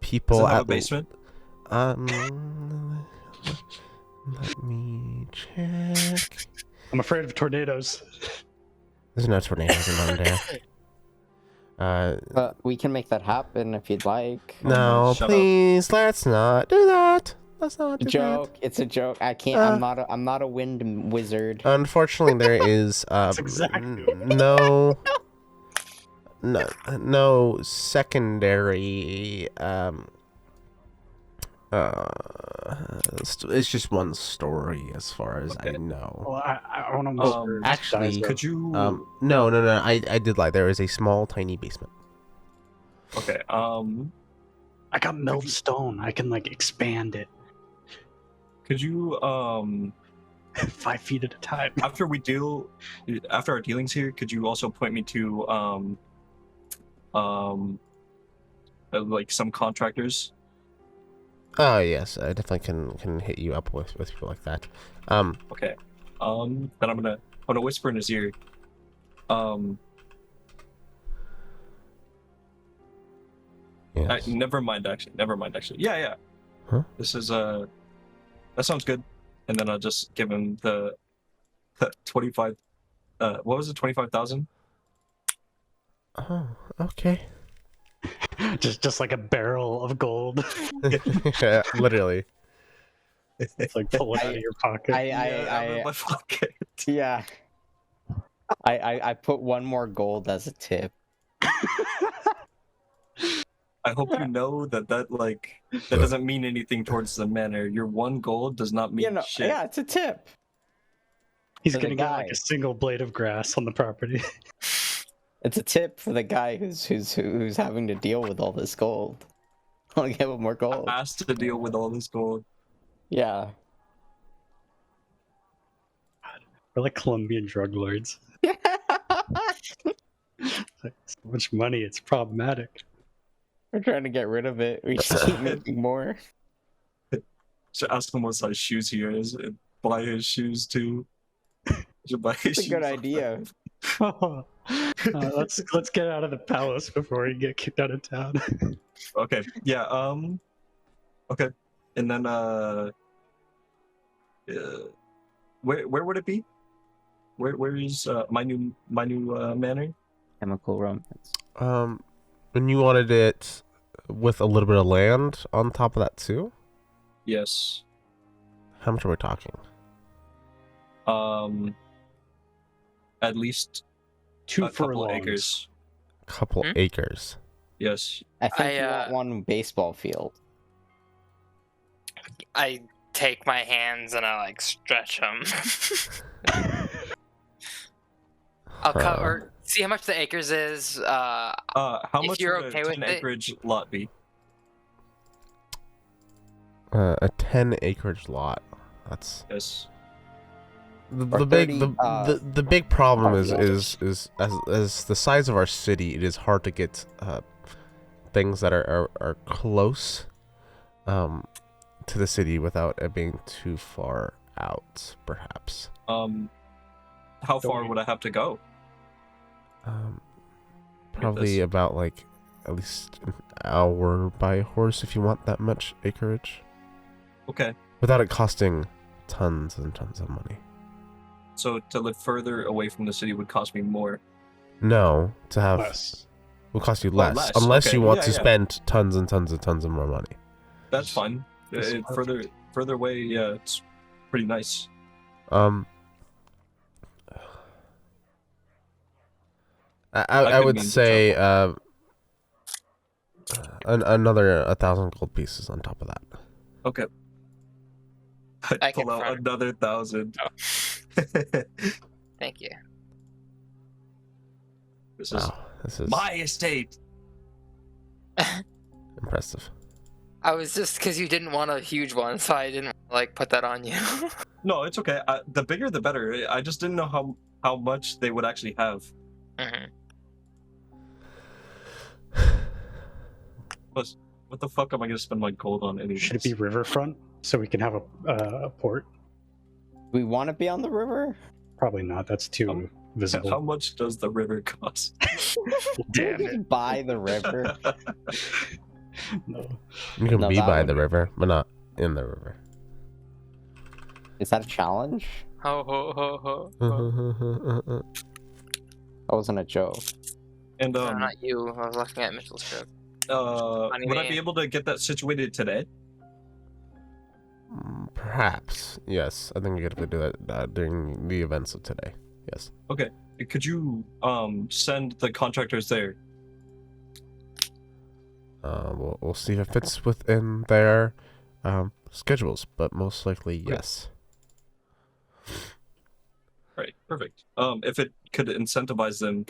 people. Does it have at a basement? Let me check. I'm afraid of tornadoes. There's no tornadoes in there. But we can make that happen if you'd like. Oh, man, No, shut up. please, let's not do that. Let's not do Joke. It's a joke. I can't. I'm not a wind wizard. that. Unfortunately, there is That's exactly no secondary. It's just one story as far as I Okay. know. Well, I want to actually, Could you? No. I did lie. There is a small, tiny basement. Okay. I got milled stone. I can like expand it Could you? 5 feet at a time. After our dealings here, could you also point me to like some contractors? Oh yes, I definitely can hit you up with people like that. Okay. Then I'm gonna whisper in his ear. Yes. Never mind. Actually. Yeah. Huh? This is that sounds good. And then I'll just give him the 25. What was it? 25,000. Oh, okay. just like a barrel of gold. Yeah, literally. It's like pull it out of your pocket. Out of my pocket. Yeah. I put one more gold as a tip. I hope you know that doesn't mean anything towards the manor. Your one gold does not mean shit. Yeah, it's a tip. He's For the gonna get like guy. a single blade of grass on the property. It's a tip for the guy who's having to deal with all this gold. I'll give him more gold. Asked to deal with all this gold. Yeah. We're like Colombian drug lords. Like, so much money, it's problematic. We're trying to get rid of it. We should keep making more. Should ask him what size shoes he is and buy his shoes too. Should buy his It's a shoes good off idea. Let's get out of the palace before we get kicked out of town. that. Okay. Yeah. Okay. And then where would it be? Where is my new manor? Chemical romance. And you wanted it with a little bit of land on top of that too? Yes. How much are we talking? At least Two a couple furlongs. acres. Couple acres. Yes. I think you I, want one baseball field. I take my hands and I like stretch them. I'll cut or see how much the acres is. How If much you're would okay a with 10 it. acreage lot be? A 10 acreage lot. That's Yes. the Or big 30, the big problem is acres. as the size of our city, it is hard to get things that are close to the city without it being too far out, perhaps. How far would I have to go? Probably this. about like at least an hour by horse if you want that much acreage, Okay. without it costing tons and tons of money. So to live further away from the city would cost me more. No, to have Less. will cost you Oh, less, less, unless okay, you want yeah, to yeah. spend tons and tons and tons of more money. That's fine. That's Further further away, yeah, it's pretty nice. I could would mean to say another 1,000 gold pieces on top of that. Okay. I Pull out confirm. another 1,000. Oh. Thank you. This is Wow, this is my estate. impressive. I was just because you didn't want a huge one, so I didn't like put that on you. No, it's okay. The bigger, the better. I just didn't know how much they would actually have. Mhm. What the fuck am I gonna spend my gold on anyways? Should it be riverfront so we can have a port? We want to be on the river? Probably not. That's too visible. How much does the river cost? Damn it. Just buy the river. No. You can No, be that by would the be- river, but not in the river. Is that a challenge? Ho ho ho ho. ho. That wasn't a joke. And No, not you. I was looking at Mitchell's joke. would I be able to get that situated today? Perhaps, yes. I think you could do that during the events of today. Yes. Okay. Could you send the contractors there? We'll see if it fits within their schedules, but most likely yes. Right. Perfect. If it could incentivize them,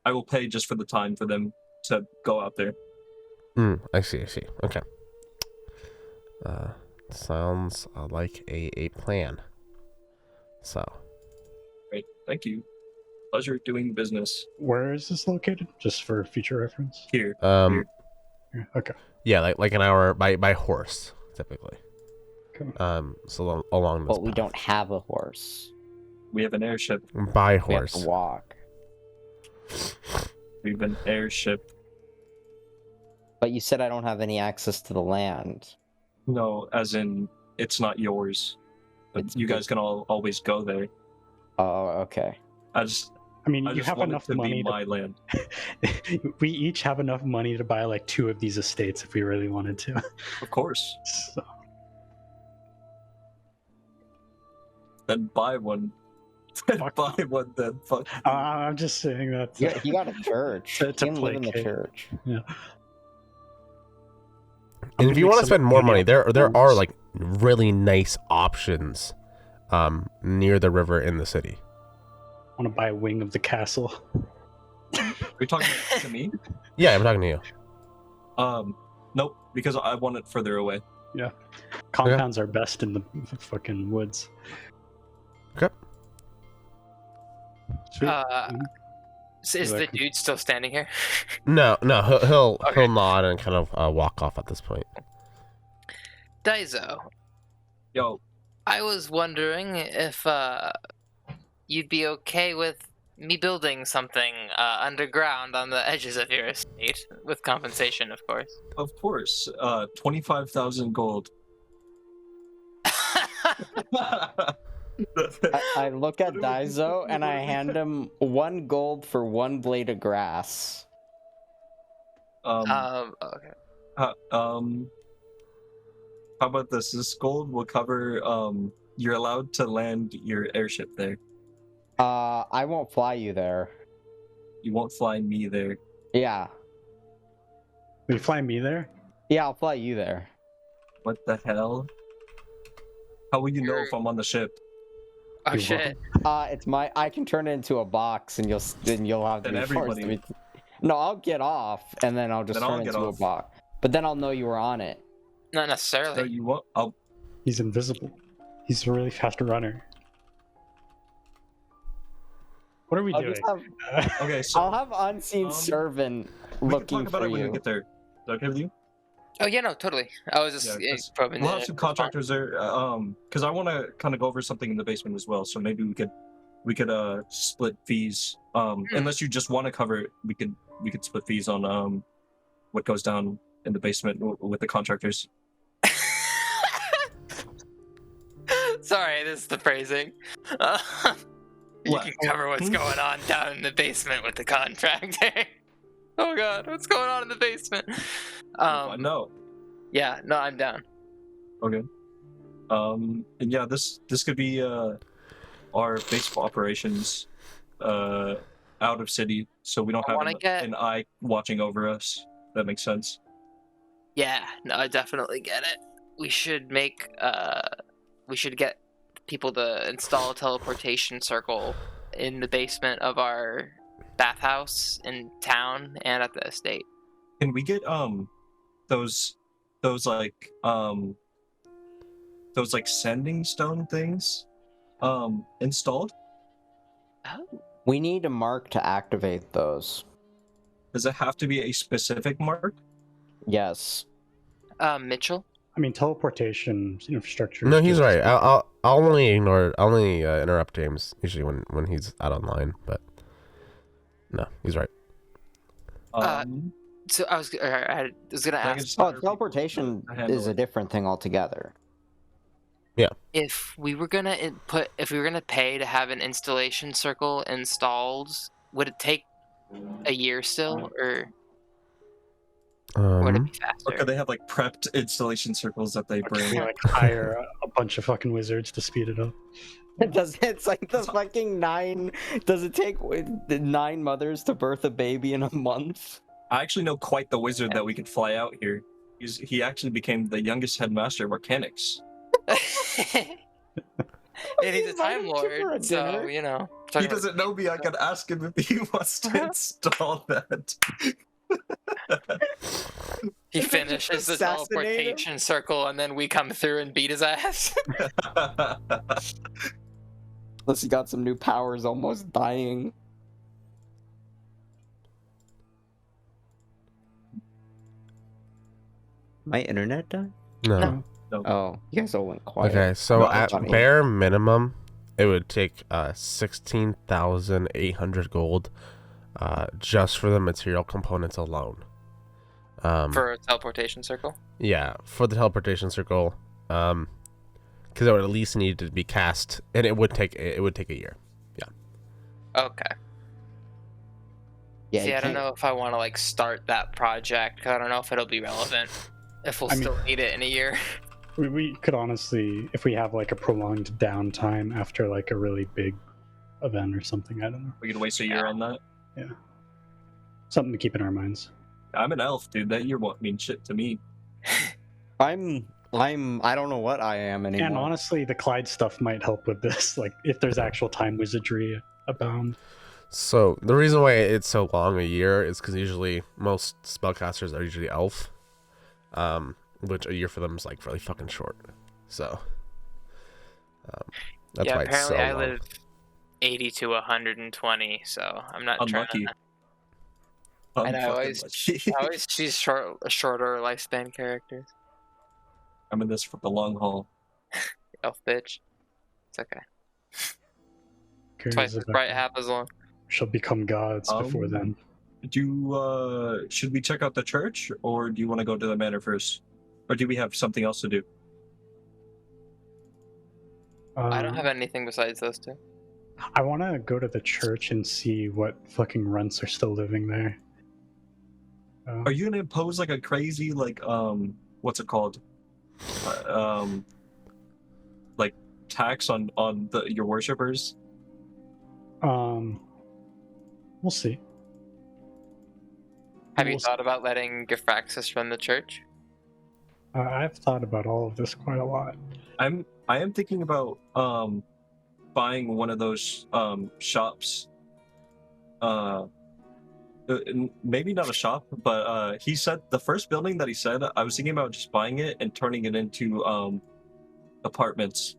I will pay just for the time for them to go out there. I see. Okay. Sounds like a plan. So. Great. Thank you. Pleasure doing business Where is this located? Just for future reference. here. Yeah, okay. Yeah, like an hour by horse, typically. Okay. So along this But we path. don't have a horse. We have an airship. By We have horse. to walk. We have an airship. But you said I don't have any access to the land. No, as in it's not yours. But It's you guys can always go there. Oh, okay. I You just have want enough it to money be my land. we each have enough money to buy like 2 of these estates if we really wanted to. Of course. So, Then buy one. Then Fuck. buy one. Then fuck. I'm just saying that. You got a church. To you can live in the placate. church. And if you want to spend more money, there are like really nice options near the river in the city. I want to buy a wing of the castle. Are you talking to me? Yeah, I'm talking to you. Nope. Because I want it further away. Compounds are best in the fucking woods. Okay. Sweet. Is the dude still standing here? No, he'll Okay. nod and kind of walk off at this point. Daizo, Yo, I was wondering if you'd be okay with me building something underground on the edges of your estate, with compensation, of course. of course. 25,000 gold. I look at Daizo and I hand him 1 gold for 1 blade of grass. Okay. How about this? This gold will cover. You're allowed to land your airship there. I won't fly you there. You won't fly me there. Yeah. Will you fly me there? Yeah, I'll fly you there. What the hell? How will you know if I'm on the ship? Oh You're shit. It's my. I can turn it into a box, and you'll have to Then be forced to everybody- be. No, I'll get off, and then I'll just Then I'll turn it get into a off. box. But then I'll know you were on it. Not So necessarily. you won't. I'll. He's invisible. He's a really fast runner. What are we I'll doing? just have. Okay, so I'll have unseen servant we can looking talk about for it when we you. get there. Is that okay with you? Oh yeah, no, totally. I was just Yeah, 'cause probing We'll the- have some contractors there. Because I want to kind of go over something in the basement as well. So maybe we could split fees. Unless you just want to cover it, we could split fees on what goes down in the basement with the contractors. Sorry, this is the phrasing. You What? can cover what's going on down in the basement with the contractor. Oh god, what's going on in the basement? I know. Yeah, no, I'm down. Okay. And yeah, this could be our base of operations out of city, so we don't have an eye watching over us. That makes sense. Yeah, no, I definitely get it. We should get people to install a teleportation circle in the basement of our bathhouse in town and at the estate. Can we get those like those like sending stone things installed? Oh. We need a mark to activate those. Does it have to be a specific mark? Yes. Mitchell? I mean, teleportation infrastructure. No, he's right. I'll only interrupt James usually when he's out online, but no, he's right. So I was gonna ask. Oh, teleportation is a different thing altogether. If we were gonna pay to have an installation circle installed, would it take a year still, or would it be faster? Or could they have like prepped installation circles that they bring? We like hire a bunch of fucking wizards to speed it up. It's like the fucking 9. Does it take 9 mothers to birth a baby in a month? I actually know quite the wizard that we could fly out here. He actually became the youngest headmaster of mechanics. And he's a time lord, so you know. He doesn't know me. I could ask him if he wants to install that. He finishes the teleportation circle, and then we come through and beat his ass. Unless he got some new powers, almost dying. My internet died? No. Oh, you guys all went quiet. Okay, so Not at funny. bare minimum, it would take 16,800 gold just for the material components alone. For a teleportation circle? Yeah, for the teleportation circle, because it would at least need to be cast, and it would take a year. Okay. Yeah, See, I don't know if I want to like start that project, because I don't know if it'll be relevant. If we'll still need it in a year. We could honestly, if we have like a prolonged downtime after like a really big event or something, I don't know. We could waste a year on that. Yeah. Something to keep in our minds. I'm an elf, dude. That year won't mean shit to me. I don't know what I am anymore. And honestly, the Clyde stuff might help with this. Like, if there's actual time wizardry abound. So the reason why it's so long a year is because usually most spellcasters are usually elf, which a year for them is like really fucking short. So that's why it's so apparently I long. live 80 to 120, so I'm not Unlucky. trying to. And I always choose shorter lifespan characters. I'm in this for the long haul. Elf bitch. It's okay. Cares Twice as about- bright, half as long. Shall become gods before then. Should we check out the church, or do you want to go to the manor first? Or do we have something else to do? I don't have anything besides those two. I want to go to the church and see what fucking runts are still living there. Are you gonna impose like a crazy what's it called? Like tax on your worshippers? We'll see. Have you thought about letting Gifraxis run the church? I've thought about all of this quite a lot. I am thinking about buying one of those shops. Maybe not a shop, but he said the first building that he said, I was thinking about just buying it and turning it into apartments.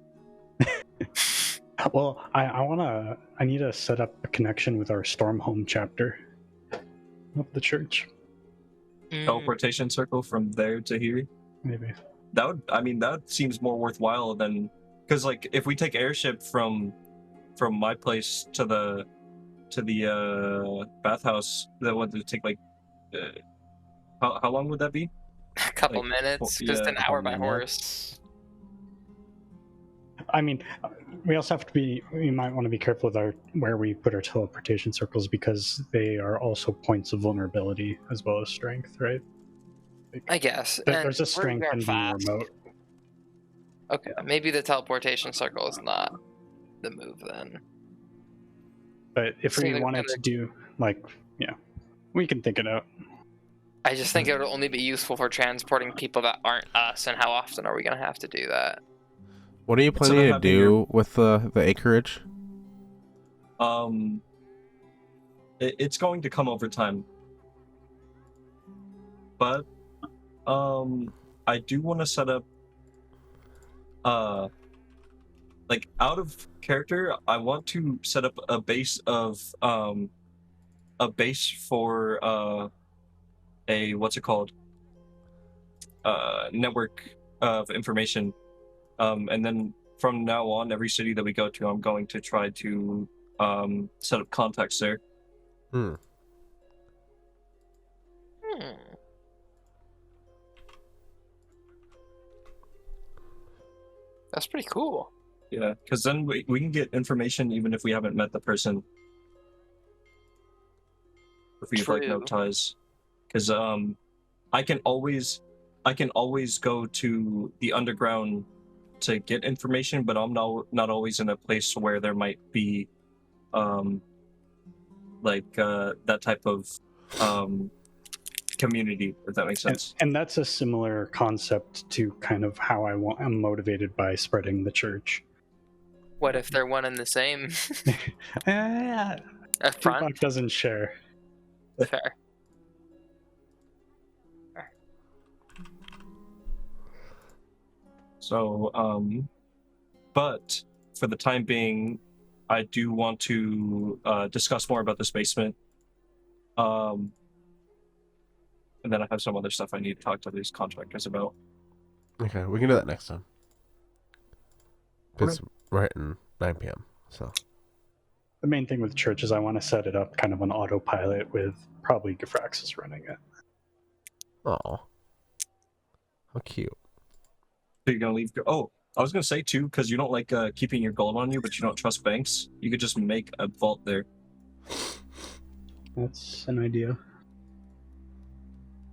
Well, I need to set up a connection with our Stormhome chapter of the church. Teleportation circle from there to here. Maybe. That seems more worthwhile than, because like if we take airship from my place to the bathhouse, that would take like how long would that be? A couple minutes, just an hour by horse. I mean, we also have to we might want to be careful with where we put our teleportation circles, because they are also points of vulnerability as well as strength, right? I guess. There's a strength in being remote. Okay, maybe the teleportation circle is not the move then. But if So we they're wanted gonna- to do, like, yeah, we can think it out. I just think it would only be useful for transporting people that aren't us, and how often are we gonna have to do that? What are you Instead of planning to having do with the acreage? It's going to come over time. But I do want to set up like out of character, I want to set up a base for a what's it called? Network of information. And then from now on, every city that we go to, I'm going to try to set up contacts there. Hmm. That's pretty cool. Yeah, because then we can get information even if we haven't met the person. If we have like no True. ties, because I can always go to the underground to get information, but I'm not always in a place where there might be that type of community, if that makes sense. And that's a similar concept to kind of how I'm motivated by spreading the church. What if they're one and the same? Tupac Up front? doesn't share. Fair. So, but for the time being, I do want to discuss more about this basement. And then I have some other stuff I need to talk to these contractors about. Okay, we can do that next time. It's right in 9 p.m. So The main thing with church is I want to set it up kind of on autopilot with probably Gifraxis running it. oh, how cute. So you're gonna leave? Oh, I was gonna say too, because you don't like keeping your gold on you, but you don't trust banks. You could just make a vault there. That's an idea.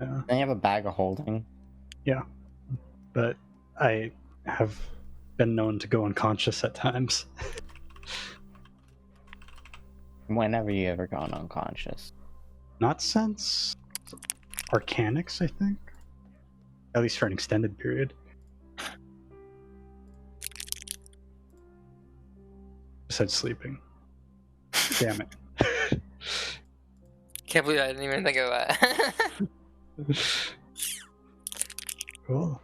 Yeah, They have a bag of holding. but I have been known to go unconscious at times. Whenever you ever gone unconscious. Not since Arcanics, I think. At least for an extended period. Besides sleeping. Damn it. Can't believe I didn't even think of that. Cool.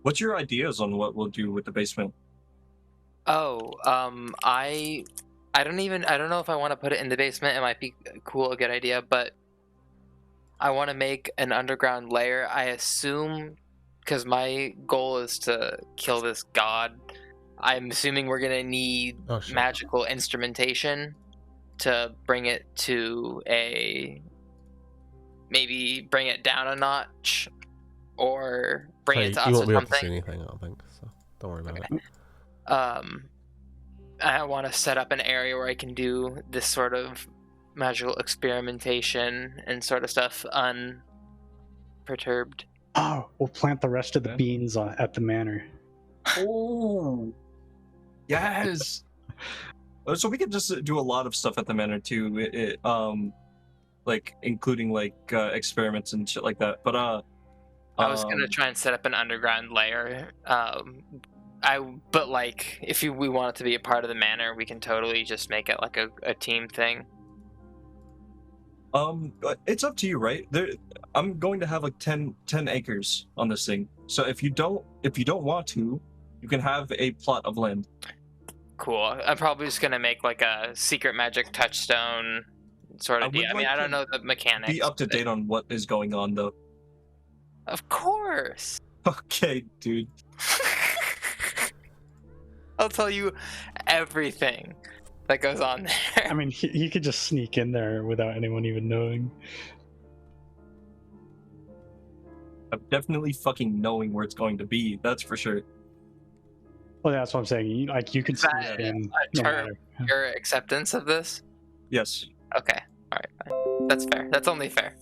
What's your ideas on what we'll do with the basement? Oh, I don't know if I want to put it in the basement. It might be cool, a good idea, but I want to make an underground lair. I assume, because my goal is to kill this god, I'm assuming we're gonna need magical instrumentation to bring it to maybe bring it down a notch, or bring it to us you or won't be able to see something. anything, I don't think. So don't worry about Okay. it. I want to set up an area where I can do this sort of magical experimentation and sort of stuff unperturbed. Oh, we'll plant the rest of the Okay. beans at the manor. Oh, yes. So we could just do a lot of stuff at the manor too. Like including like experiments and shit like that. But I was gonna try and set up an underground lair. But like, if we want it to be a part of the manor, we can totally just make it like a team thing. It's up to you, right? I'm going to have like 10 acres on this thing. So if you don't want to, you can have a plot of land. Cool. I'm probably just gonna make like a secret magic touchstone sort of deal. I mean, I don't know the mechanics. Be up to date on what is going on, though. Of course. Okay, dude. I'll tell you everything that goes on there. I mean, he could just sneak in there without anyone even knowing. I'm definitely fucking knowing where it's going to be. That's for sure. Well, that's what I'm saying. You could Is sneak that in. a No term? matter. Your acceptance of this? Yes. Okay. All right. Fine. That's fair. That's only fair.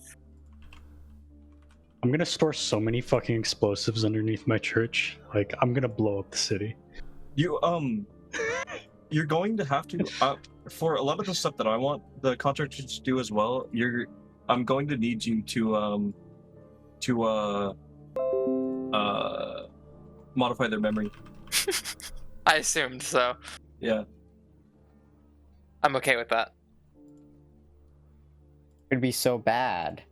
I'm gonna store so many fucking explosives underneath my church. Like, I'm gonna blow up the city. You you're going to have to for a lot of the stuff that I want the contractors to do as well. I'm going to need you to modify their memory. I assumed so. Yeah. I'm okay with that. It'd be so bad.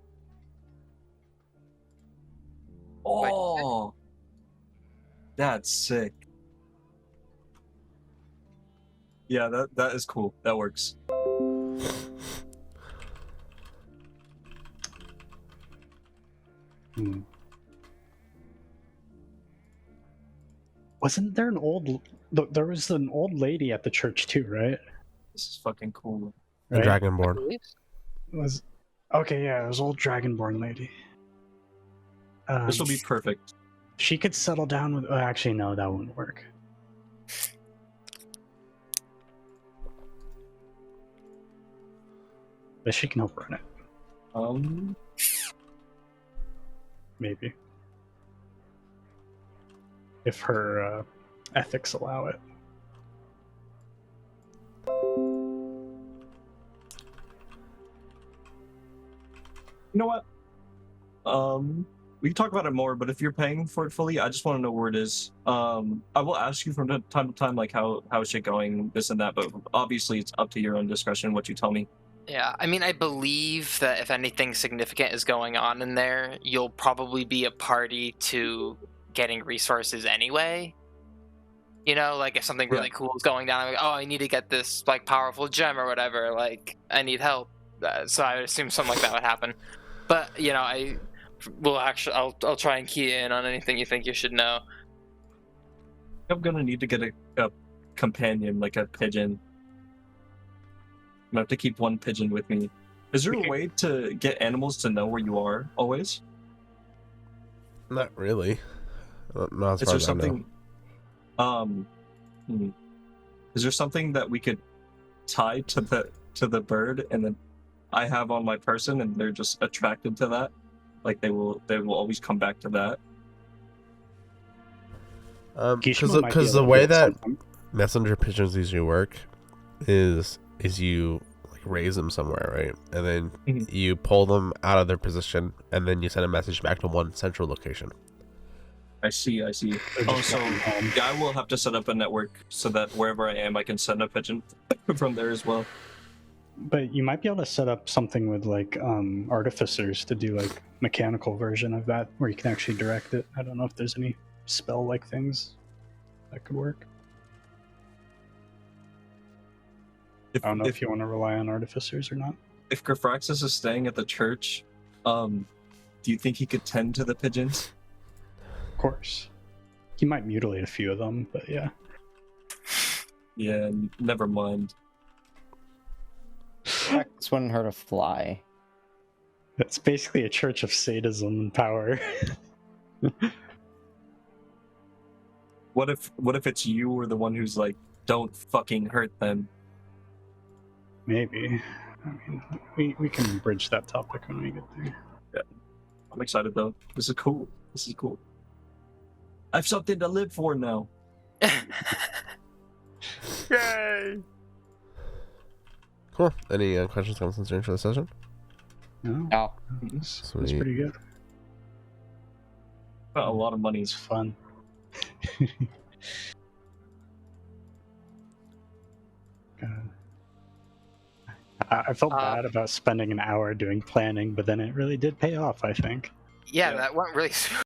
Oh, that's sick. Yeah, that is cool. That works. Wasn't there there was an old lady at the church too, right? This is fucking cool. The Right? Dragonborn. Okay, yeah, it was old Dragonborn lady. This will be perfect. She could settle down with. Oh, actually, no, that wouldn't work. But she can help run it, maybe, if her ethics allow it. You know what? We can talk about it more, but if you're paying for it fully, I just want to know where it is. I will ask you from time to time, like how is shit going, this and that, but obviously it's up to your own discretion what you tell me. Yeah, I mean, I believe that if anything significant is going on in there, you'll probably be a party to getting resources anyway. You know, like if something really cool is going down, I'm like, oh, I need to get this like powerful gem or whatever. Like, I need help. So I would assume something like that would happen. But you know, I'll try and key in on anything you think you should know. I'm gonna need to get a companion, like a pigeon. I'm gonna have to keep one pigeon with me. Is there a way to get animals to know where you are always? Not really. Not as Is far there as I know. something? Is there something that we could tie to the bird, and then I have on my person, and they're just attracted to that? Like they will always come back to that. Because the way that messenger pigeons usually work is you like raise them somewhere, right? And then you pull them out of their position, and then you send a message back to one central location. I see. Oh, so yeah, I will have to set up a network so that wherever I am, I can send a pigeon from there as well. But you might be able to set up something with like artificers to do like mechanical version of that, where you can actually direct it. I don't know if there's any spell like things that could work. I don't know if you want to rely on artificers or not. If Grafraxis is staying at the church, do you think he could tend to the pigeons? Of course. He might mutilate a few of them, but yeah. Yeah, never mind. This wouldn't hurt a fly. It's basically a church of sadism and power. What if it's you or the one who's like, don't fucking hurt them? Maybe. I mean, we can bridge that topic when we get there. Yeah. I'm excited though. This is cool. I have something to live for now. Yay! Cool. Any questions, comments, concerns for the session? No, Oh, it's pretty good. Got a lot of money. It's fun. I felt bad about spending an hour doing planning, but then it really did pay off, I think. Yeah, that went really smooth.